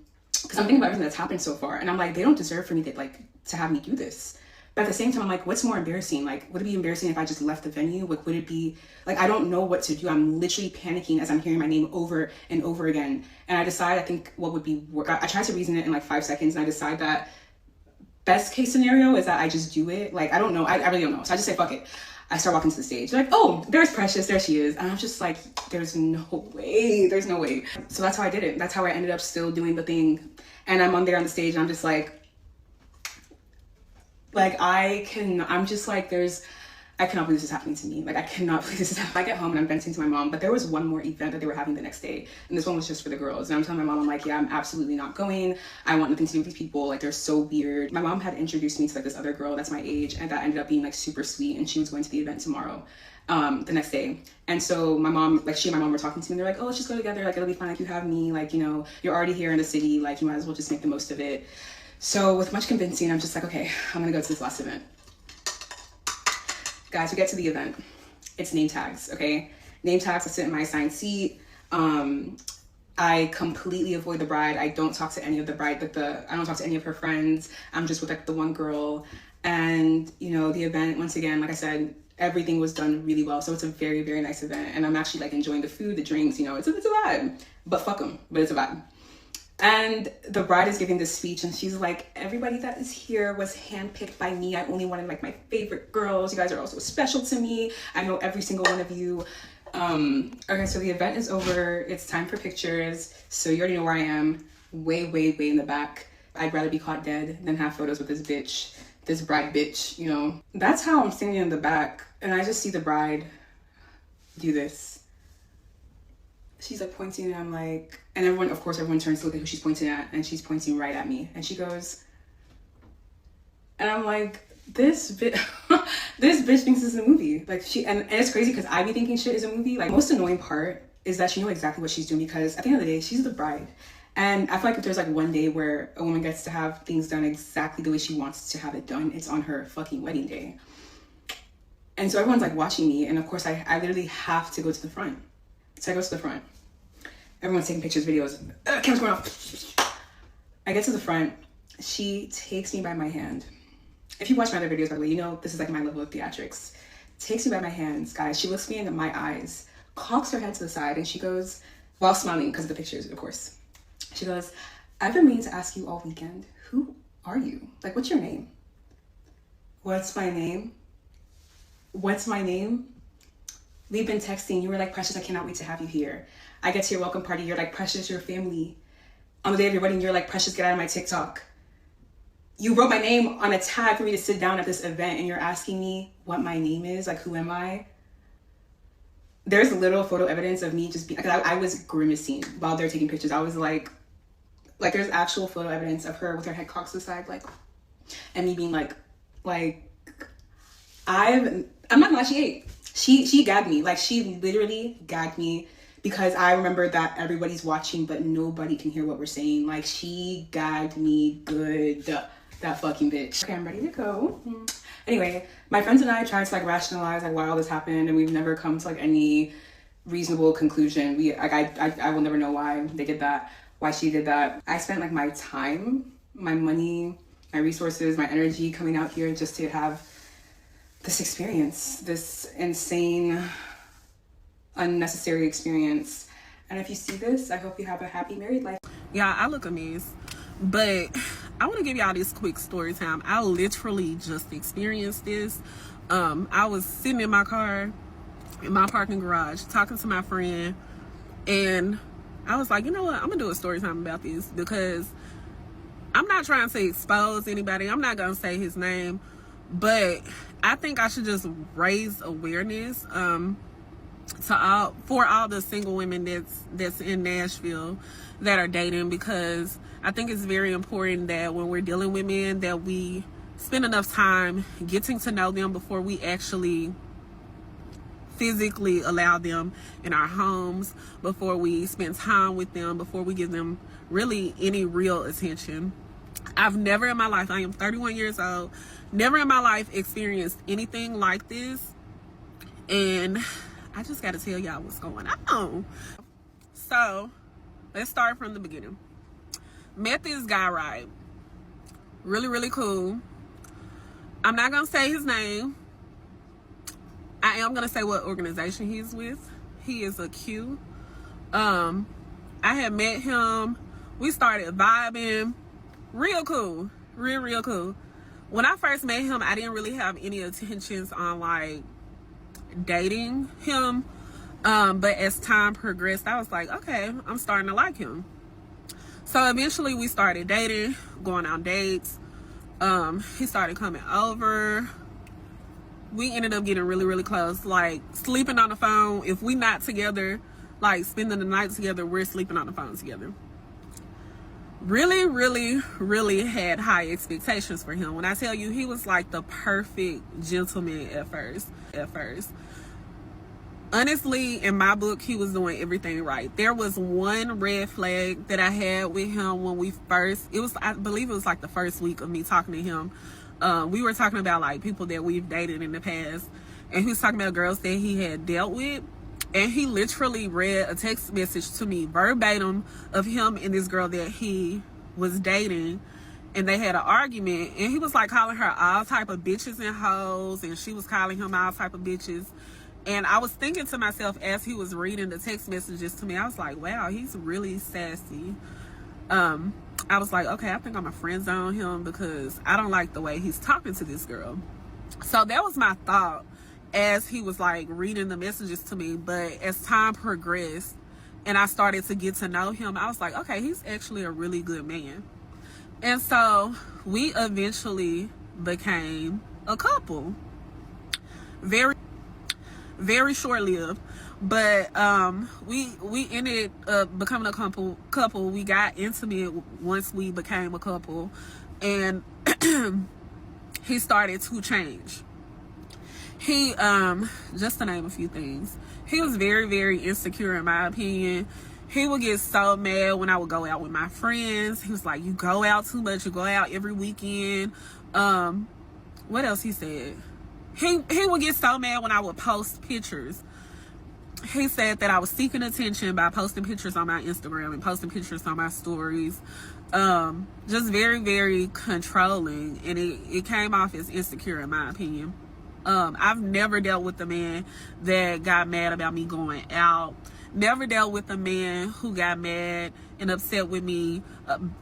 Because I'm thinking about everything that's happened so far. And I'm like, they don't deserve for me to have me do this. But at the same time, I'm like, what's more embarrassing? Like, would it be embarrassing if I just left the venue? Like, would it be, like, I don't know what to do. I'm literally panicking as I'm hearing my name over and over again. And I decide, I think what would be, I try to reason it in like 5 seconds. And I decide that best case scenario is that I just do it. Like, I don't know. I really don't know. So I just say, fuck it. I start walking to the stage. They're like, oh, there's Precious. There she is. And I'm just like, there's no way. There's no way. So that's how I did it. That's how I ended up still doing the thing. And I'm on there on the stage and I'm just like I'm just like, I cannot believe this is happening to me. Like, I cannot believe this is happening. I get home and I'm venting to my mom, but there was one more event that they were having the next day. And this one was just for the girls. And I'm telling my mom, I'm like, yeah, I'm absolutely not going. I want nothing to do with these people. Like, they're so weird. My mom had introduced me to like this other girl that's my age, and that ended up being like super sweet. And she was going to the event tomorrow, the next day. And so my mom, like she and my mom were talking to me. They're like, oh, let's just go together. Like, it'll be fine. Like, you have me. Like, you're already here in the city. Like, you might as well just make the most of it. So with much convincing, I'm just like, okay, I'm gonna go to this last event. Guys, we get to the event. It's name tags, okay? Name tags, I sit in my assigned seat. I completely avoid the bride. I don't talk to any of the bride, I don't talk to any of her friends. I'm just with like the one girl. And the event, once again, like I said, everything was done really well. So it's a very, very nice event. And I'm actually like enjoying the food, the drinks, it's a vibe. But fuck them, but it's a vibe. And the bride is giving this speech and she's like, everybody that is here was handpicked by me. I only wanted like my favorite girls. You guys are also special to me. I know every single one of you. Okay, so the event is over. It's time for pictures. So you already know where I am. Way, way, way in the back. I'd rather be caught dead than have photos with this bitch, this bride bitch, That's how I'm standing in the back. And I just see the bride do this. She's like pointing and I'm like, and everyone turns to look at who she's pointing at, and she's pointing right at me. And she goes, and I'm like, this bitch thinks this is a movie. Like and it's crazy because I be thinking shit is a movie. Like, most annoying part is that she knows exactly what she's doing, because at the end of the day, she's the bride. And I feel like if there's like one day where a woman gets to have things done exactly the way she wants to have it done, it's on her fucking wedding day. And so everyone's like watching me. And of course I literally have to go to the front. So I go to the front. Everyone's taking pictures, videos. Camera's going off. I get to the front. She takes me by my hand. If you watch my other videos, by the way, you know this is like my level of theatrics. Takes me by my hands, guys. She looks me in my eyes, cocks her head to the side, and she goes, while smiling because of the pictures, of course. She goes, I've been meaning to ask you all weekend, who are you? Like, what's your name? What's my name? What's my name? We've been texting. You were like, Precious, I cannot wait to have you here. I get to your welcome party. You're like, Precious, your family. On the day of your wedding, you're like, Precious, get out of my TikTok. You wrote my name on a tag for me to sit down at this event, and you're asking me what my name is? Like, who am I? There's little photo evidence of me just being, because I was grimacing while they're taking pictures. I was like there's actual photo evidence of her with her head cocked to the side, like, and me being like, I'm not gonna lie, she ate. She gagged me. Like, she literally gagged me because I remember that everybody's watching, but nobody can hear what we're saying. Like, she gagged me good. That fucking bitch. Okay, I'm ready to go. Anyway, my friends and I tried to like rationalize like why all this happened, and we've never come to like any reasonable conclusion. I will never know why they did that, why she did that. I spent like my time, my money, my resources, my energy coming out here just to have this experience, this insane, unnecessary experience. And if you see this, I hope you have a happy married life. Yeah, I look a mess, but I want to give y'all this quick story time. I literally just experienced this. I was sitting in my car in my parking garage talking to my friend, and I was like, you know what, I'm gonna do a story time about this because I'm not trying to expose anybody. I'm not gonna say his name, but I think I should just raise awareness for all the single women that's in Nashville that are dating, because I think it's very important that when we're dealing with men that we spend enough time getting to know them before we actually physically allow them in our homes, before we spend time with them, before we give them really any real attention. I've never in my life, I am 31 years old, never in my life experienced anything like this, and I just got to tell y'all what's going on. So let's start from the beginning. Met this guy, right? Really, really cool. I'm not gonna say his name. I am gonna say what organization he's with. He is a Q. I had met him. We started vibing. Real cool. Real cool. When I first met him, I didn't really have any intentions on like dating him. But as time progressed, I was like, okay, I'm starting to like him. So eventually we started dating, going on dates. He started coming over. We ended up getting really, really close, like sleeping on the phone. If we not together, like spending the night together, we're sleeping on the phone together. Really, really, really had high expectations for him. When I tell you, he was like the perfect gentleman at first. Honestly, in my book, he was doing everything right. There was one red flag that I had with him when we first, I believe it was like the first week of me talking to him. We were talking about like people that we've dated in the past, and he was talking about girls that he had dealt with, and he literally read a text message to me verbatim of him and this girl that he was dating, and they had an argument, and he was like calling her all type of bitches and hoes, and she was calling him all type of bitches. And I was thinking to myself as he was reading the text messages to me, I was like, wow, he's really sassy. I was like, okay, I think I'm a friend zone him because I don't like the way he's talking to this girl. So that was my thought as he was like reading the messages to me. But as time progressed and I started to get to know him, I was like, okay, he's actually a really good man. And so we eventually became a couple. Very, very short-lived, but we ended up becoming a couple. We got intimate once we became a couple, and he started to change. He just to name a few things, he was very, very insecure in my opinion. He would get so mad when I would go out with my friends. He was like, you go out too much, you go out every weekend. What else he said? He would get so mad when I would post pictures he said that I was seeking attention by posting pictures on my Instagram and posting pictures on my stories. Just very, very controlling, and it came off as insecure in my opinion. I've never dealt with a man that got mad about me going out. Never dealt with a man who got mad and upset with me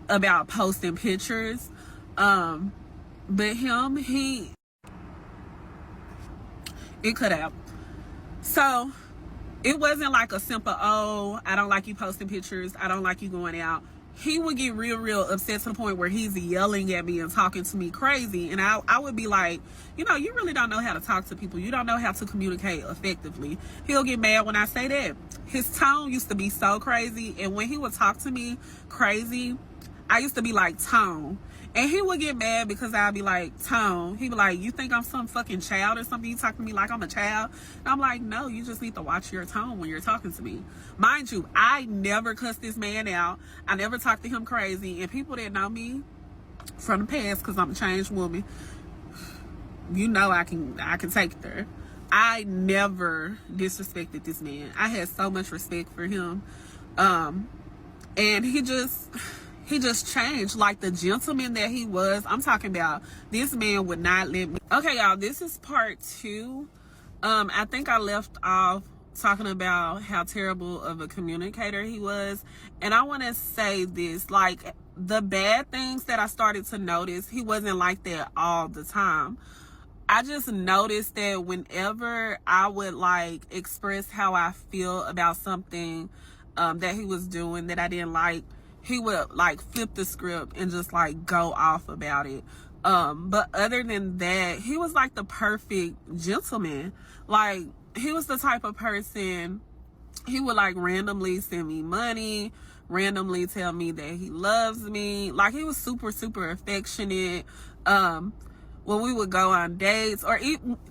about posting pictures. But him, it cut out. So it wasn't like a simple, oh, I don't like you posting pictures, I don't like you going out. He would get real, real upset to the point where he's yelling at me and talking to me crazy. And I would be like, you know, you really don't know how to talk to people. You don't know how to communicate effectively. He'll get mad when I say that. His tone used to be so crazy. And when he would talk to me crazy, I used to be like, Tone. And he would get mad because I'd be like, Tone. He'd be like, you think I'm some fucking child or something? You talk to me like I'm a child? And I'm like, no, you just need to watch your tone when you're talking to me. Mind you, I never cussed this man out. I never talked to him crazy. And people that know me from the past, because I'm a changed woman, you know I can take there. I never disrespected this man. I had so much respect for him. And he just changed, like the gentleman that he was. I'm talking about, this man would not let me. Okay, y'all, this is part 2. I think I left off talking about how terrible of a communicator he was. And I want to say this, like, the bad things that I started to notice, he wasn't like that all the time. I just noticed that whenever I would like express how I feel about something that he was doing that I didn't like, he would like flip the script and just like go off about it. But other than that, he was like the perfect gentleman. Like, he was the type of person, he would like randomly send me money, randomly tell me that he loves me. Like, he was super, super affectionate. When we would go on dates, or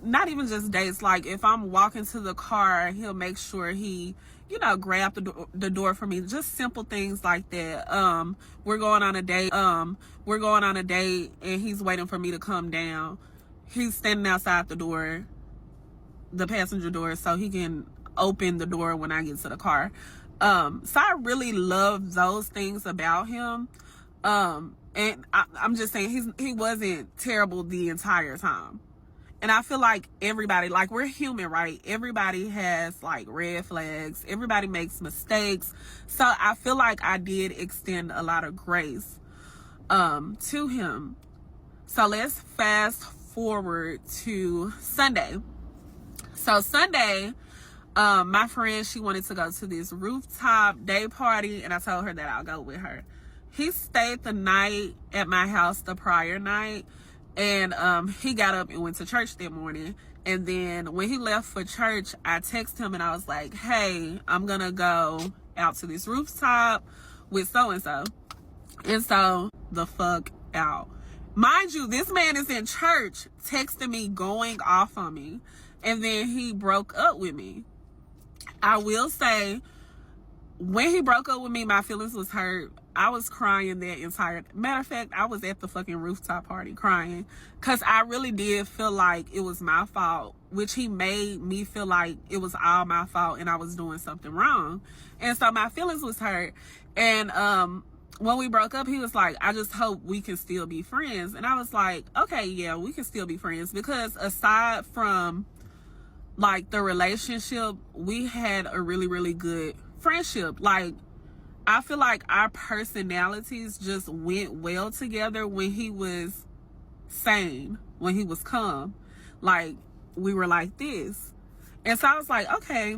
not even just dates, like if I'm walking to the car, he'll make sure he, you know, grab the door for me. Just simple things like that. We're going on a date and he's waiting for me to come down. He's standing outside the door, the passenger door, so he can open the door when I get to the car. So I really love those things about him. And I'm just saying, he wasn't terrible the entire time. And I feel like everybody, like, we're human, right? Everybody has like red flags. Everybody makes mistakes. So I feel like I did extend a lot of grace to him. So let's fast forward to Sunday. So Sunday, my friend, she wanted to go to this rooftop day party, and I told her that I'll go with her. He stayed the night at my house the prior night, and he got up and went to church that morning. And then when he left for church, I texted him and I was like, hey, I'm gonna go out to this rooftop with so-and-so. And so, the fuck out. Mind you, this man is in church texting me, going off on me, and then he broke up with me. I will say, when he broke up with me, my feelings was hurt. I was crying that entire, matter of fact, I was at the fucking rooftop party crying, because I really did feel like it was my fault, which he made me feel like it was all my fault and I was doing something wrong. And so my feelings was hurt. And when we broke up, he was like, I just hope we can still be friends. And I was like, okay, yeah, we can still be friends, because aside from like the relationship, we had a really, really good friendship. Like, I feel like our personalities just went well together when he was sane, when he was calm. Like, we were like this. And so I was like, okay,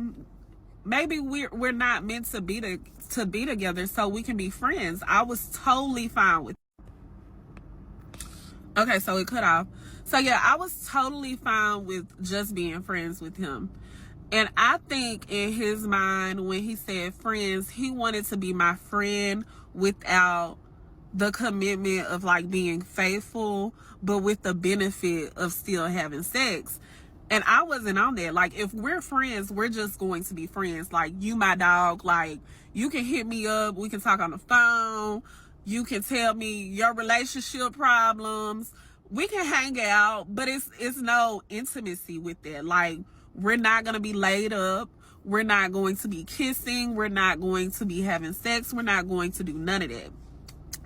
maybe we're not meant to be together, so we can be friends. I was totally fine with it. Okay, so it cut off. So yeah, I was totally fine with just being friends with him. And I think in his mind, when he said friends, he wanted to be my friend without the commitment of like being faithful, but with the benefit of still having sex. And I wasn't on that. Like, if we're friends, we're just going to be friends. Like, you my dog. Like, you can hit me up. We can talk on the phone. You can tell me your relationship problems. We can hang out, but it's no intimacy with that. Like, we're not going to be laid up. We're not going to be kissing. We're not going to be having sex. We're not going to do none of that.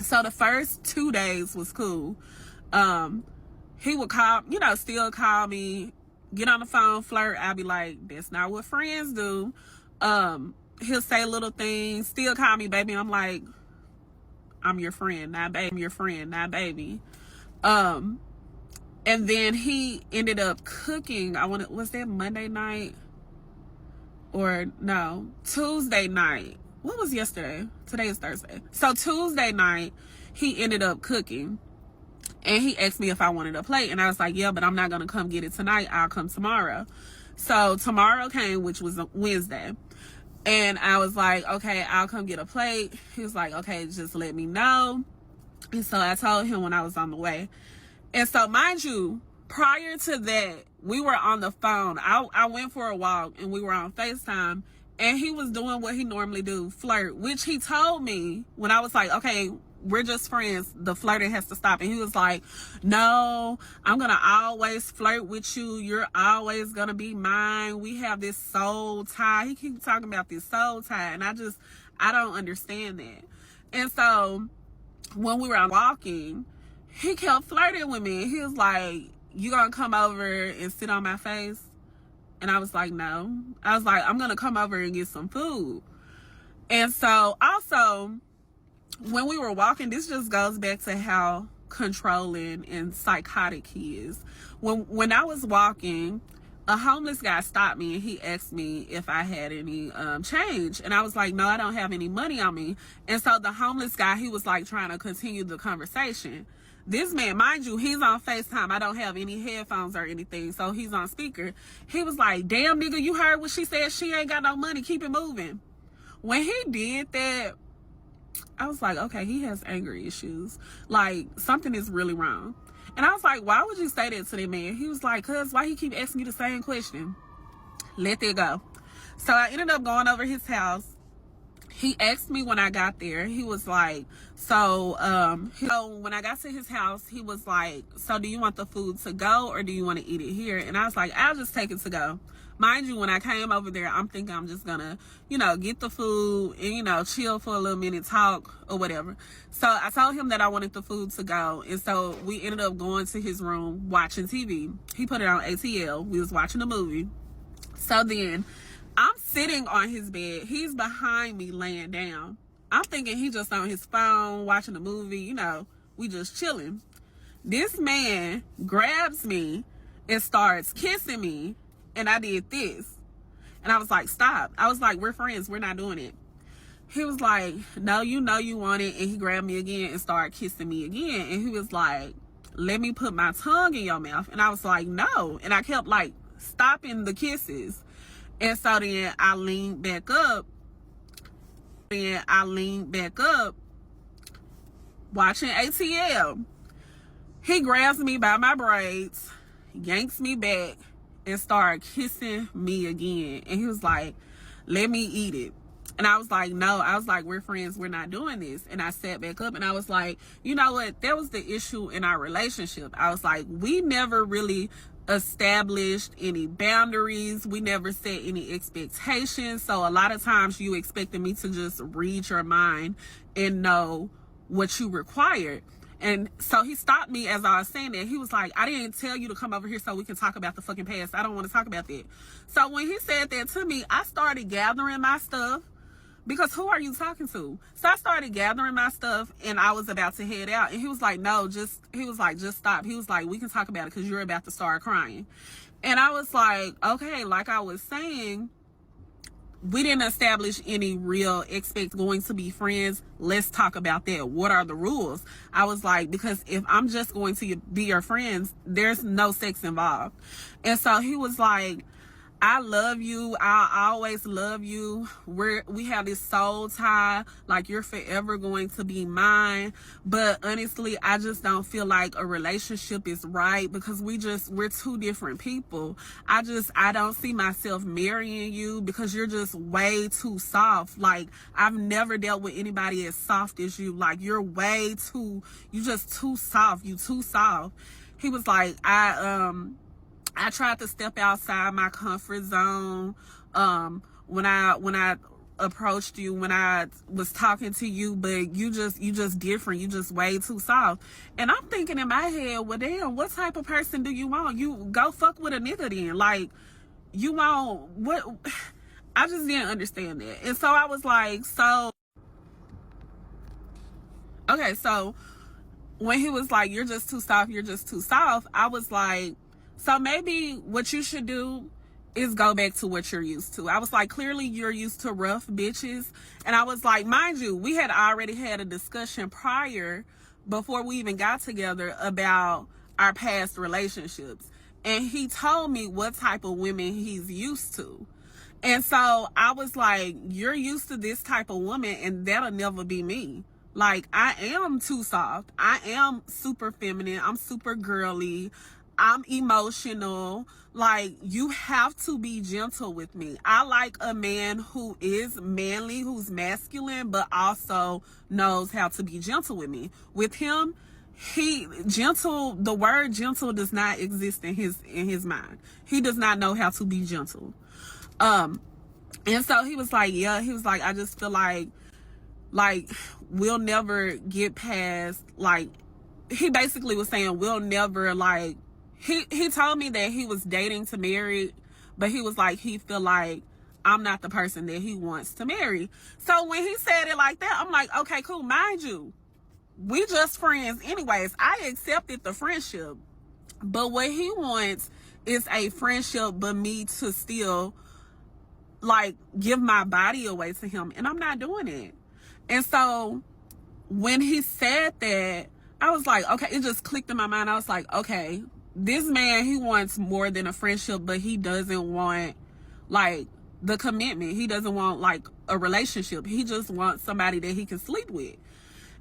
So the first 2 days was cool. He would call, still call me, get on the phone, flirt. I'll be like, that's not what friends do. He'll say little things, still call me baby. I'm like, I'm your friend, not baby. I'm your friend, not baby. And then he ended up cooking. Was that Monday night? Or no, Tuesday night. What was yesterday? Today is Thursday. So Tuesday night, he ended up cooking. And he asked me if I wanted a plate. And I was like, yeah, but I'm not going to come get it tonight. I'll come tomorrow. So tomorrow came, which was a Wednesday. And I was like, okay, I'll come get a plate. He was like, okay, just let me know. And so I told him when I was on the way. And so, mind you, prior to that, we were on the phone. I went for a walk and we were on FaceTime. And he was doing what he normally do, flirt, which he told me when I was like, okay, we're just friends. The flirting has to stop. And he was like, no, I'm going to always flirt with you. You're always going to be mine. We have this soul tie. He keeps talking about this soul tie. And I don't understand that. And so when we were walking, he kept flirting with me. He was like, you going to come over and sit on my face? And I was like, no. I was like, I'm going to come over and get some food. And so also, when we were walking, this just goes back to how controlling and psychotic he is. When I was walking, a homeless guy stopped me and he asked me if I had any change. And I was like, no, I don't have any money on me. And so the homeless guy, he was like trying to continue the conversation. This man, mind you, he's on FaceTime. I don't have any headphones or anything, so he's on speaker. He was like, damn, nigga, you heard what she said? She ain't got no money. Keep it moving. When he did that, I was like, okay, he has anger issues. Like, something is really wrong. And I was like, why would you say that to that man? He was like, cuz, why he keep asking you the same question? Let that go. So I ended up going over his house. He asked me when I got there, he was like, so when I got to his house, he was like, so do you want the food to go or do you want to eat it here? And I was like, I'll just take it to go. Mind you, when I came over there, I'm thinking I'm just gonna, get the food and, chill for a little minute, talk or whatever. So I told him that I wanted the food to go. And so we ended up going to his room, watching TV. He put it on ATL. We was watching a movie. So then I'm sitting on his bed. He's behind me laying down. I'm thinking he just on his phone, watching a movie, we just chilling. This man grabs me and starts kissing me. And I did this. And I was like, stop. I was like, we're friends. We're not doing it. He was like, no, you want it. And he grabbed me again and started kissing me again. And he was like, let me put my tongue in your mouth. And I was like, no. And I kept like stopping the kisses. And so then I leaned back up. Watching ATL. He grabs me by my braids, yanks me back, and started kissing me again. And he was like, let me eat it. And I was like, no. I was like, we're friends. We're not doing this. And I sat back up and I was like, you know what? That was the issue in our relationship. I was like, we never really established any boundaries. We never set any expectations. So a lot of times you expected me to just read your mind and know what you required. And so he stopped me as I was saying that. He was like, I didn't tell you to come over here so we can talk about the fucking past. I don't want to talk about that. So when he said that to me, I started gathering my stuff because who are you talking to? So I started gathering my stuff and I was about to head out. And he was like, no, just stop. He was like, we can talk about it because you're about to start crying. And I was like, okay, like I was saying, we didn't establish any real going to be friends. Let's talk about that. What are the rules? I was like, because if I'm just going to be your friends, there's no sex involved. And so he was like, I love you. I'll always love you. We have this soul tie. Like, you're forever going to be mine. But honestly, I just don't feel like a relationship is right because we're two different people. I don't see myself marrying you because you're just way too soft. Like, I've never dealt with anybody as soft as you. Like, you're just too soft. You too soft. He was like, I tried to step outside my comfort zone. when I approached you, when I was talking to you, but you just different. You just way too soft. And I'm thinking in my head, well, damn, what type of person do you want? You go fuck with a nigga then. Like, you want what? I just didn't understand that. And so I was like, so okay, so when he was like, you're just too soft, I was like, so maybe what you should do is go back to what you're used to. I was like, clearly you're used to rough bitches. And I was like, mind you, we had already had a discussion prior, before we even got together, about our past relationships. And he told me what type of women he's used to. And so I was like, you're used to this type of woman, and that'll never be me. Like, I am too soft. I am super feminine. I'm super girly. I'm emotional. Like, you have to be gentle with me. I like a man who is manly, who's masculine, but also knows how to be gentle with me. With him, the word gentle does not exist in his mind. He does not know how to be gentle. And so he was like, yeah, he was like, I just feel like we'll never get past, like, he basically was saying we'll never, like, he told me that he was dating to marry, but he was like, he feel like I'm not the person that he wants to marry. So when he said it like that, I'm like, okay, cool. Mind you, we just friends anyways. I accepted the friendship, but what he wants is a friendship, but me to still, like, give my body away to him, and I'm not doing it. And so when he said that, I was like, okay, it just clicked in my mind. I was like, okay, this man, he wants more than a friendship, but he doesn't want, like, the commitment. He doesn't want, like, a relationship. He just wants somebody that he can sleep with.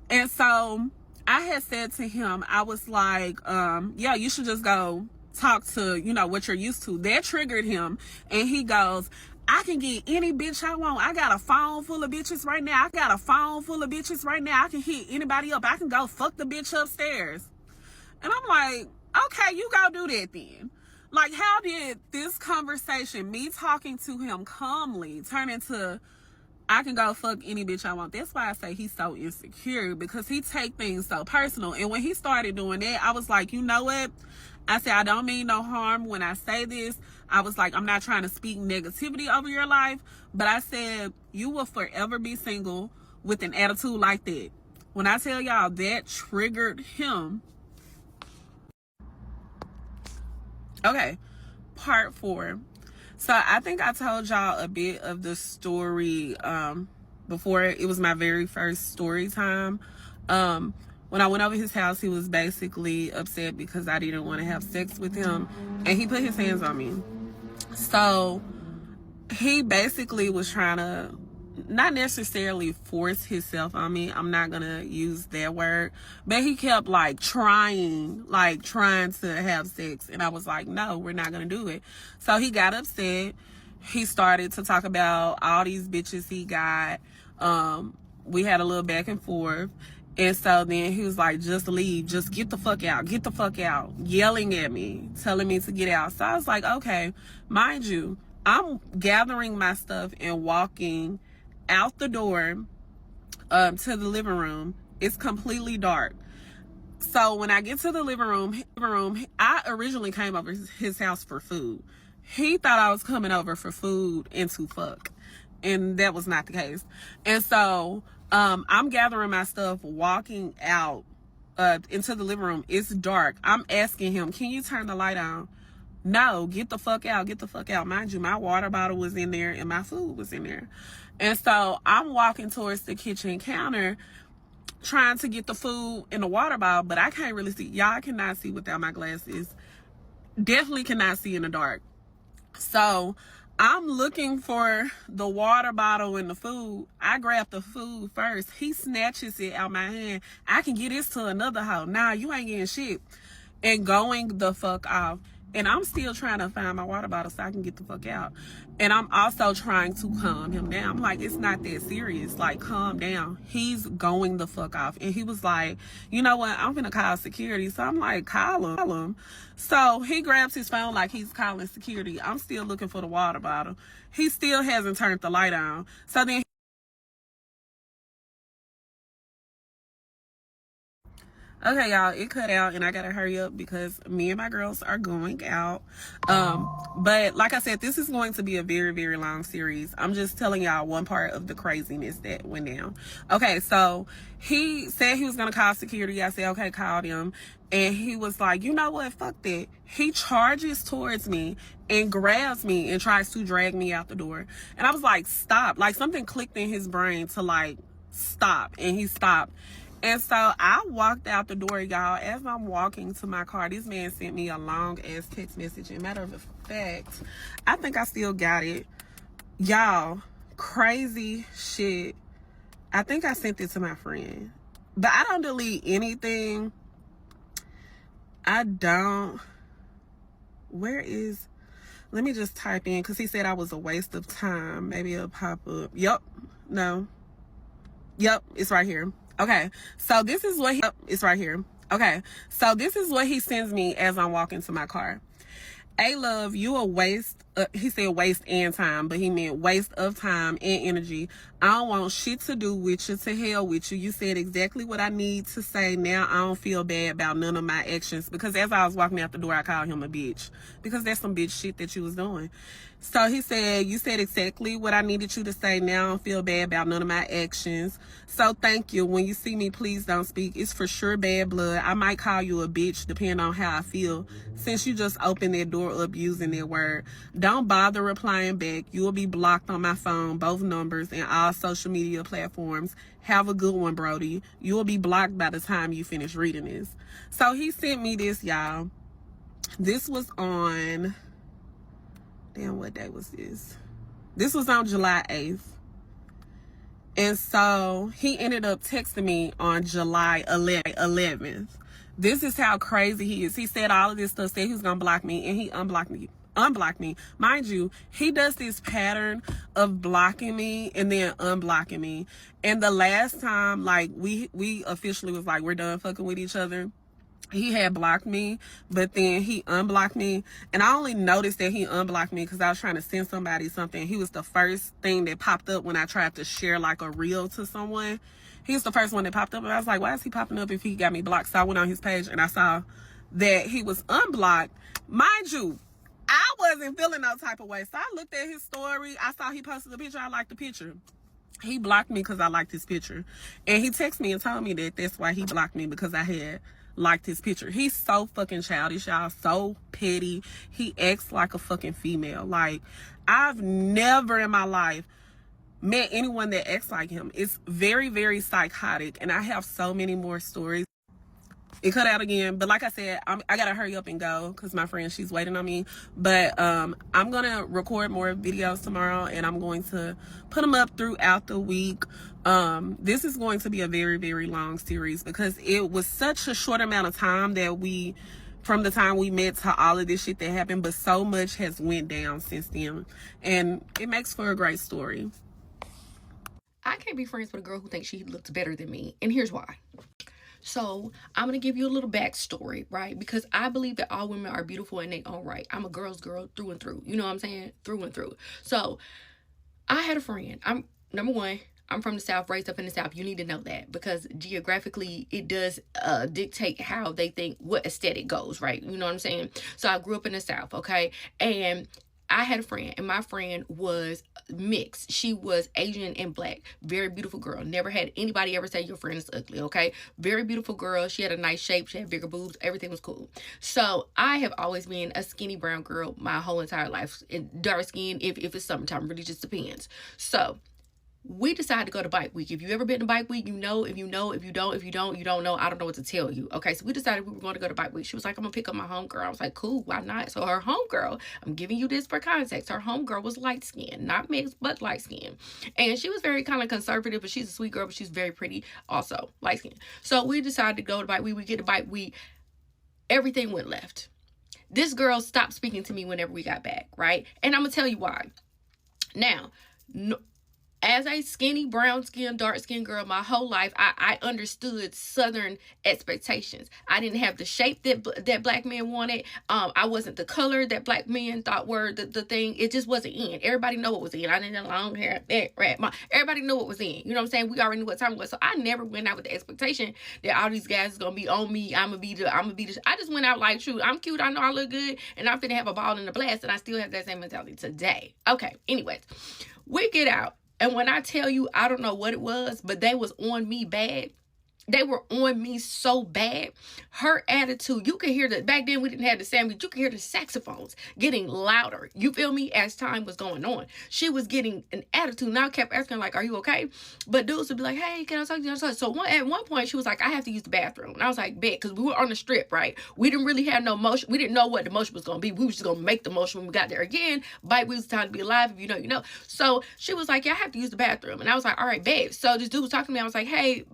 And so I had said to him, I was like, yeah, you should just go talk to, what you're used to. That triggered him. And he goes, I can get any bitch I want. I got a phone full of bitches right now. I can hit anybody up. I can go fuck the bitch upstairs. And I'm like, okay, you go do that then. Like, how did this conversation, me talking to him calmly, turn into, I can go fuck any bitch I want? That's why I say he's so insecure, because he take things so personal. And when he started doing that, I was like, you know what? I said, I don't mean no harm when I say this. I was like, I'm not trying to speak negativity over your life, but I said, you will forever be single with an attitude like that. When I tell y'all that triggered him. Okay, part 4. So I think I told y'all a bit of the story before. It was my very first story time. When I went over his house, he was basically upset because I didn't want to have sex with him, and he put his hands on me. So he basically was trying to not necessarily force himself on me. I'm not gonna use that word, but he kept trying to have sex, and I was like, no, we're not gonna do it. So he got upset. He started to talk about all these bitches he got. We had a little back and forth. And so then he was like, just leave, just get the fuck out, yelling at me, telling me to get out. So I was like, okay. Mind you, I'm gathering my stuff and walking out the door to the living room. It's completely dark. So when I get to the living room, I originally came over his house for food. He thought I was coming over for food and to fuck, and that was not the case. And so I'm gathering my stuff, walking out into the living room. It's dark. I'm asking him, can you turn the light on? No, get the fuck out. Mind you, my water bottle was in there and my food was in there. And so I'm walking towards the kitchen counter, trying to get the food in the water bottle, but I can't really see. Y'all cannot see without my glasses. Definitely cannot see in the dark. So I'm looking for the water bottle and the food. I grab the food first. He snatches it out my hand. I can get this to another house. Nah, you ain't getting shit. And going the fuck off. And I'm still trying to find my water bottle so I can get the fuck out. And I'm also trying to calm him down. I'm like, it's not that serious. Like, calm down. He's going the fuck off. And he was like, you know what? I'm gonna call security. So I'm like, call him. So he grabs his phone like he's calling security. I'm still looking for the water bottle. He still hasn't turned the light on. So then okay, y'all, it cut out and I gotta hurry up because me and my girls are going out. But like I said, this is going to be a very, very long series. I'm just telling y'all one part of the craziness that went down. Okay, so he said he was gonna call security. I said, okay, called him. And he was like, you know what, fuck that. He charges towards me and grabs me and tries to drag me out the door. And I was like, stop. Like, something clicked in his brain to like, stop. And he stopped. And so I walked out the door, y'all. As I'm walking to my car, this man sent me a long ass text message. And matter of fact, I think I still got it. Y'all, crazy shit. I think I sent it to my friend. But I don't delete anything. I don't. Where is... Let me just type in, because he said I was a waste of time. Maybe it'll pop up. Yep. No. Yep, it's right here. Okay, so this is what it's right here. Okay, so this is what he sends me as I'm walking to my car. Hey, love, you a waste. He said waste and time, but he meant waste of time and energy. I don't want shit to do with you, to hell with you. You said exactly what I need to say. Now I don't feel bad about none of my actions, because as I was walking out the door, I called him a bitch, because that's some bitch shit that you was doing. So he said, you said exactly what I needed you to say. Now I don't feel bad about none of my actions. So thank you. When you see me, please don't speak. It's for sure bad blood. I might call you a bitch depending on how I feel, since you just opened that door up using that word. Don't bother replying back. You will be blocked on my phone, both numbers, and all social media platforms. Have a good one, Brody. You will be blocked by the time you finish reading this. So he sent me this, y'all. This was on... Damn, what day was this? This was on July 8th. And so he ended up texting me on July 11th. This is how crazy he is. He said all of this stuff, said he was going to block me, and he unblocked me. Mind you, he does this pattern of blocking me and then unblocking me. And the last time, like, we officially was like, we're done fucking with each other, he had blocked me, but then he unblocked me. And I only noticed that he unblocked me because I was trying to send somebody something. He was the first thing that popped up when I tried to share like a reel to someone. He was the first one that popped up, and I was like, why is he popping up if he got me blocked? So I went on his page and I saw that he was unblocked. Mind you, I wasn't feeling no type of way. So I looked at his story. I saw he posted a picture. I liked the picture. He blocked me because I liked his picture. And he texted me and told me that that's why he blocked me, because I had liked his picture. He's so fucking childish, y'all. So petty. He acts like a fucking female. Like, I've never in my life met anyone that acts like him. It's very, very psychotic. And I have so many more stories. It cut out again, but like I said, I gotta hurry up and go because my friend, she's waiting on me. But I'm gonna record more videos tomorrow, and I'm going to put them up throughout the week. This is going to be a very, very long series because it was such a short amount of time that from the time we met to all of this shit that happened, but so much has went down since then, and it makes for a great story. I can't be friends with a girl who thinks she looks better than me, and here's why. So I'm going to give you a little backstory, right? Because I believe that all women are beautiful in their own right. I'm a girl's girl through and through. You know what I'm saying? Through and through. So I had a friend. Number one, I'm from the South, raised up in the South. You need to know that because geographically it does dictate how they think, what aesthetic goes, right? You know what I'm saying? So I grew up in the South, okay? And I had a friend, and my friend was mixed. She was Asian and black. Very beautiful girl. Never had anybody ever say your friend is ugly, okay? Very beautiful girl. She had a nice shape. She had bigger boobs. Everything was cool. So I have always been a skinny brown girl my whole entire life. And dark skin, if it's summertime, really just depends. So we decided to go to bike week. If you ever been to bike week, you know. If you know, if you don't, you don't know. I don't know what to tell you. Okay, so we decided we were going to go to bike week. She was like, I'm going to pick up my homegirl. I was like, cool, why not? So her homegirl, I'm giving you this for context. Her homegirl was light skinned, not mixed, but light skinned. And she was very kind of conservative, but she's a sweet girl, but she's very pretty also, light skinned. So we decided to go to bike week. We get to bike week. Everything went left. This girl stopped speaking to me whenever we got back, right? And I'm gonna tell you why. Now, no, as a skinny, brown-skinned, dark-skinned girl, my whole life, I understood Southern expectations. I didn't have the shape that black men wanted. I wasn't the color that black men thought were the thing. It just wasn't in. Everybody know what was in. I didn't have long hair. Everybody knew what was in. You know what I'm saying? We already knew what time it was. So I never went out with the expectation that all these guys is gonna be on me. I'm gonna be the. I just went out like, true, I'm cute. I know I look good, and I'm finna have a ball in the blast, and I still have that same mentality today. Okay. Anyways, we get out. And when I tell you, I don't know what it was, but they was on me bad. They were on me so bad. Her attitude, you could hear that back then we didn't have the sandwich. You could hear the saxophones getting louder. You feel me? As time was going on, she was getting an attitude. Now I kept asking like, "Are you okay?" But dudes would be like, "Hey, can I talk to you?" So at one point she was like, "I have to use the bathroom." And I was like, "Bet," because we were on the strip, right? We didn't really have no motion. We didn't know what the motion was gonna be. We was just gonna make the motion when we got there. Again, bite. We was time to be alive. If you know, you know. So she was like, "Yeah, I have to use the bathroom." And I was like, "All right, babe." So this dude was talking to me. I was like, "Hey,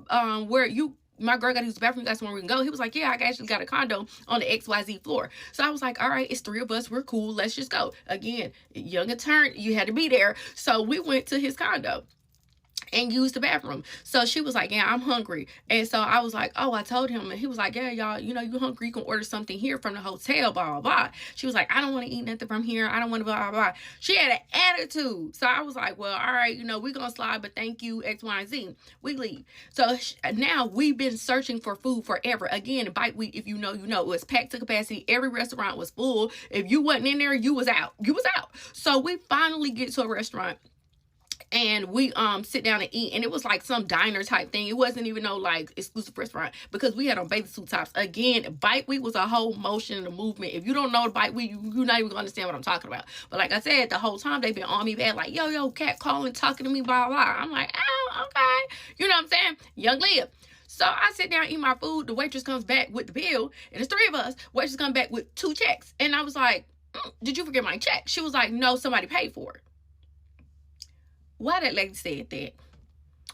where you?" My girl got to use the bathroom. You guys somewhere we can go. He was like, "Yeah, I actually got a condo on the XYZ floor." So I was like, "All right, it's 3 of us. We're cool. Let's just go." Again, young attorney, you had to be there. So we went to his condo and used the bathroom. So she was like, "Yeah, I'm hungry." And so I was like, "Oh, I told him." And he was like, "Yeah, y'all, you know, you hungry, you can order something here from the hotel, blah, blah, blah." She was like, "I don't want to eat nothing from here. I don't want to blah, blah, blah." She had an attitude. So I was like, "Well, all right, you know, we're going to slide, but thank you, X, Y, and Z." We leave. So now we've been searching for food forever. Again, Bite Week, if you know, you know, it was packed to capacity. Every restaurant was full. If you wasn't in there, you was out. You was out. So we finally get to a restaurant. And we sit down and eat, and it was like some diner type thing. It wasn't even no like exclusive restaurant because we had on bathing suit tops. Again, Bite Week was a whole motion and a movement. If you don't know Bite Week, you're not even gonna understand what I'm talking about. But like I said, the whole time they've been on me bad, like, yo, cat calling, talking to me, blah, blah. I'm like, "Oh, okay." You know what I'm saying? Young Leah. So I sit down, eat my food. The waitress comes back with the bill, and it's 3 of us. Waitress come back with 2 checks. And I was like, "Did you forget my check?" She was like, "No, somebody paid for it." Why that lady said that?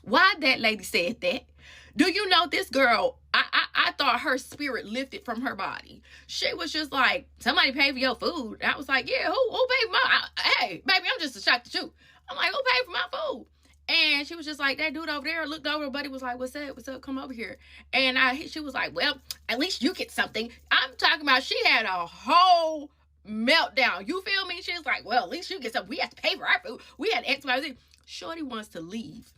Why that lady said that? Do you know this girl? I thought her spirit lifted from her body. She was just like, "Somebody paid for your food." And I was like, "Yeah, who paid for my? Hey, baby, I'm just a shot to shoot." I'm like, "Who paid for my food?" And she was just like, "That dude over there." Looked over, her buddy was like, "What's up? What's up? Come over here." And she was like, "Well, at least you get something." I'm talking about she had a whole meltdown. You feel me? She was like, "Well, at least you get something. We have to pay for our food. We had X, Y, Z." Shorty wants to leave.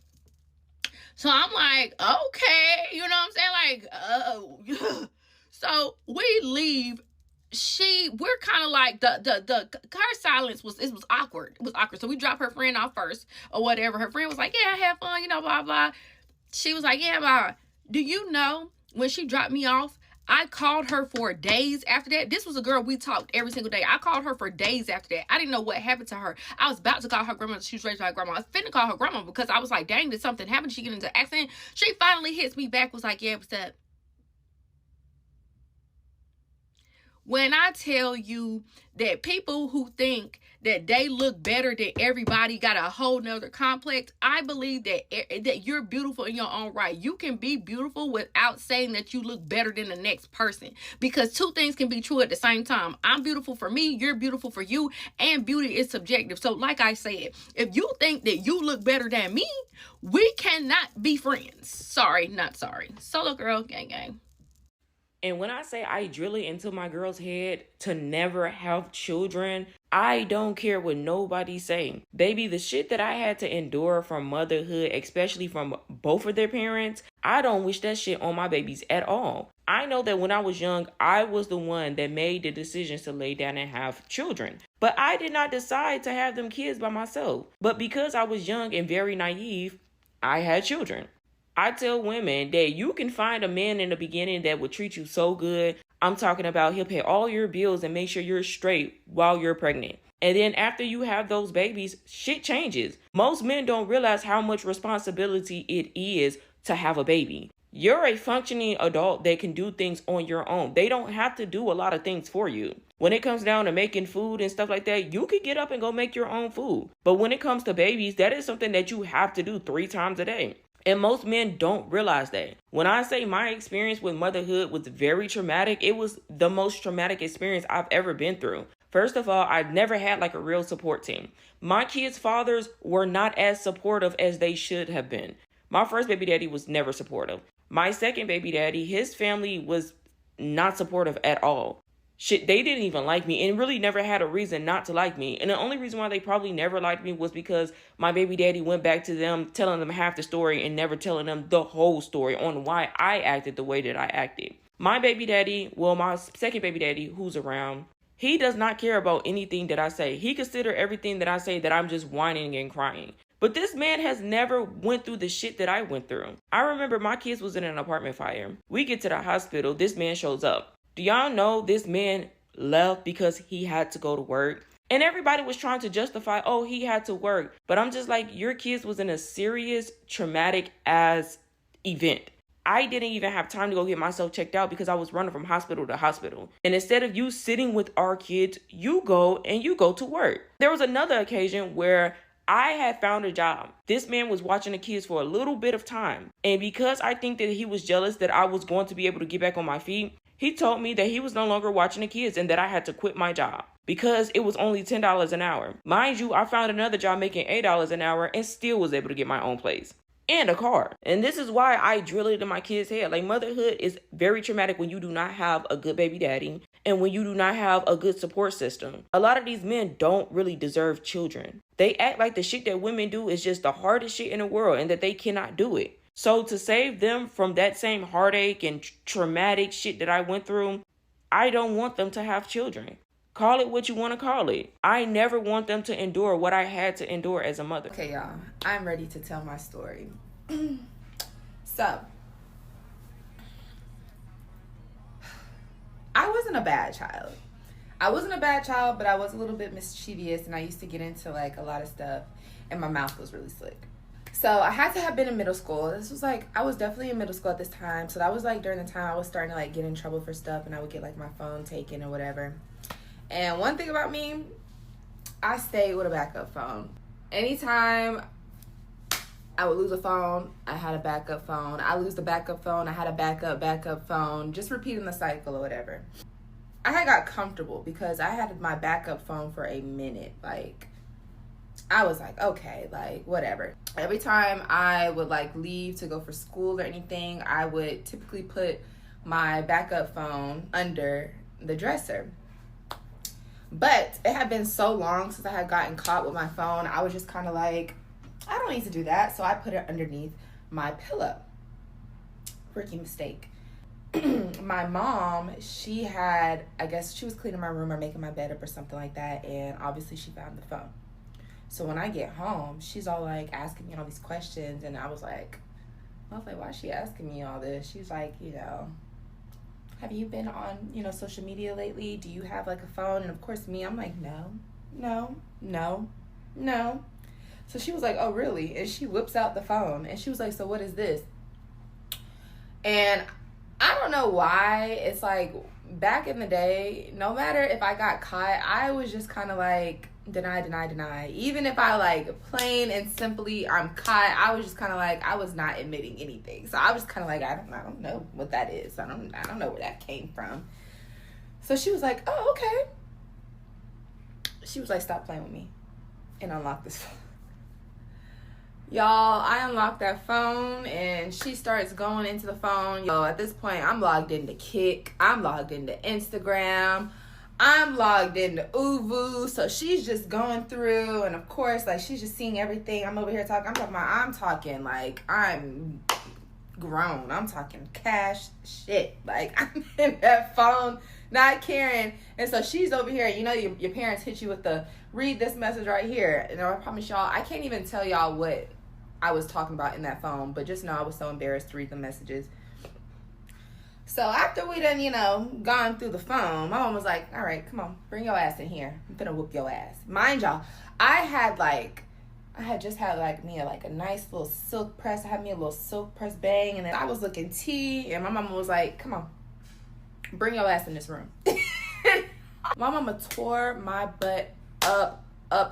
So I'm like, okay, you know what I'm saying? Like, so we leave. We're kind of like her silence was awkward. It was awkward. So we dropped her friend off first or whatever. Her friend was like, "Yeah, have fun, you know, blah, blah." She was like, "Yeah, blah." Do you know when she dropped me off, I called her for days after that. This was a girl we talked every single day. I called her for days after that. I didn't know what happened to her. I was about to call her grandma. She was raised by her grandma. I was finna call her grandma because I was like, "Dang, did something happen? Did she get into an accident?" She finally hits me back, was like, "Yeah, what's up?" When I tell you that people who think that they look better than everybody got a whole nother complex, I believe that you're beautiful in your own right. You can be beautiful without saying that you look better than the next person, because 2 things can be true at the same time. I'm beautiful for me, you're beautiful for you, and beauty is subjective. So like I said, if you think that you look better than me, we cannot be friends. Sorry, not sorry. Solo girl, gang, gang. And when I say I drill it into my girl's head to never have children, I don't care what nobody's saying. Baby, the shit that I had to endure from motherhood, especially from both of their parents, I don't wish that shit on my babies at all. I know that when I was young, I was the one that made the decisions to lay down and have children. But I did not decide to have them kids by myself. But because I was young and very naive, I had children. I tell women that you can find a man in the beginning that will treat you so good. I'm talking about he'll pay all your bills and make sure you're straight while you're pregnant. And then after you have those babies, shit changes. Most men don't realize how much responsibility it is to have a baby. You're a functioning adult that can do things on your own. They don't have to do a lot of things for you. When it comes down to making food and stuff like that, you could get up and go make your own food. But when it comes to babies, that is something that you have to do 3 times a day. And most men don't realize that. When I say my experience with motherhood was very traumatic, it was the most traumatic experience I've ever been through. First of all, I never had like a real support team. My kids' fathers were not as supportive as they should have been. My first baby daddy was never supportive. My second baby daddy, his family was not supportive at all. Shit, they didn't even like me and really never had a reason not to like me. And the only reason why they probably never liked me was because my baby daddy went back to them telling them half the story and never telling them the whole story on why I acted the way that I acted. My baby daddy, well, my second baby daddy, who's around, he does not care about anything that I say. He considers everything that I say that I'm just whining and crying. But this man has never went through the shit that I went through. I remember my kids was in an apartment fire. We get to the hospital, this man shows up. Do y'all know this man left because he had to go to work? And everybody was trying to justify, oh, he had to work. But I'm just like, your kids was in a serious, traumatic ass event. I didn't even have time to go get myself checked out because I was running from hospital to hospital. And instead of you sitting with our kids, you go to work. There was another occasion where I had found a job. This man was watching the kids for a little bit of time. And because I think that he was jealous that I was going to be able to get back on my feet, he told me that he was no longer watching the kids and that I had to quit my job because it was only $10 an hour. Mind you, I found another job making $8 an hour and still was able to get my own place and a car. And this is why I drill it in my kids' head. Like, motherhood is very traumatic when you do not have a good baby daddy and when you do not have a good support system. A lot of these men don't really deserve children. They act like the shit that women do is just the hardest shit in the world and that they cannot do it. So to save them from that same heartache and traumatic shit that I went through, I don't want them to have children. Call it what you want to call it. I never want them to endure what I had to endure as a mother. Okay, y'all, I'm ready to tell my story. So, I wasn't a bad child. But I was a little bit mischievous, and I used to get into like a lot of stuff, and my mouth was really slick. So I had to have been in middle school. This was like, I was definitely in middle school at this time. So that was like during the time I was starting to like get in trouble for stuff, and I would get like my phone taken or whatever. And one thing about me, I stayed with a backup phone. Anytime I would lose a phone, I had a backup phone. I lose the backup phone, I had a backup phone, just repeating the cycle or whatever. I had got comfortable because I had my backup phone for a minute. Like, I was like, okay, like, whatever. Every time I would like leave to go for school or anything, I would typically put my backup phone under the dresser. But it had been so long since I had gotten caught with my phone, I was just kind of like, I don't need to do that. So I put it underneath my pillow. Rookie mistake. My mom, she had, I guess she was cleaning my room or making my bed up or something like that. And obviously she found the phone. So when I get home, she's all like asking me all these questions. And I was like, why is she asking me all this? She's like, have you been on, social media lately? Do you have like a phone? And of course me, I'm like, no. So she was like, oh, really? And she whips out the phone and she was like, so what is this? And I don't know why. It's like back in the day, no matter if I got caught, I was just kind of like, deny. Even if I like plain and simply I'm caught, I was just kind of like, I was not admitting anything. So I was kind of like, I don't know what that is. I don't know where that came from. So she was like, oh, okay. She was like, stop playing with me and unlock this phone. Y'all, I unlocked that phone and she starts going into the phone. Yo, at this point, I'm logged into Kik. I'm logged into Instagram. I'm logged into Uvu. So she's just going through, and of course, like, she's just seeing everything. I'm over here talking. I'm talking like I'm grown. I'm talking cash shit. Like, I'm in that phone, not caring. And so she's over here. Your parents hit you with the read this message right here. And I promise y'all, I can't even tell y'all what I was talking about in that phone, but just know I was so embarrassed to read the messages. So after we done, gone through the phone, my mom was like, all right, come on, bring your ass in here. I'm finna whoop your ass. Mind y'all, I had just had me a nice little silk press. I had me a little silk press bang, and then I was looking tea, and my mama was like, come on, bring your ass in this room. My mama tore my butt up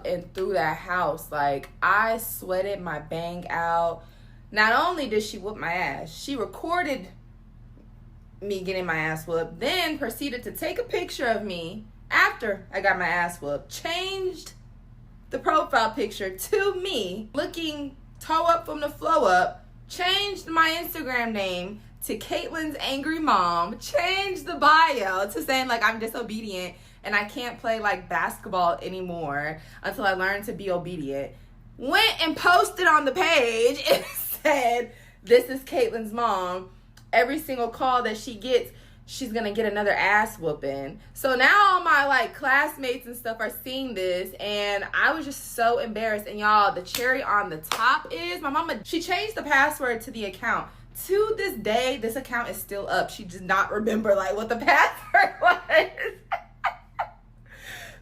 and through that house. Like, I sweated my bang out. Not only did she whoop my ass, she recorded me getting my ass whooped, then proceeded to take a picture of me after I got my ass whooped, changed the profile picture to me looking toe up from the flow up, changed my Instagram name to Caitlin's Angry Mom, changed the bio to saying like I'm disobedient and I can't play like basketball anymore until I learn to be obedient. Went and posted on the page and said, this is Caitlin's mom. Every single call that she gets, she's gonna get another ass whooping. So now all my like classmates and stuff are seeing this, and I was just so embarrassed. And y'all, the cherry on the top is my mama, she changed the password to the account. To this day, this account is still up. She does not remember like what the password was.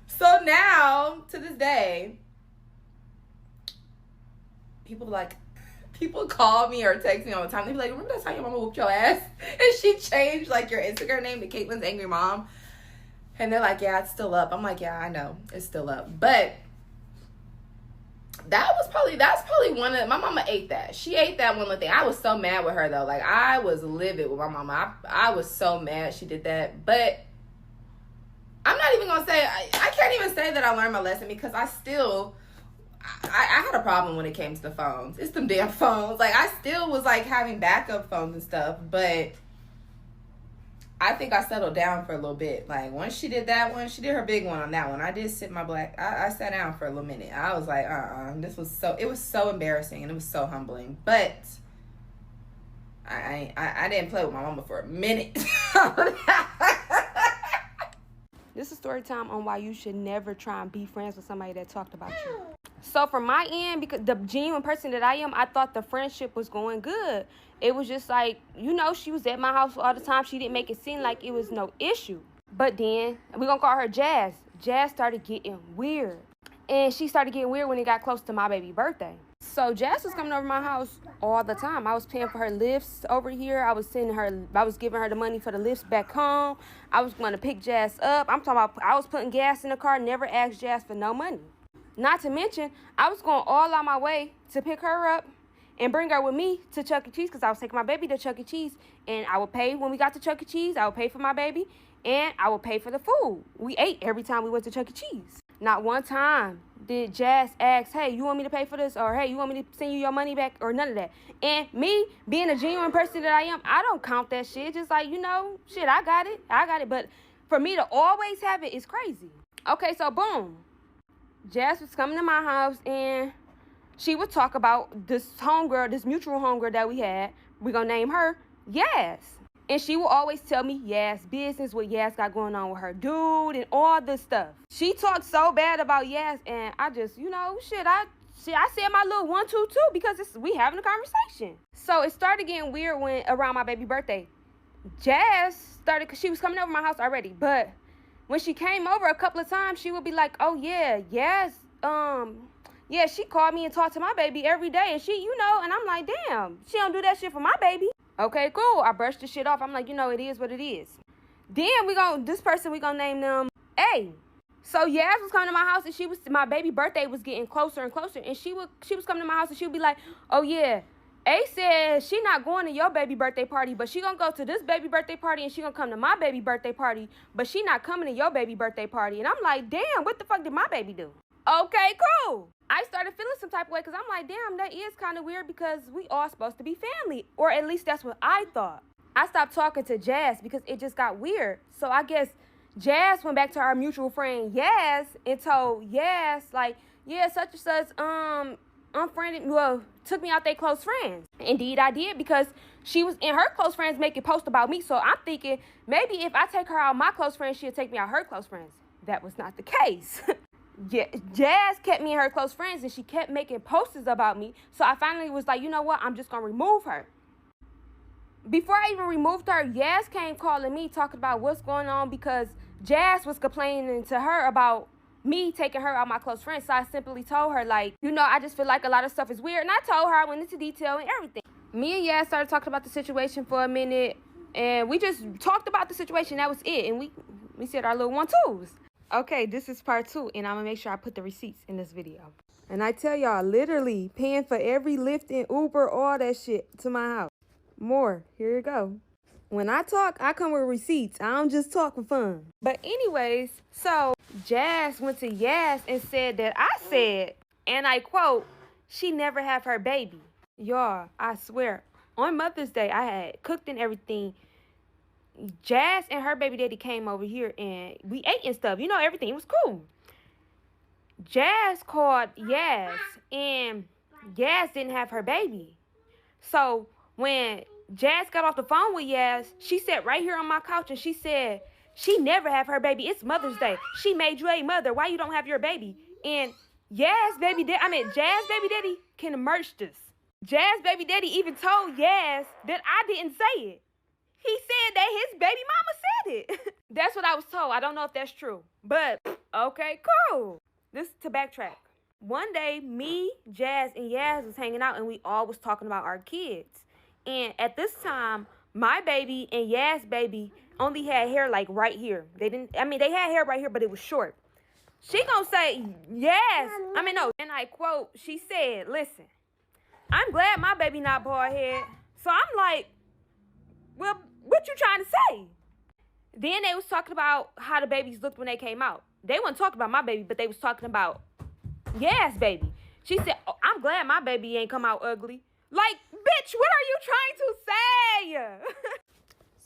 So now, to this day, people call me or text me all the time. They be like, remember that time your mama whooped your ass? And she changed like your Instagram name to Caitlin's Angry Mom. And they're like, yeah, it's still up. I'm like, yeah, I know. It's still up. But that's probably one of, my mama ate that. She ate that one little thing. I was so mad with her though. Like I was livid with my mama. I was so mad she did that. But I'm not even gonna say, I can't even say that I learned my lesson because I had a problem when it came to the phones. It's them damn phones. Like I still was like having backup phones and stuff, but I think I settled down for a little bit. Like once she did that one, she did her big one on that one. I did sit I sat down for a little minute. I was like, it was so embarrassing and it was so humbling. But I didn't play with my mama for a minute. This is story time on why you should never try and be friends with somebody that talked about you. So from my end, because the genuine person that I am, I thought the friendship was going good. It was just like, she was at my house all the time. She didn't make it seem like it was no issue. But then, we're going to call her Jazz. Jazz started getting weird. And she started getting weird when it got close to my baby birthday. So Jazz was coming over to my house all the time. I was paying for her lifts over here. I was giving her the money for the lifts back home. I was going to pick Jazz up. I'm talking about, I was putting gas in the car, never asked Jazz for no money. Not to mention, I was going all out my way to pick her up and bring her with me to Chuck E. Cheese because I was taking my baby to Chuck E. Cheese. And I would pay when we got to Chuck E. Cheese. I would pay for my baby and I would pay for the food. We ate every time we went to Chuck E. Cheese. Not one time did Jazz ask, hey, you want me to pay for this? Or, hey, you want me to send you your money back? Or none of that. And me, being a genuine person that I am, I don't count that shit. Just like, shit, I got it. But for me to always have it is crazy. Okay, so boom. Jazz was coming to my house and she would talk about this homegirl, this mutual homegirl that we had. We're going to name her Yas. And she will always tell me Yas business, what Yas got going on with her dude and all this stuff. She talked so bad about Yas and I just, I said my little 1, 2, 2 because we having a conversation. So it started getting weird when around my baby birthday. Jazz started, because she was coming over my house already, but when she came over a couple of times, she would be like, oh yeah, Yas, she called me and talked to my baby every day and she, and I'm like, damn, she don't do that shit for my baby. Okay, cool. I brushed the shit off. I'm like, it is what it is. Then this person, we gonna name them A. So Yas was coming to my house and my baby birthday was getting closer and closer. And she was coming to my house and she would be like, oh yeah, A said she not going to your baby birthday party, but she gonna go to this baby birthday party and she gonna come to my baby birthday party, but she not coming to your baby birthday party. And I'm like, damn, what the fuck did my baby do? Okay, cool. I started feeling some type of way because I'm like, damn, that is kind of weird because we all supposed to be family. Or at least that's what I thought. I stopped talking to Jazz because it just got weird. So I guess Jazz went back to our mutual friend Yas and told Yas, like, yeah, such and such, took me out they close friends. Indeed, I did because she was in her close friends making posts about me. So I'm thinking maybe if I take her out my close friends, she'll take me out her close friends. That was not the case. Yeah, Jazz kept me in her close friends and she kept making posters about me. So I finally was like, you know what? I'm just going to remove her. Before I even removed her, Yas came calling me talking about what's going on because Jazz was complaining to her about me taking her out my close friends. So I simply told her, like, I just feel like a lot of stuff is weird. And I told her, I went into detail and everything. Me and Yas started talking about the situation for a minute and we just talked about the situation. That was it. And we said our little 1, 2s. Okay, this is part 2, and I'm going to make sure I put the receipts in this video. And I tell y'all, literally paying for every Lyft and Uber, all that shit to my house. More. Here you go. When I talk, I come with receipts. I don't just talk for fun. But anyways, so Jazz went to Yas and said that I said, and I quote, she never have her baby. Y'all, I swear, on Mother's Day, I had cooked and everything. Jazz and her baby daddy came over here and we ate and stuff. You know, everything. It was cool. Jazz called Yas and Yas didn't have her baby. So when Jazz got off the phone with Yas, she sat right here on my couch and she said, she never have her baby. It's Mother's Day. She made you a mother. Why you don't have your baby? And Jazz baby daddy can merch this. Jazz baby daddy even told Yas that I didn't say it. He said that his baby mama said it. That's what I was told. I don't know if that's true. But, okay, cool. This to backtrack. One day, me, Jazz, and Yaz was hanging out, and we all was talking about our kids. And at this time, my baby and Yaz baby only had hair like right here. They had hair right here, but it was short. She gonna say, no. And I quote, she said, listen, I'm glad my baby not bald head. So I'm like, well, what you trying to say? Then they was talking about how the babies looked when they came out. They wasn't talking about my baby, but they was talking about Yes, baby. She said, oh, I'm glad my baby ain't come out ugly. Like, bitch, what are you trying to say?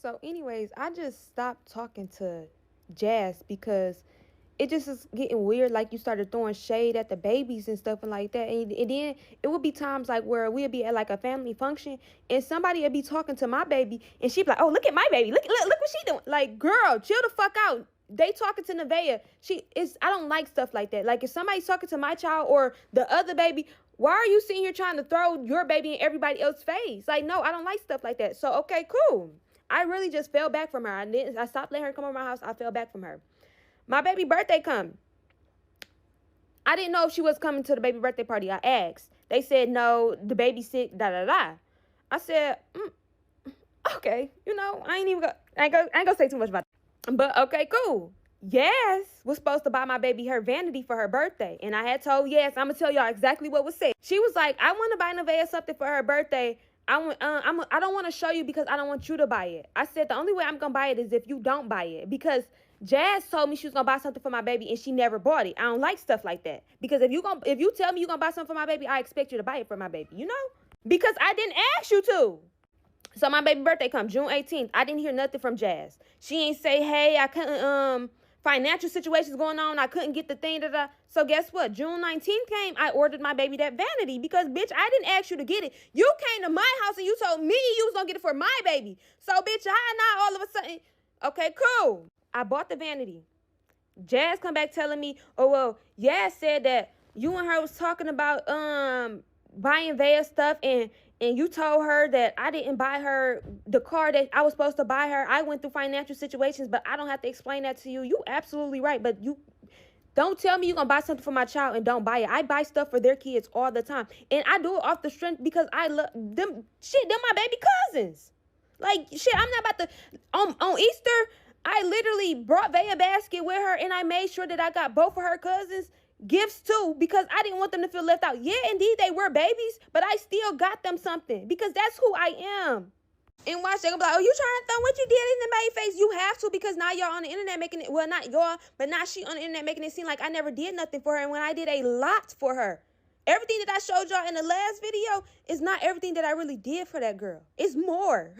So anyways, I just stopped talking to Jazz because it just is getting weird. Like, you started throwing shade at the babies and stuff and like that. And then it would be times like where we'd be at like a family function and somebody would be talking to my baby and she'd be like, oh, look at my baby. Look what she doing. Like, girl, chill the fuck out. They talking to Nevaeh. I don't like stuff like that. Like, if somebody's talking to my child or the other baby, why are you sitting here trying to throw your baby in everybody else's face? Like, no, I don't like stuff like that. So, okay, cool. I really just fell back from her. I stopped letting her come over my house. I fell back from her. My baby birthday come. I didn't know if she was coming to the baby birthday party. I asked. They said, no, the baby's sick, da-da-da. I said, okay, I ain't gonna say too much about that. But okay, cool. Yes was supposed to buy my baby her vanity for her birthday. And I had told Yes, I'm gonna tell y'all exactly what was said. She was like, I want to buy Nevaeh something for her birthday. I don't want to show you because I don't want you to buy it. I said the only way I'm gonna buy it is if you don't buy it, because Jazz told me she was gonna buy something for my baby and she never bought it. I don't like stuff like that, because if you tell me you're gonna buy something for my baby, I expect you to buy it for my baby, because I didn't ask you to. So my baby birthday come June 18th. I didn't hear nothing from Jazz. She ain't say, hey, I couldn't, financial situations going on. I couldn't get the thing. So guess what? June 19th came. I ordered my baby that vanity because, bitch, I didn't ask you to get it. You came to my house and you told me you was going to get it for my baby. So, bitch, how not all of a sudden? Okay, cool. I bought the vanity. Jazz come back telling me, oh, well, Yaz said that you and her was talking about buying Vea stuff and you told her that I didn't buy her the car that I was supposed to buy her. I went through financial situations, but I don't have to explain that to you. You absolutely right, but you don't tell me you're going to buy something for my child and don't buy it. I buy stuff for their kids all the time, and I do it off the strength because I love them. Shit, them my baby cousins. Like, shit, I'm not about to, on Easter, I literally brought Vea a basket with her, and I made sure that I got both of her cousins gifts too, because I didn't want them to feel left out. Yeah, indeed, they were babies, but I still got them something because that's who I am. And watch, they're gonna be like, oh, you trying to throw what you did in the baby face? You have to, because now y'all on the internet making it, well, not y'all, but now she on the internet making it seem like I never did nothing for her, and when I did a lot for her. Everything that I showed y'all in the last video is not everything that I really did for that girl. It's more.